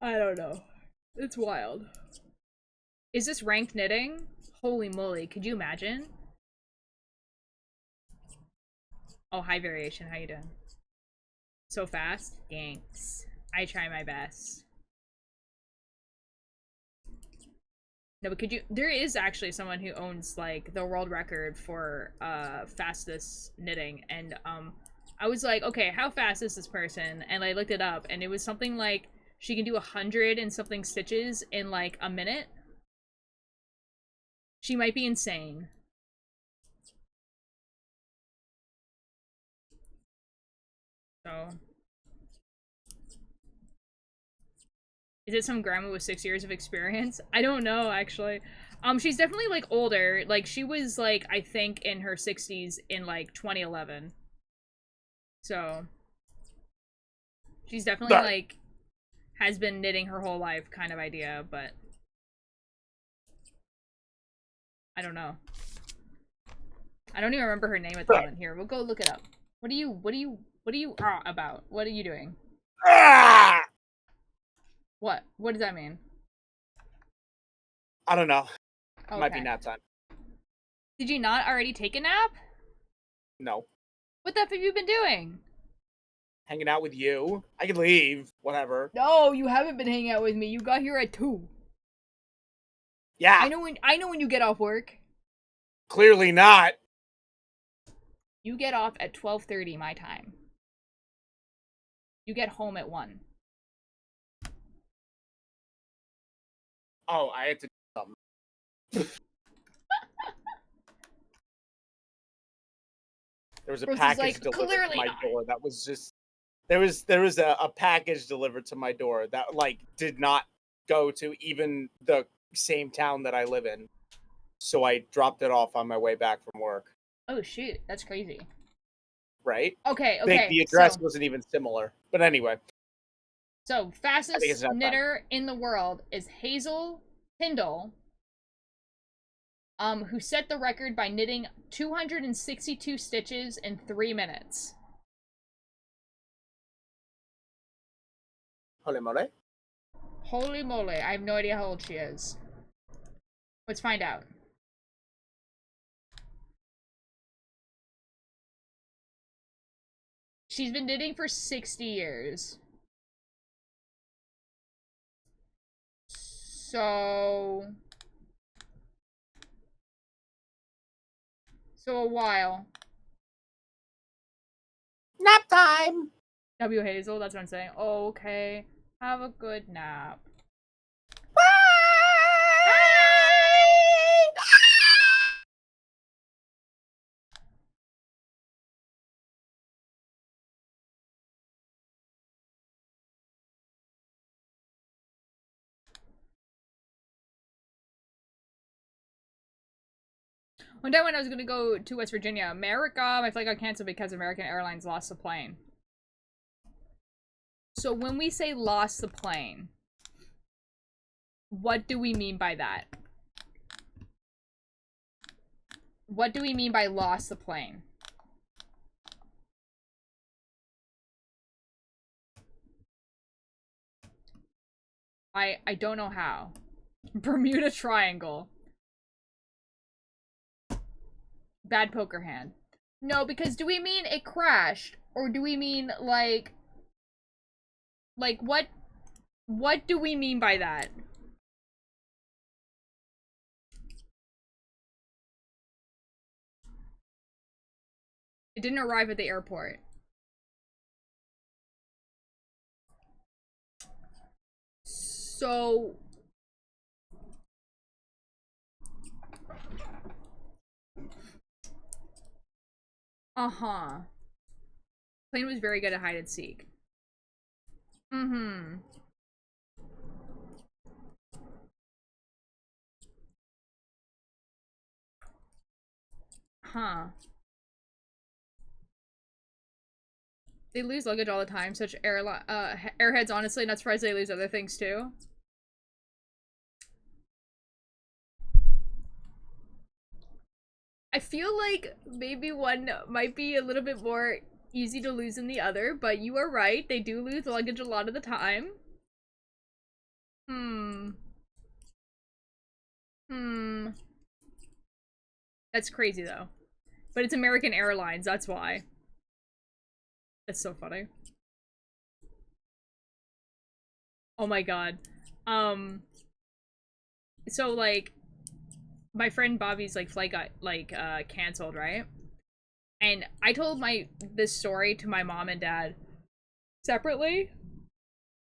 I don't know. It's wild. Is this ranked knitting? Holy moly, could you imagine? Oh, high variation, how you doing? So fast? Thanks. I try my best. No, but could you... There is actually someone who owns, like, the world record for, fastest knitting, and, I was like, okay, how fast is this person? And I looked it up, and it was something like, she can do 100 and something stitches in, like, a minute. She might be insane. So... Is it some grandma with 6 years of experience? I don't know, actually. She's definitely, like, older. Like, she was, like, I think in her 60s in, like, 2011. So... She's definitely, like, has been knitting her whole life kind of idea, but... I don't know. I don't even remember her name at the moment. Here, we'll go look it up. What are you about? What are you doing? Ah! What? What does that mean? I don't know. Okay. Might be nap time. Did you not already take a nap? No. What the f have you been doing? Hanging out with you. I could leave. Whatever. No, you haven't been hanging out with me. You got here at 2. Yeah. I know when you get off work. Clearly not. You get off at 12:30 my time. You get home at 1. Oh, I had to do something. There was a package delivered to my door that was just... There was a package delivered to my door that, like, did not go to even the same town that I live in. So I dropped it off on my way back from work. Oh shoot, that's crazy. Right? Okay. The address wasn't even similar. But anyway. So, fastest knitter in the world is Hazel Tyndall, who set the record by knitting 262 stitches in 3 minutes. Holy moly. Holy moly, I have no idea how old she is. Let's find out. She's been knitting for 60 years. So a while. Nap time! W. Hazel, that's what I'm saying. Okay. Have a good nap. One day when I was gonna go to West Virginia, America, my flight got canceled because American Airlines lost the plane. So when we say lost the plane, what do we mean by that? What do we mean by lost the plane? I don't know how. Bermuda Triangle. Bad poker hand. No, because do we mean it crashed? Or do we mean, like, what do we mean by that? It didn't arrive at the airport. So... Uh-huh. Plane was very good at hide and seek. Mm-hmm. Huh. They lose luggage all the time. Such airheads, honestly, not surprised they lose other things too. I feel like maybe one might be a little bit more easy to lose than the other, but you are right. They do lose luggage a lot of the time. That's crazy though. But it's American Airlines, that's why. That's so funny. Oh my god. So like my friend Bobby's like flight got like canceled, right? And I told this story to my mom and dad separately.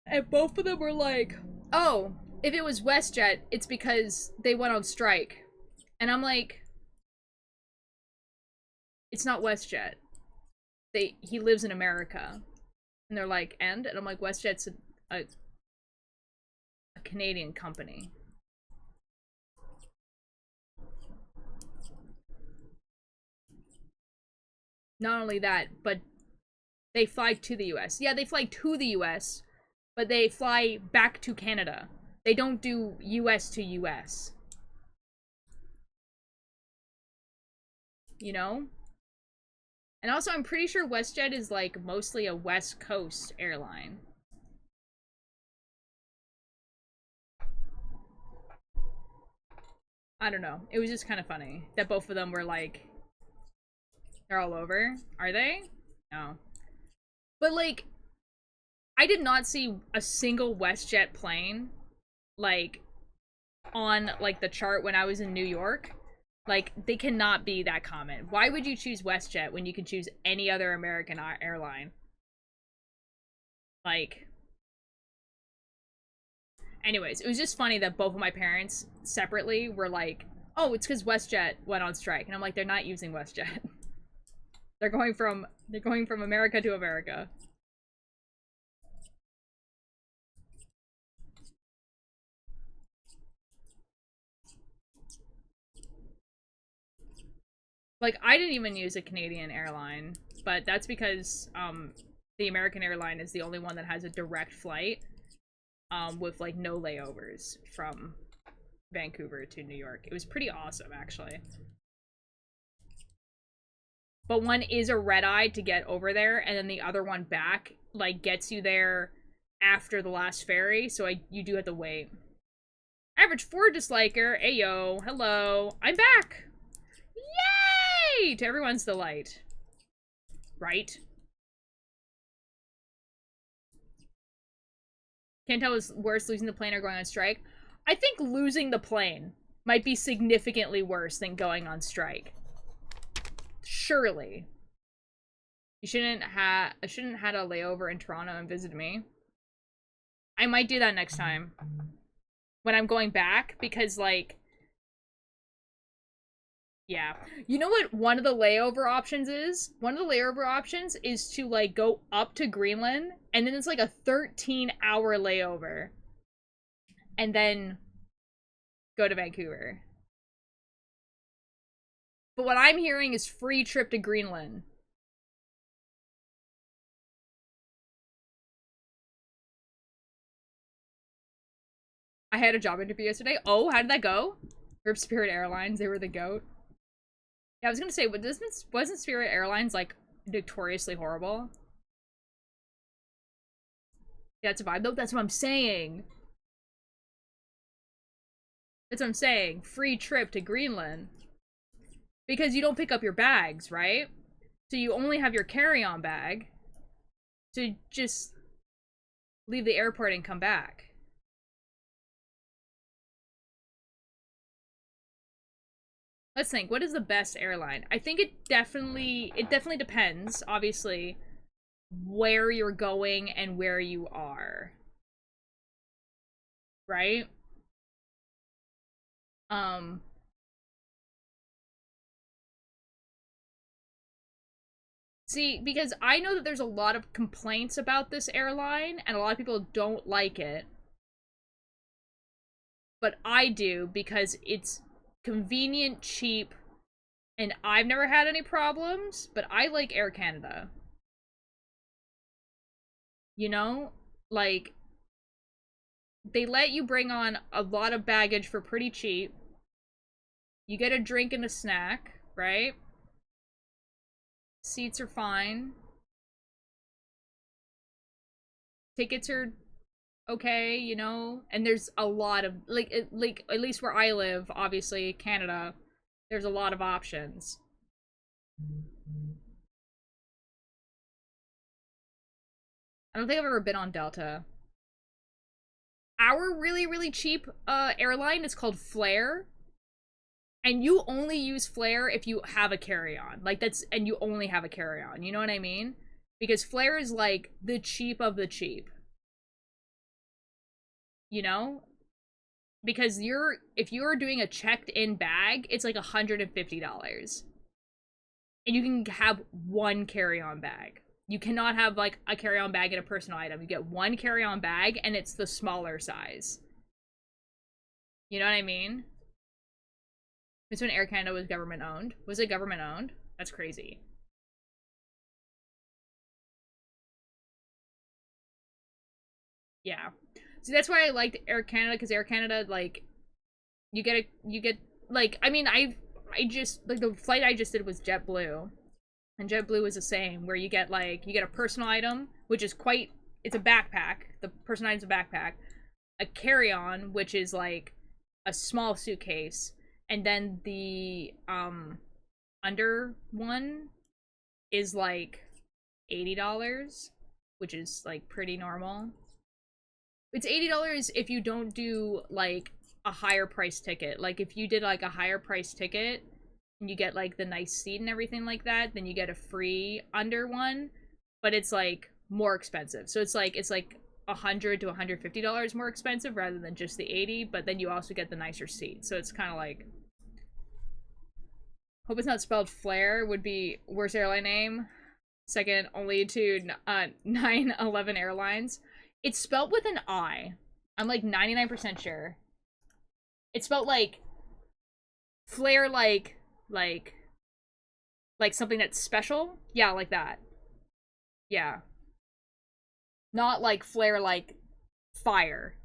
And both of them were like, "Oh, if it was WestJet, it's because they went on strike." And I'm like, "It's not WestJet. He lives in America." And they're like, "And?" And I'm like, "WestJet's a Canadian company." Not only that, but they fly to the US. Yeah, they fly to the US, but they fly back to Canada. They don't do US to US. You know? And also, I'm pretty sure WestJet is like mostly a West Coast airline. I don't know. It was just kind of funny that both of them were like, they're all over. Are they? No. But like, I did not see a single WestJet plane like on like the chart when I was in New York. Like, they cannot be that common. Why would you choose WestJet when you could choose any other American airline? Like, anyways, it was just funny that both of my parents separately were like, "Oh, it's because WestJet went on strike," and I'm like, "They're not using WestJet. They're going from America to America." Like, I didn't even use a Canadian airline, but that's because the American airline is the only one that has a direct flight with like no layovers from Vancouver to New York. It was pretty awesome, actually. But one is a red-eye to get over there, and then the other one back like gets you there after the last ferry, so you do have to wait. Average 4 disliker. Ayo. Hello. I'm back. Yay! To everyone's delight. Right? Can't tell what's worse, losing the plane or going on strike. I think losing the plane might be significantly worse than going on strike. Surely. You shouldn't have a layover in Toronto and visit me. I might do that next time. When I'm going back, because, like... Yeah. You know what one of the layover options is? One of the layover options is to, like, go up to Greenland, and then it's, like, a 13-hour layover. And then go to Vancouver. But what I'm hearing is free trip to Greenland. I had a job interview yesterday. Oh, how did that go? Group Spirit Airlines, they were the GOAT. Yeah, I was gonna say, but wasn't Spirit Airlines, like, notoriously horrible? Yeah, it's a vibe. No, that's what I'm saying. That's what I'm saying. Free trip to Greenland. Because you don't pick up your bags, right? So you only have your carry-on bag. So just leave the airport and come back. Let's think. What is the best airline? I think it definitely depends, obviously, where you're going and where you are. Right? See, because I know that there's a lot of complaints about this airline, and a lot of people don't like it. But I do, because it's convenient, cheap, and I've never had any problems, but I like Air Canada. You know? Like, they let you bring on a lot of baggage for pretty cheap. You get a drink and a snack, right? Seats are fine. Tickets are okay, you know? And there's a lot of, like, at least where I live, obviously, Canada, there's a lot of options. I don't think I've ever been on Delta. Our really, really cheap airline is called Flair. And you only use Flair if you have a carry-on. Like, and you only have a carry-on. You know what I mean? Because Flair is, like, the cheap of the cheap. You know? Because if you're doing a checked-in bag, it's like $150. And you can have one carry-on bag. You cannot have, like, a carry-on bag and a personal item. You get one carry-on bag, and it's the smaller size. You know what I mean? It's when Air Canada was government owned. Was it government owned? That's crazy. Yeah. See, that's why I liked Air Canada, because Air Canada, like, you get, like, I mean, I just, like, the flight I just did was JetBlue. And JetBlue is the same, where you get, like, you get a personal item, which is it's a backpack. The personal item's a backpack. A carry-on, which is, like, a small suitcase. And then the, under one is, like, $80, which is, like, pretty normal. It's $80 if you don't do, like, a higher price ticket. Like, if you did, like, a higher price ticket, and you get, like, the nice seat and everything like that, then you get a free under one, but it's, like, more expensive. So it's like $100 to $150 more expensive rather than just the 80, but then you also get the nicer seat. So it's kind of like, hope it's not spelled Flair, would be worst airline name. Second only to 9/11 Airlines. It's spelled with an I. I'm like 99% sure. It's spelled like Flair, like something that's special. Yeah, like that. Yeah. Not like Flair, like fire.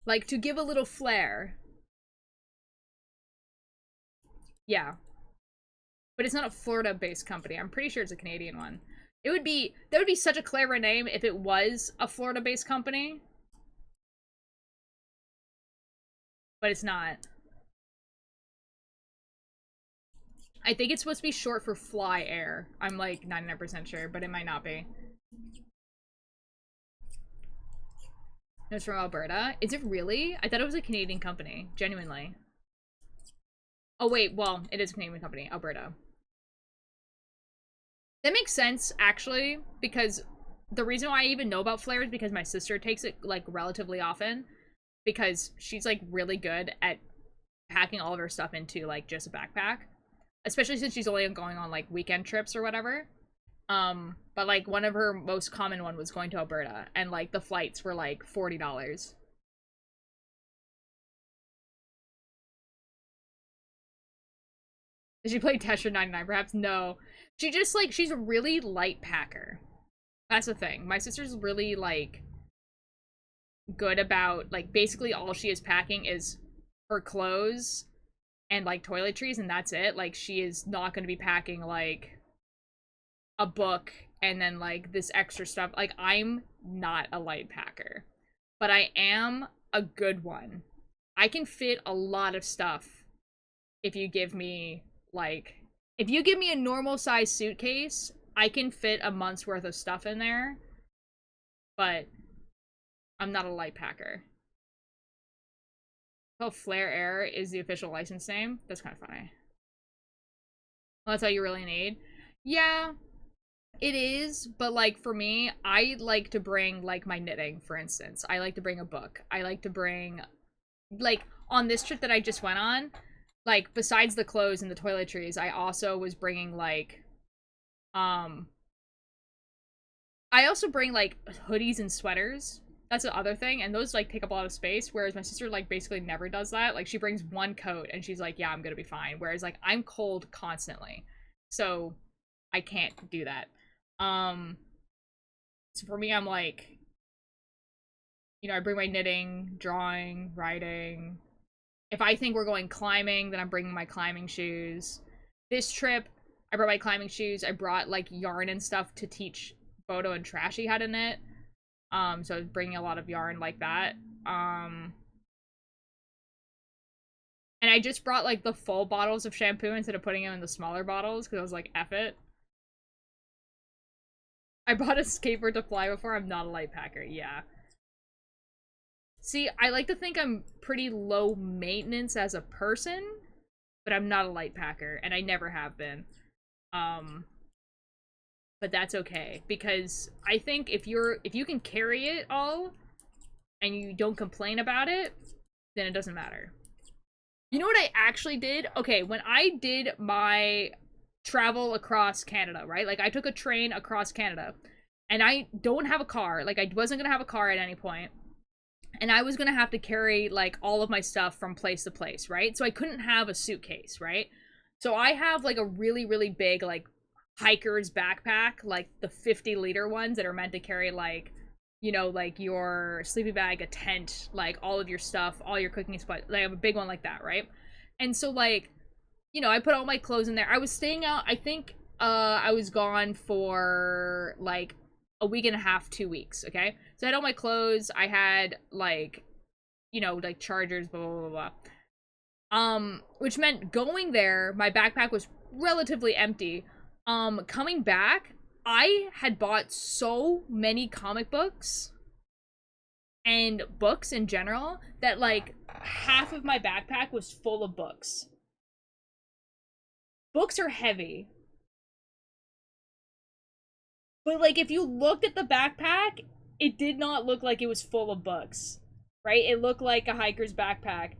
Like, to give a little flair. Yeah. But it's not a Florida-based company. I'm pretty sure it's a Canadian one. That would be such a clever name if it was a Florida-based company. But it's not. I think it's supposed to be short for Fly Air. I'm like 99% sure, but it might not be. No, it's from Alberta. Is it really? I thought it was a Canadian company. Genuinely. Oh wait, well, it is a Canadian company. Alberta. That makes sense, actually, because the reason why I even know about Flare is because my sister takes it, like, relatively often. Because she's, like, really good at packing all of her stuff into, like, just a backpack. Especially since she's only going on, like, weekend trips or whatever. But, like, one of her most common one was going to Alberta. And, like, the flights were, like, $40. Did she play Tesher 99? Perhaps no. She just, like, she's a really light packer. That's the thing. My sister's really, like, good about, like, basically all she is packing is her clothes and, like, toiletries, and that's it. Like, she is not going to be packing, like, a book and then, like, this extra stuff. Like, I'm not a light packer, but I am a good one. I can fit a lot of stuff if you give me, like, if you give me a normal size suitcase, I can fit a month's worth of stuff in there, but I'm not a light packer. So Flare Air is the official license name. That's kind of funny. Well, that's all you really need. Yeah, it is, but, like, for me, I like to bring, like, my knitting, for instance. I like to bring a book. I like to bring, like, on this trip that I just went on, like, besides the clothes and the toiletries, I also was bringing, like, I also bring, like, hoodies and sweaters. That's the other thing, and those, like, take up a lot of space, whereas my sister, like, basically never does that. Like, she brings one coat, and she's like, yeah, I'm gonna be fine. Whereas, like, I'm cold constantly. So, I can't do that. So for me, I'm like, you know, I bring my knitting, drawing, writing. If I think we're going climbing, then I'm bringing my climbing shoes. This trip, I brought my climbing shoes. I brought, like, yarn and stuff to teach Bodo and Trashy how to knit. So I was bringing a lot of yarn like that. And I just brought, like, the full bottles of shampoo instead of putting them in the smaller bottles, because I was like, F it. I bought a skateboard to fly before. I'm not a light packer. Yeah. See, I like to think I'm pretty low maintenance as a person, but I'm not a light packer, and I never have been. But that's okay, because I think if you can carry it all, and you don't complain about it, then it doesn't matter. You know what I actually did? Okay, when I did my travel across Canada, right? Like, I took a train across Canada, and I don't have a car. Like, I wasn't gonna have a car at any point. And I was gonna have to carry, like, all of my stuff from place to place, right? So I couldn't have a suitcase, right? So I have, like, a really, really big, like, hiker's backpack, like the 50-liter ones that are meant to carry, like, you know, like, your sleeping bag, a tent, like, all of your stuff, all your cooking supplies. Like, I have a big one like that, right? And so, like, you know, I put all my clothes in there. I was staying out, I think, I was gone for, like, a week and a half, 2 weeks, okay? So I had all my clothes, I had, like, you know, like, chargers, blah, blah, blah, blah. Which meant going there, my backpack was relatively empty. Coming back, I had bought so many comic books and books in general that, like, half of my backpack was full of books. Books are heavy. But, like, if you looked at the backpack, it did not look like it was full of books, right? It looked like a hiker's backpack.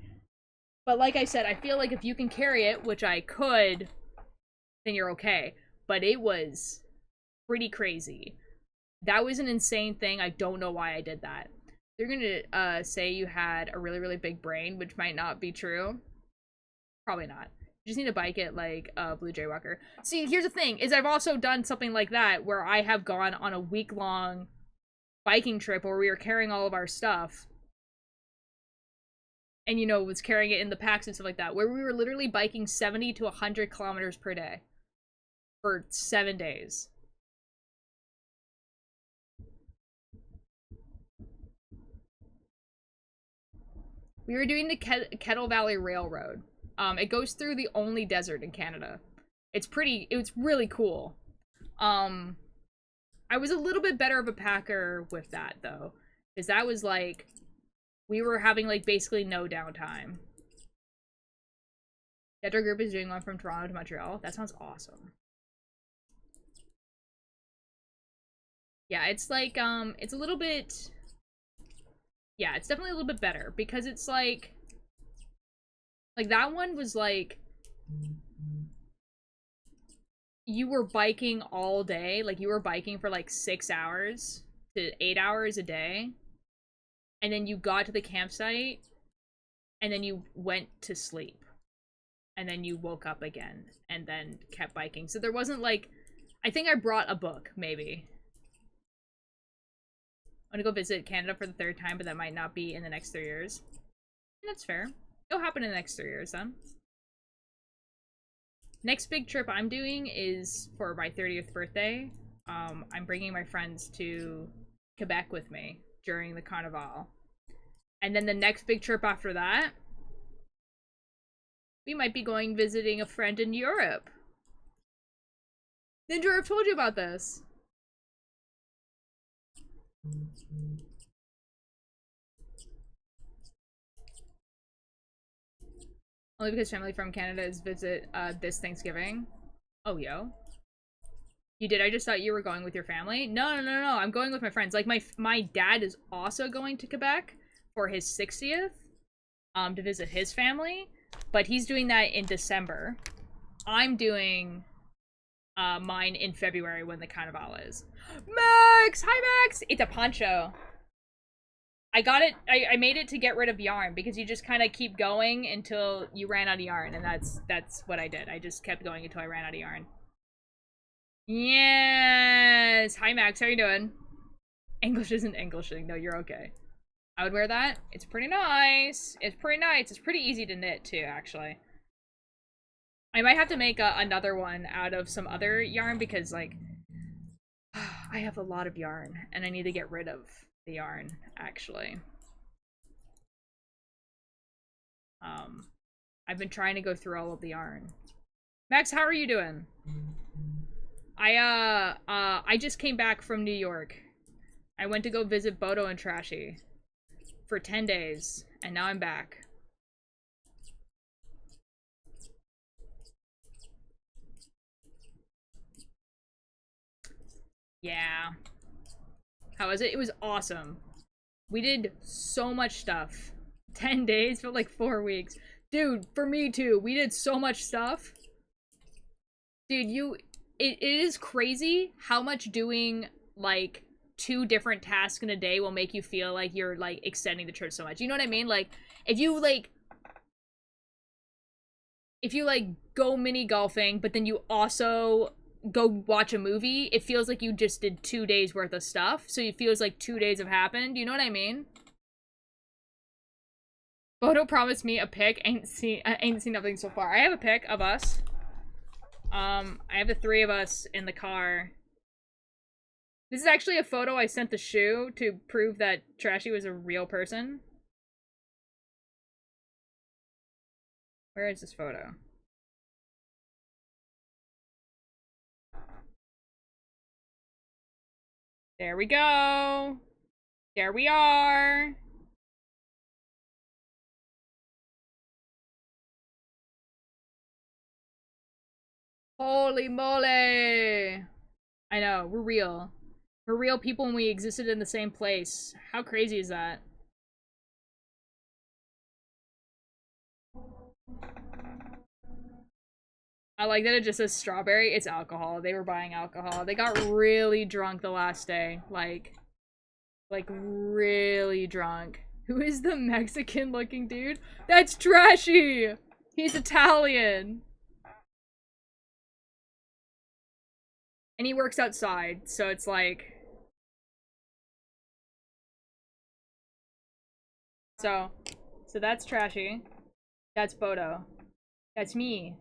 But like I said, I feel like if you can carry it, which I could, then you're okay. But it was pretty crazy. That was an insane thing. I don't know why I did that. They're gonna say you had a really, really big brain, which might not be true. Probably not. You just need to bike it like Blue Jay Walker. See, here's the thing, is I've also done something like that where I have gone on a week-long biking trip where we were carrying all of our stuff. And, you know, was carrying it in the packs and stuff like that, where we were literally biking 70 to 100 kilometers per day. for 7 days. We were doing the Kettle Valley Railroad. It goes through the only desert in Canada. It's really cool. I was a little bit better of a packer with that, though. Because that was, like, we were having, like, basically no downtime. Detra Group is doing one from Toronto to Montreal. That sounds awesome. Yeah, it's, like, it's a little bit... Yeah, it's definitely a little bit better. Because it's, like... Like, that one was, like... You were biking all day. Like, you were biking for, like, 6 hours to 8 hours a day. And then you got to the campsite. And then you went to sleep. And then you woke up again. And then kept biking. So there wasn't, like... I think I brought a book, maybe. I'm gonna go visit Canada for the 3rd time, but that might not be in the next 3 years. And that's fair. It'll happen in the next 3 years, then. Next big trip I'm doing is for my 30th birthday. I'm bringing my friends to Quebec with me during the Carnival. And then the next big trip after that, we might be going visiting a friend in Europe. Ninja, I've told you about this. Only because family from Canada is visit this Thanksgiving. Oh, yo. You did? I just thought you were going with your family. No. I'm going with my friends. Like, my dad is also going to Quebec for his 60th to visit his family. But he's doing that in December. I'm doing mine in February when the Carnival is. Max! Hi, Max! It's a poncho. I got it. I made it to get rid of yarn because you just kind of keep going until you ran out of yarn, and that's what I did. I just kept going until I ran out of yarn. Yes. Hi, Max. How are you doing? English isn't Englishing. No, you're okay. I would wear that. It's pretty nice. It's pretty nice. It's pretty easy to knit too, actually. I might have to make another one out of some other yarn because, like, I have a lot of yarn and I need to get rid of the yarn, actually. I've been trying to go through all of the yarn. Max, how are you doing? I just came back from New York. I went to go visit Bodo and Trashy for 10 days, and now I'm back. Yeah. How was it? It was awesome. We did so much stuff. 10 days felt like 4 weeks. Dude, for me too. We did so much stuff. Dude, it is crazy how much doing, like, 2 different tasks in a day will make you feel like you're, like, extending the trip so much. You know what I mean? Like, if you, like, go mini golfing, but then you also go watch a movie, it feels like you just did 2 days worth of stuff. So it feels like 2 days have happened. You know what I mean? Bodo promised me a pic. Ain't seen nothing so far. I have a pic of us. I have the 3 of us in the car. This is actually a photo I sent the Shoe to prove that Trashy was a real person. Where is this photo? There we go. There we are. Holy moly. I know, we're real. We're real people and we existed in the same place. How crazy is that? I like that it just says strawberry. It's alcohol. They were buying alcohol. They got really drunk the last day. Like really drunk. Who is the Mexican looking dude? That's Trashy! He's Italian. And he works outside, so it's like... So that's Trashy. That's Bodo. That's me.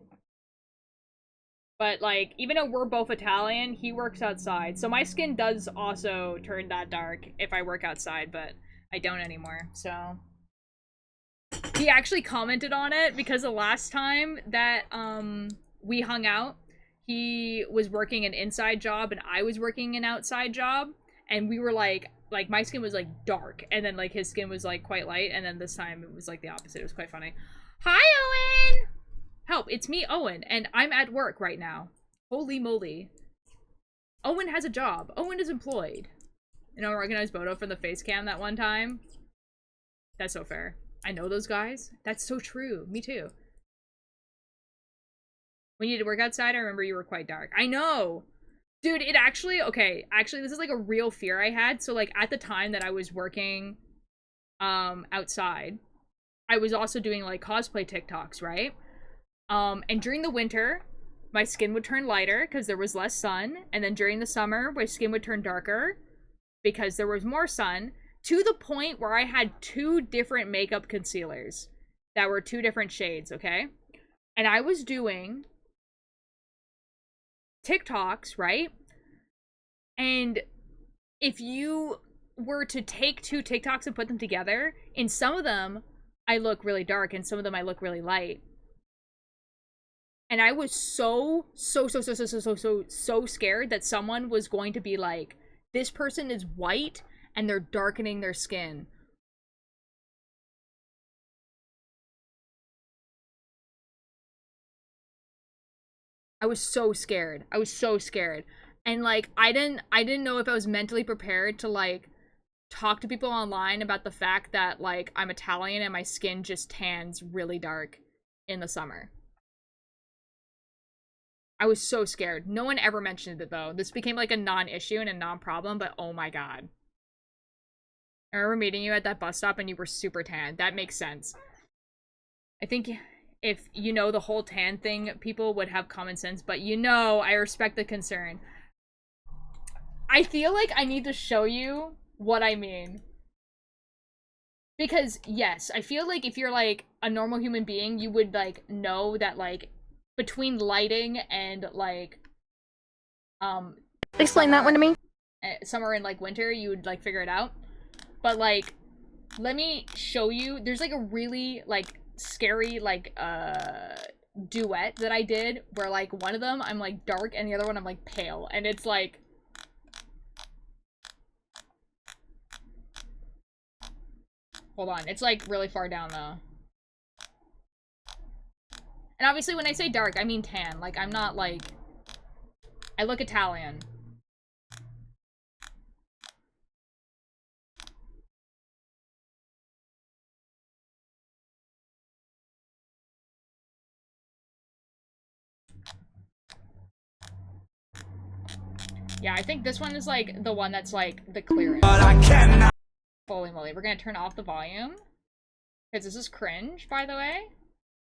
But, like, even though we're both Italian, he works outside. So my skin does also turn that dark if I work outside, but I don't anymore, so... He actually commented on it because the last time that, we hung out, he was working an inside job and I was working an outside job. And we were, like, my skin was, like, dark. And then, like, his skin was, like, quite light. And then this time it was, like, the opposite. It was quite funny. Hi, Owen! Help, it's me, Owen, and I'm at work right now. Holy moly. Owen has a job. Owen is employed. You know, organized Bodo from the face cam that one time. That's so fair. I know those guys. That's so true. Me too. When you did work outside, I remember you were quite dark. I know! Dude, it actually, okay, actually, this is like a real fear I had. So, like, at the time that I was working, outside, I was also doing, like, cosplay TikToks, right? And during the winter, my skin would turn lighter because there was less sun. And then during the summer, my skin would turn darker because there was more sun. To the point where I had 2 different makeup concealers that were 2 different shades, okay? And I was doing TikToks, right? And if you were to take 2 TikToks and put them together, in some of them, I look really dark, and some of them I look really light. And I was so scared that someone was going to be like, this person is white and they're darkening their skin. I was so scared. I was so scared. And, like, I didn't know if I was mentally prepared to, like, talk to people online about the fact that, like, I'm Italian and my skin just tans really dark in the summer. I was so scared. No one ever mentioned it, though. This became, like, a non-issue and a non-problem, but oh my god. I remember meeting you at that bus stop and you were super tan. That makes sense. I think if you know the whole tan thing, people would have common sense, but you know, I respect the concern. I feel like I need to show you what I mean. Because, yes, I feel like if you're, like, a normal human being, you would, like, know that, like, between lighting and, like, Explain that one to me. summer and, like, winter, you would, like, figure it out. But, like, let me show you. There's, like, a really, like, scary, like, duet that I did where, like, one of them I'm, like, dark and the other one I'm, like, pale. And it's, like... Hold on. It's, like, really far down, though. And obviously when I say dark, I mean tan. Like, I'm not, like... I look Italian. Yeah, I think this one is, like, the one that's, like, the clearest. But I cannot. Holy moly. We're gonna turn off the volume. Because this is cringe, by the way.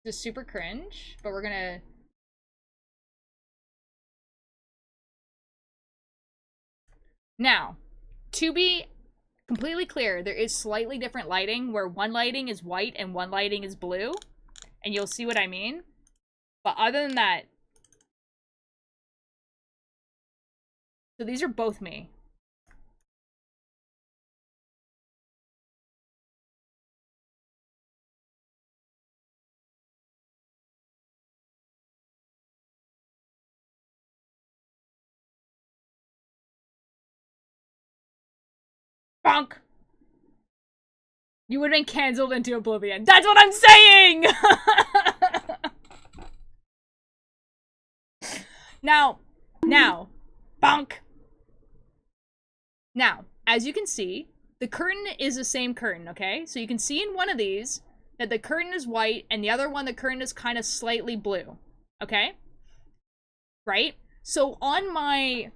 This is super cringe. But we're gonna... Now, to be completely clear, there is slightly different lighting where one lighting is white and one lighting is blue. And you'll see what I mean. But other than that... So these are both me. Bonk! You would have been cancelled into oblivion. That's what I'm saying! Now, bonk! Now, as you can see, the curtain is the same curtain, okay? So you can see in one of these that the curtain is white and the other one, the curtain is kind of slightly blue, okay? Right? So on my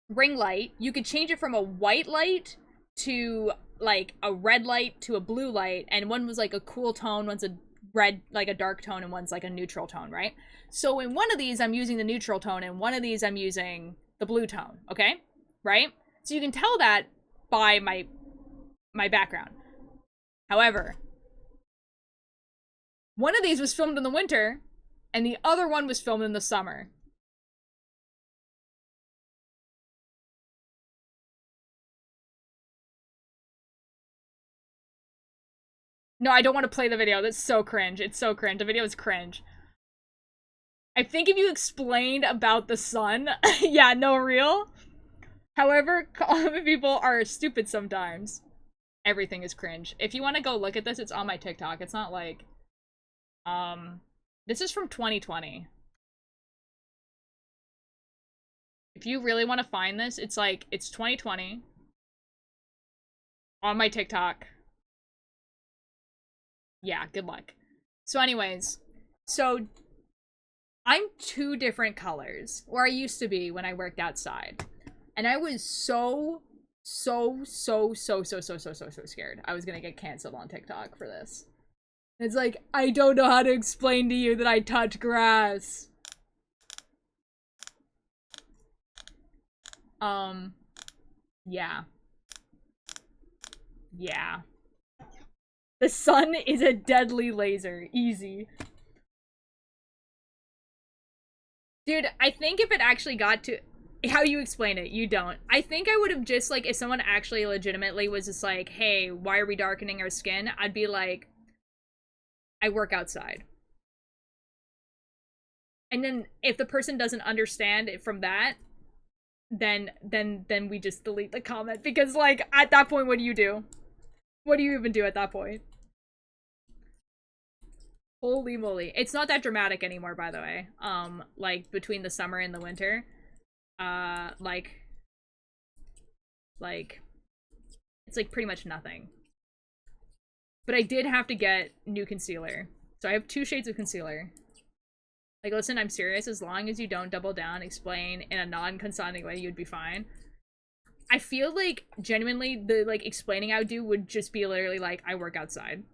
ring light, you could change it from a white light to, like, a red light to a blue light, and one was, like, a cool tone, one's a red, like, a dark tone, and one's, like, a neutral tone, right? So in one of these, I'm using the neutral tone, and one of these, I'm using the blue tone, okay? Right? So you can tell that by my background. However, one of these was filmed in the winter, and the other one was filmed in the summer. No, I don't want to play the video. That's so cringe. It's so cringe. The video is cringe. I think if you explained about the sun, yeah, no real. However, common people are stupid sometimes. Everything is cringe. If you want to go look at this, it's on my TikTok. It's not like, this is from 2020. If you really want to find this, it's like, it's 2020. On my TikTok. Yeah, good luck. So anyways, so I'm 2 different colors, or I used to be when I worked outside. And I was so scared I was gonna get canceled on TikTok for this. It's like, I don't know how to explain to you that I touch grass. Yeah. Yeah. The sun is a deadly laser. Easy. Dude, I think if it actually got to how you explain it, you don't. I think I would have just, like, if someone actually legitimately was just like, hey, why are we darkening our skin? I'd be like, I work outside. And then if the person doesn't understand it from that, then we just delete the comment, because, like, at that point, what do you do? What do you even do at that point? Holy moly. It's not that dramatic anymore, by the way. Like, between the summer and the winter. Like, it's like pretty much nothing. But I did have to get new concealer. So I have 2 shades of concealer. Like, listen, I'm serious. As long as you don't double down, explain in a non-condescending way, you'd be fine. I feel like, genuinely, the, like, explaining I would do would just be literally like, I work outside.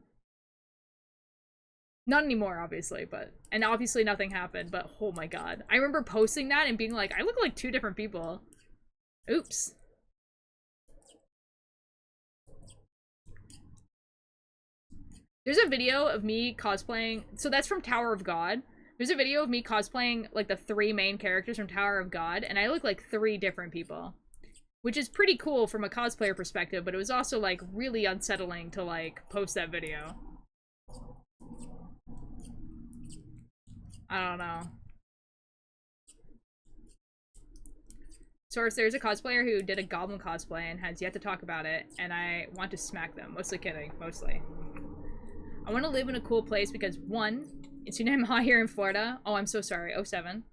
Not anymore, obviously, but... And obviously nothing happened, but oh my god. I remember posting that and being like, I look like 2 different people. Oops. There's a video of me cosplaying... So that's from Tower of God. There's a video of me cosplaying, like, the 3 main characters from Tower of God, and I look like 3 different people. Which is pretty cool from a cosplayer perspective, but it was also, like, really unsettling to, like, post that video. I don't know. Source, there's a cosplayer who did a goblin cosplay and has yet to talk about it, and I want to smack them. Mostly kidding. Mostly. I want to live in a cool place because, 1, it's hot here in Florida. Oh, I'm so sorry. 07.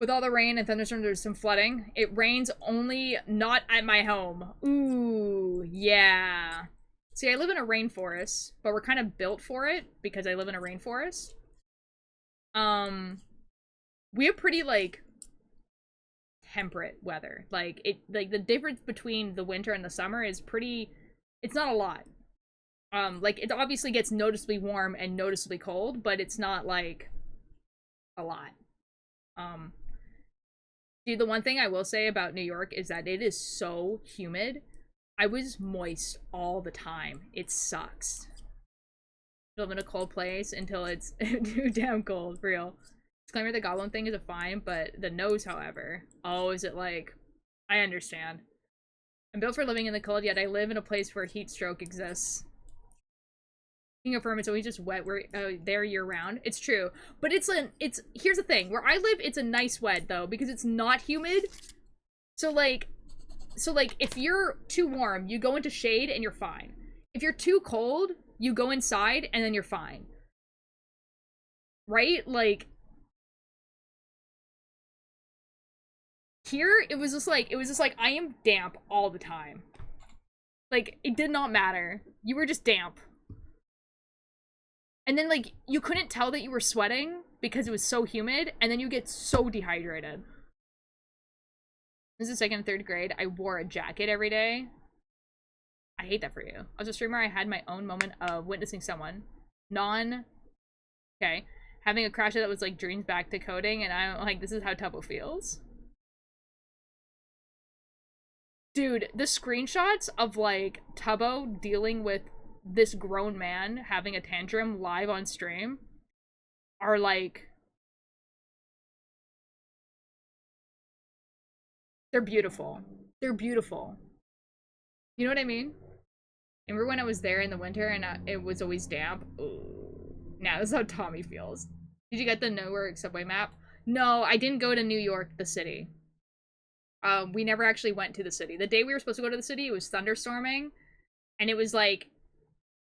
With all the rain and thunderstorms, there's some flooding. It rains only not at my home. Ooh, yeah. See, I live in a rainforest, but we're kind of built for it because I live in a rainforest. We have pretty, like, temperate weather. Like, the difference between the winter and the summer is pretty, it's not a lot. Like, it obviously gets noticeably warm and noticeably cold, but it's not, like, a lot. Dude, the one thing I will say about New York is that it is so humid. I was moist all the time. It sucks. Live in a cold place until it's too damn cold, for real. Disclaimer, the goblin thing is a fine, but the nose, however. Oh, is it like... I understand. I'm built for living in the cold, yet I live in a place where heat stroke exists. Being affirm, it's always just wet there year-round. It's true. But it's here's the thing. Where I live, it's a nice wet, though, because it's not humid. So, like, if you're too warm, you go into shade and you're fine. If you're too cold, you go inside and then you're fine. Right? Like, here, it was just like, I am damp all the time. Like, it did not matter. You were just damp. And then, like, you couldn't tell that you were sweating because it was so humid, and then you get so dehydrated. This is 2nd and 3rd grade. I wore a jacket every day. I hate that for you. I was a streamer. I had my own moment of witnessing someone. Okay. Having a crash that was, like, dreams back to coding, and I'm like, this is how Tubbo feels. Dude, the screenshots of, like, Tubbo dealing with this grown man having a tantrum live on stream are like, they're beautiful. They're beautiful. You know what I mean? Remember when I was there in the winter and it was always damp? Ooh. Now this is how Tommy feels. Did you get the Newark subway map? No, I didn't go to New York, the city. We never actually went to the city. The day we were supposed to go to the city, it was thunderstorming. And it was like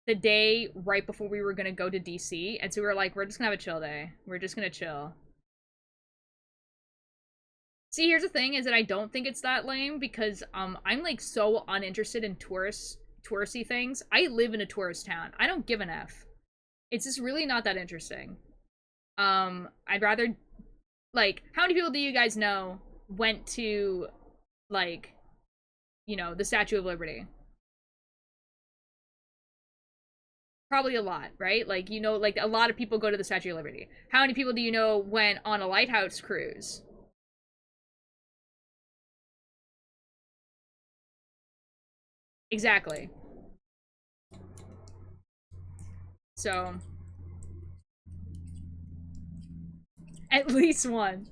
the day right before we were gonna go to DC. And so we were like, we're just gonna have a chill day. We're just gonna chill. See, here's the thing, is that I don't think it's that lame because I'm like so uninterested in touristy things. I live in a tourist town. I don't give an F. It's just really not that interesting. I'd rather, like, how many people do you guys know went to, like, you know, the Statue of Liberty? Probably a lot, right? Like, you know, like, a lot of people go to the Statue of Liberty. How many people do you know went on a lighthouse cruise? Exactly. So, at least one.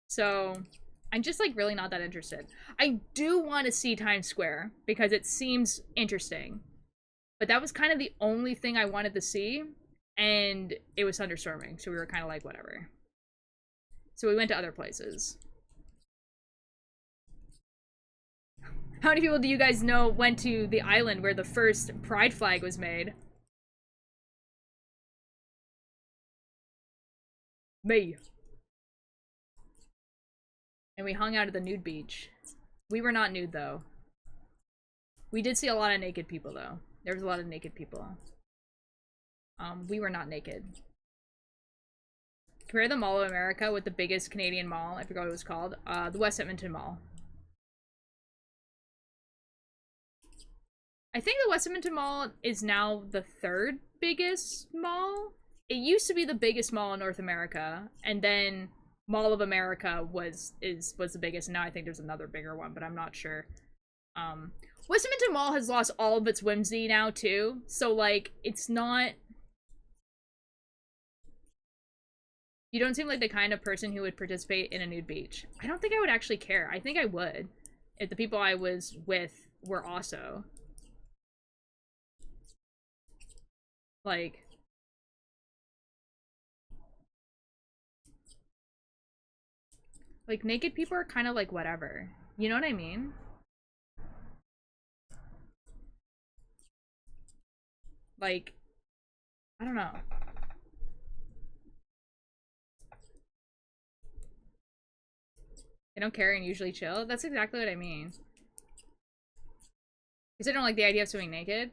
So, I'm just, like, really not that interested. I do want to see Times Square, because it seems interesting. But that was kind of the only thing I wanted to see, and it was thunderstorming, so we were kind of like, whatever. So we went to other places. How many people do you guys know went to the island where the first pride flag was made? Me. And we hung out at the nude beach. We were not nude, though. We did see a lot of naked people, though. There was a lot of naked people. We were not naked. Compare the Mall of America with the biggest Canadian mall. I forgot what it was called. The West Edmonton Mall. I think the West Edmonton Mall is now the third biggest mall. It used to be the biggest mall in North America, and then Mall of America was the biggest, and now I think there's another bigger one, but I'm not sure. West Edmonton Mall has lost all of its whimsy now too, so like it's not. You don't seem like the kind of person who would participate in a nude beach. I don't think I would actually care. I think I would if the people I was with were also. Like, naked people are kind of like whatever. You know what I mean? Like, I don't know. They don't care and usually chill? That's exactly what I mean. Because I don't like the idea of swimming naked.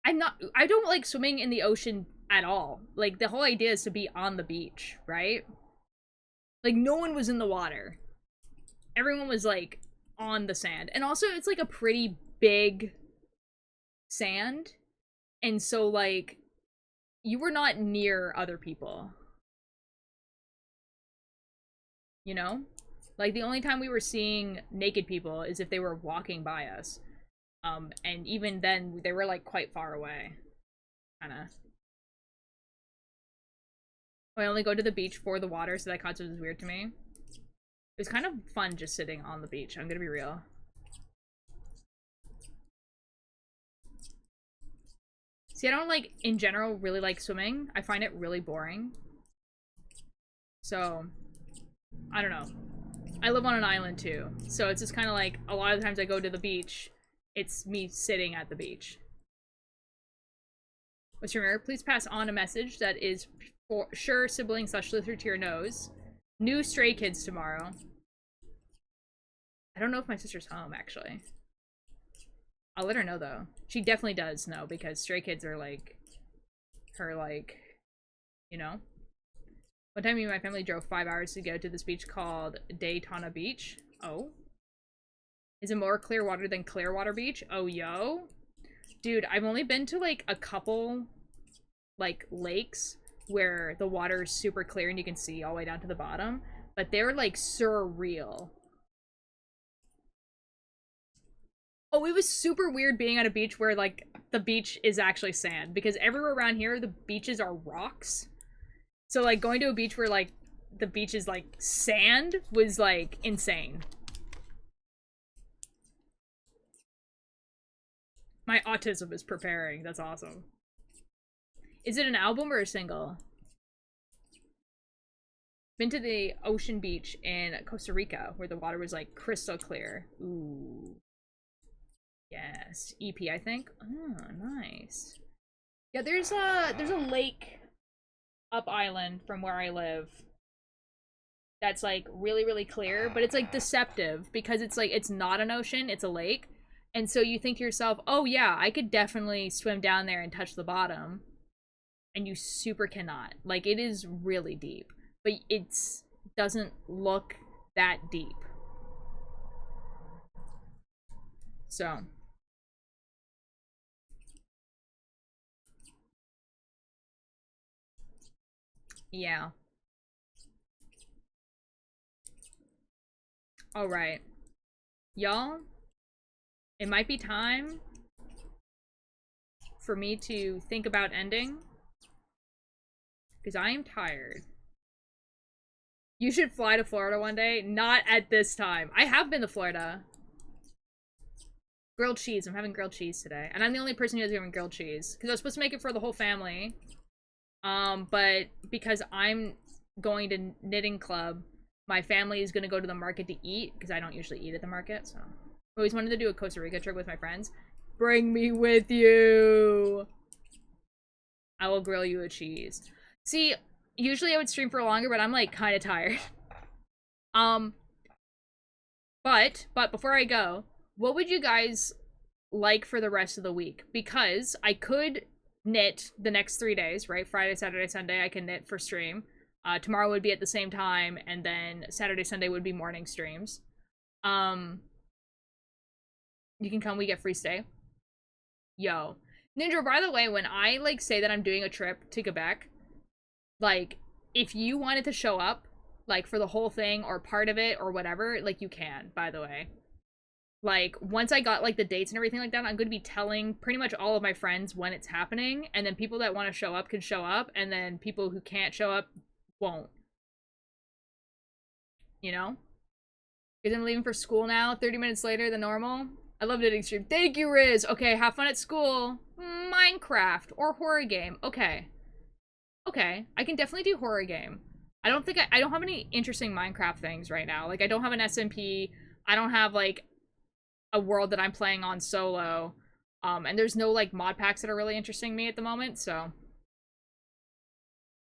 I don't like swimming in the ocean at all. Like, the whole idea is to be on the beach, right? Like, no one was in the water. Everyone was, like, on the sand. And also, it's, like, a pretty big sand. And so, like, you were not near other people. You know? Like, the only time we were seeing naked people is if they were walking by us. And even then, they were, like, quite far away. Kinda. I only go to the beach for the water, so that concept is weird to me. It was kind of fun just sitting on the beach, I'm gonna be real. See, I don't, like, in general, really like swimming. I find it really boring. So, I don't know. I live on an island, too. So it's just kind of like, a lot of the times I go to the beach, it's me sitting at the beach. What's your mirror? Please pass on a message that is for sure sibling / Luther to your nose. New Stray Kids tomorrow. I don't know if my sister's home, actually. I'll let her know, though. She definitely does know, because Stray Kids are, like, her, like, you know? One time me and my family drove 5 hours to go to this beach called Daytona Beach. Oh. Is it more clear water than Clearwater Beach? Oh, yo. Dude, I've only been to, like, a couple, like, lakes where the water is super clear and you can see all the way down to the bottom. But they're, like, surreal. Oh, it was super weird being at a beach where, like, the beach is actually sand. Because everywhere around here, the beaches are rocks. So, like, going to a beach where, like, the beach is, like, sand was, like, insane. My autism is preparing. That's awesome. Is it an album or a single? Been to the ocean beach in Costa Rica where the water was like crystal clear. Ooh. Yes. EP, I think. Oh, nice. Yeah, there's a lake up island from where I live that's like really, really clear, but it's like deceptive because it's like it's not an ocean, it's a lake. And so you think to yourself, oh yeah, I could definitely swim down there and touch the bottom. And you super cannot. Like, it is really deep. But it's doesn't look that deep. So. Yeah. Alright. Y'all, it might be time for me to think about ending. Because I am tired. You should fly to Florida one day. Not at this time. I have been to Florida. Grilled cheese. I'm having grilled cheese today. And I'm the only person who's having grilled cheese. Because I was supposed to make it for the whole family. But because I'm going to knitting club, my family is going to go to the market to eat. Because I don't usually eat at the market, so. I always wanted to do a Costa Rica trip with my friends. Bring me with you! I will grill you a cheese. See, usually I would stream for longer, but I'm like kind of tired. But before I go, what would you guys like for the rest of the week? Because I could knit the next 3 days, right? Friday, Saturday, Sunday, I can knit for stream. Tomorrow would be at the same time, and then Saturday, Sunday would be morning streams. You can come, we get free stay. Yo. Ninja, by the way, when I, like, say that I'm doing a trip to Quebec, like, if you wanted to show up, like, for the whole thing, or part of it, or whatever, like, you can, by the way. Like, once I got, like, the dates and everything like that, I'm going to be telling pretty much all of my friends when it's happening, and then people that want to show up can show up, and then people who can't show up won't. You know? Because I'm leaving for school now, 30 minutes later than normal. I love knitting stream. Thank you, Riz! Okay, have fun at school. Minecraft, or horror game. Okay. Okay, I can definitely do horror game. I don't have any interesting Minecraft things right now. Like, I don't have an SMP. I don't have, like, a world that I'm playing on solo. And there's no, like, mod packs that are really interesting me at the moment, so.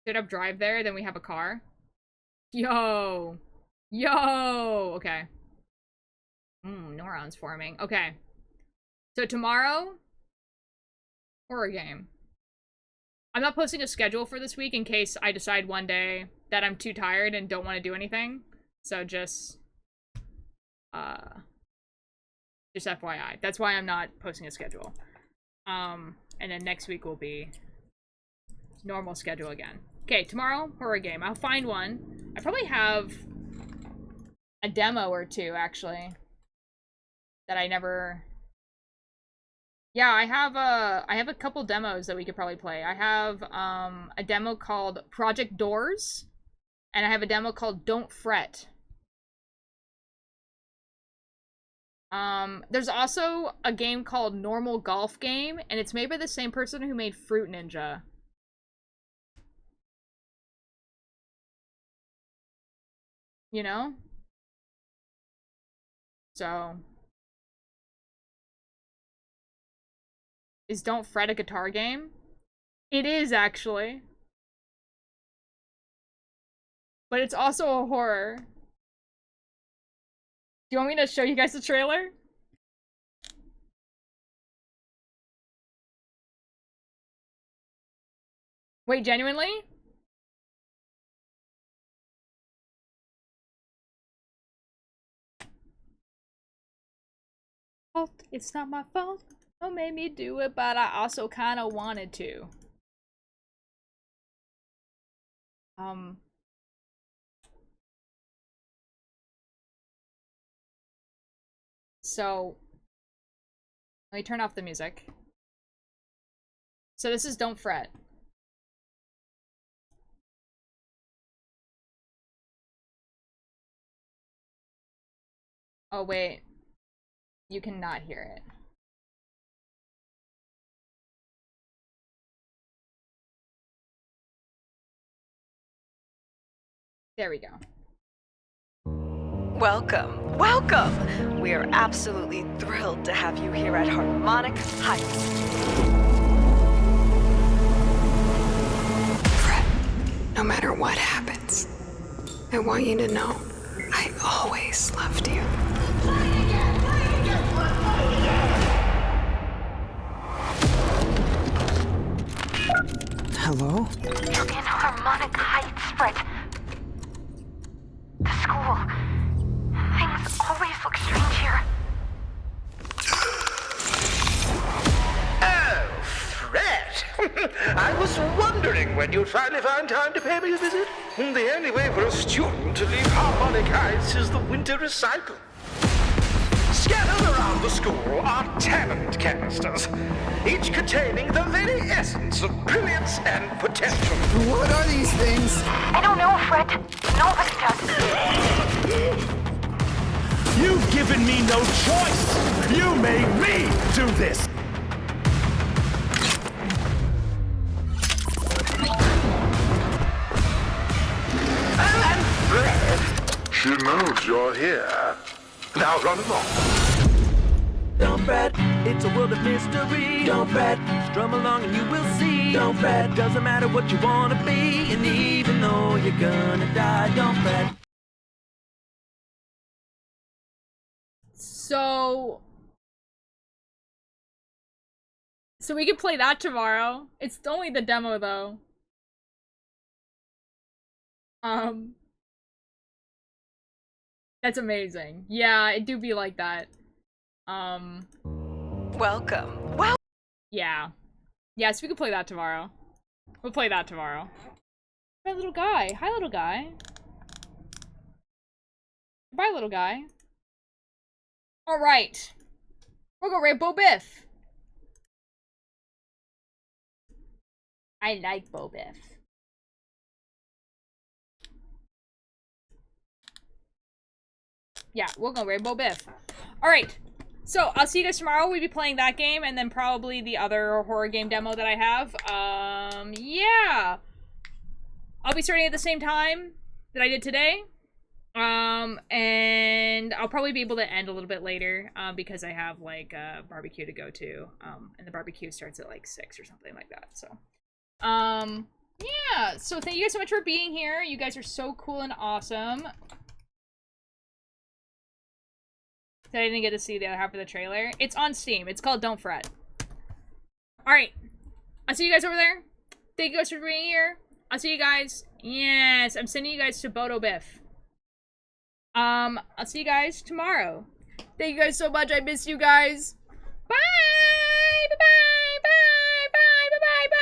Straight up drive there, then we have a car. Yo! Yo! Okay. Neurons forming. Okay. So tomorrow, horror game. I'm not posting a schedule for this week in case I decide one day that I'm too tired and don't want to do anything. So just FYI. That's why I'm not posting a schedule. And then next week will be normal schedule again. Okay, tomorrow, horror game. I'll find one. I probably have a demo or two, actually, that I never... Yeah, I have a couple demos that we could probably play. I have a demo called Project Doors, and I have a demo called Don't Fret. There's also a game called Normal Golf Game, and it's made by the same person who made Fruit Ninja. You know? So... Is Don't Fret a guitar game? It is, actually. But it's also a horror. Do you want me to show you guys the trailer? Wait, genuinely? It's not my fault. What made me do it, but I also kind of wanted to. So, let me turn off the music. So this is Don't Fret. Oh, wait. You cannot hear it. There we go. Welcome, welcome! We are absolutely thrilled to have you here at Harmonic Heights. Fred, no matter what happens, I want you to know I always loved you. Hello? You're in Harmonic Heights, Fred. The school. Things always look strange here. Oh, Fred! I was wondering when you'd finally find time to pay me a visit. The only way for a student to leave Harmonic Heights is the winter recital. Scattered around the school are talent canisters, each containing the very essence of brilliance and potential. What are these things? I don't know, Fred. Nobody does. You've given me no choice! You made me do this! And Fred, she knows you're here. Now run along. Don't fret, it's a world of mystery. Don't fret, strum along and you will see. Don't fret, doesn't matter what you wanna be. And even though you're gonna die, don't fret. So we can play that tomorrow. It's only the demo though. That's amazing. Yeah, it do be like that. Welcome, well. Yeah. Yes, we can play that tomorrow. We'll play that tomorrow. My little guy. Hi, little guy. Bye, little guy. Alright. We'll go raid Bo Biff. I like Bo Biff. Yeah, we'll go raid Bo Biff. Alright. So, I'll see you guys tomorrow. We'll be playing that game, and then probably the other horror game demo that I have. Yeah. I'll be starting at the same time that I did today. And I'll probably be able to end a little bit later, because I have, like, a barbecue to go to. And the barbecue starts at, like, 6 or something like that, so. Yeah. So, thank you guys so much for being here. You guys are so cool and awesome. I didn't get to see the other half of the trailer. It's on Steam. It's called Don't Fret. Alright. I'll see you guys over there. Thank you guys for being here. I'll see you guys. Yes, I'm sending you guys to Bodo Biff. I'll see you guys tomorrow. Thank you guys so much. I miss you guys. Bye!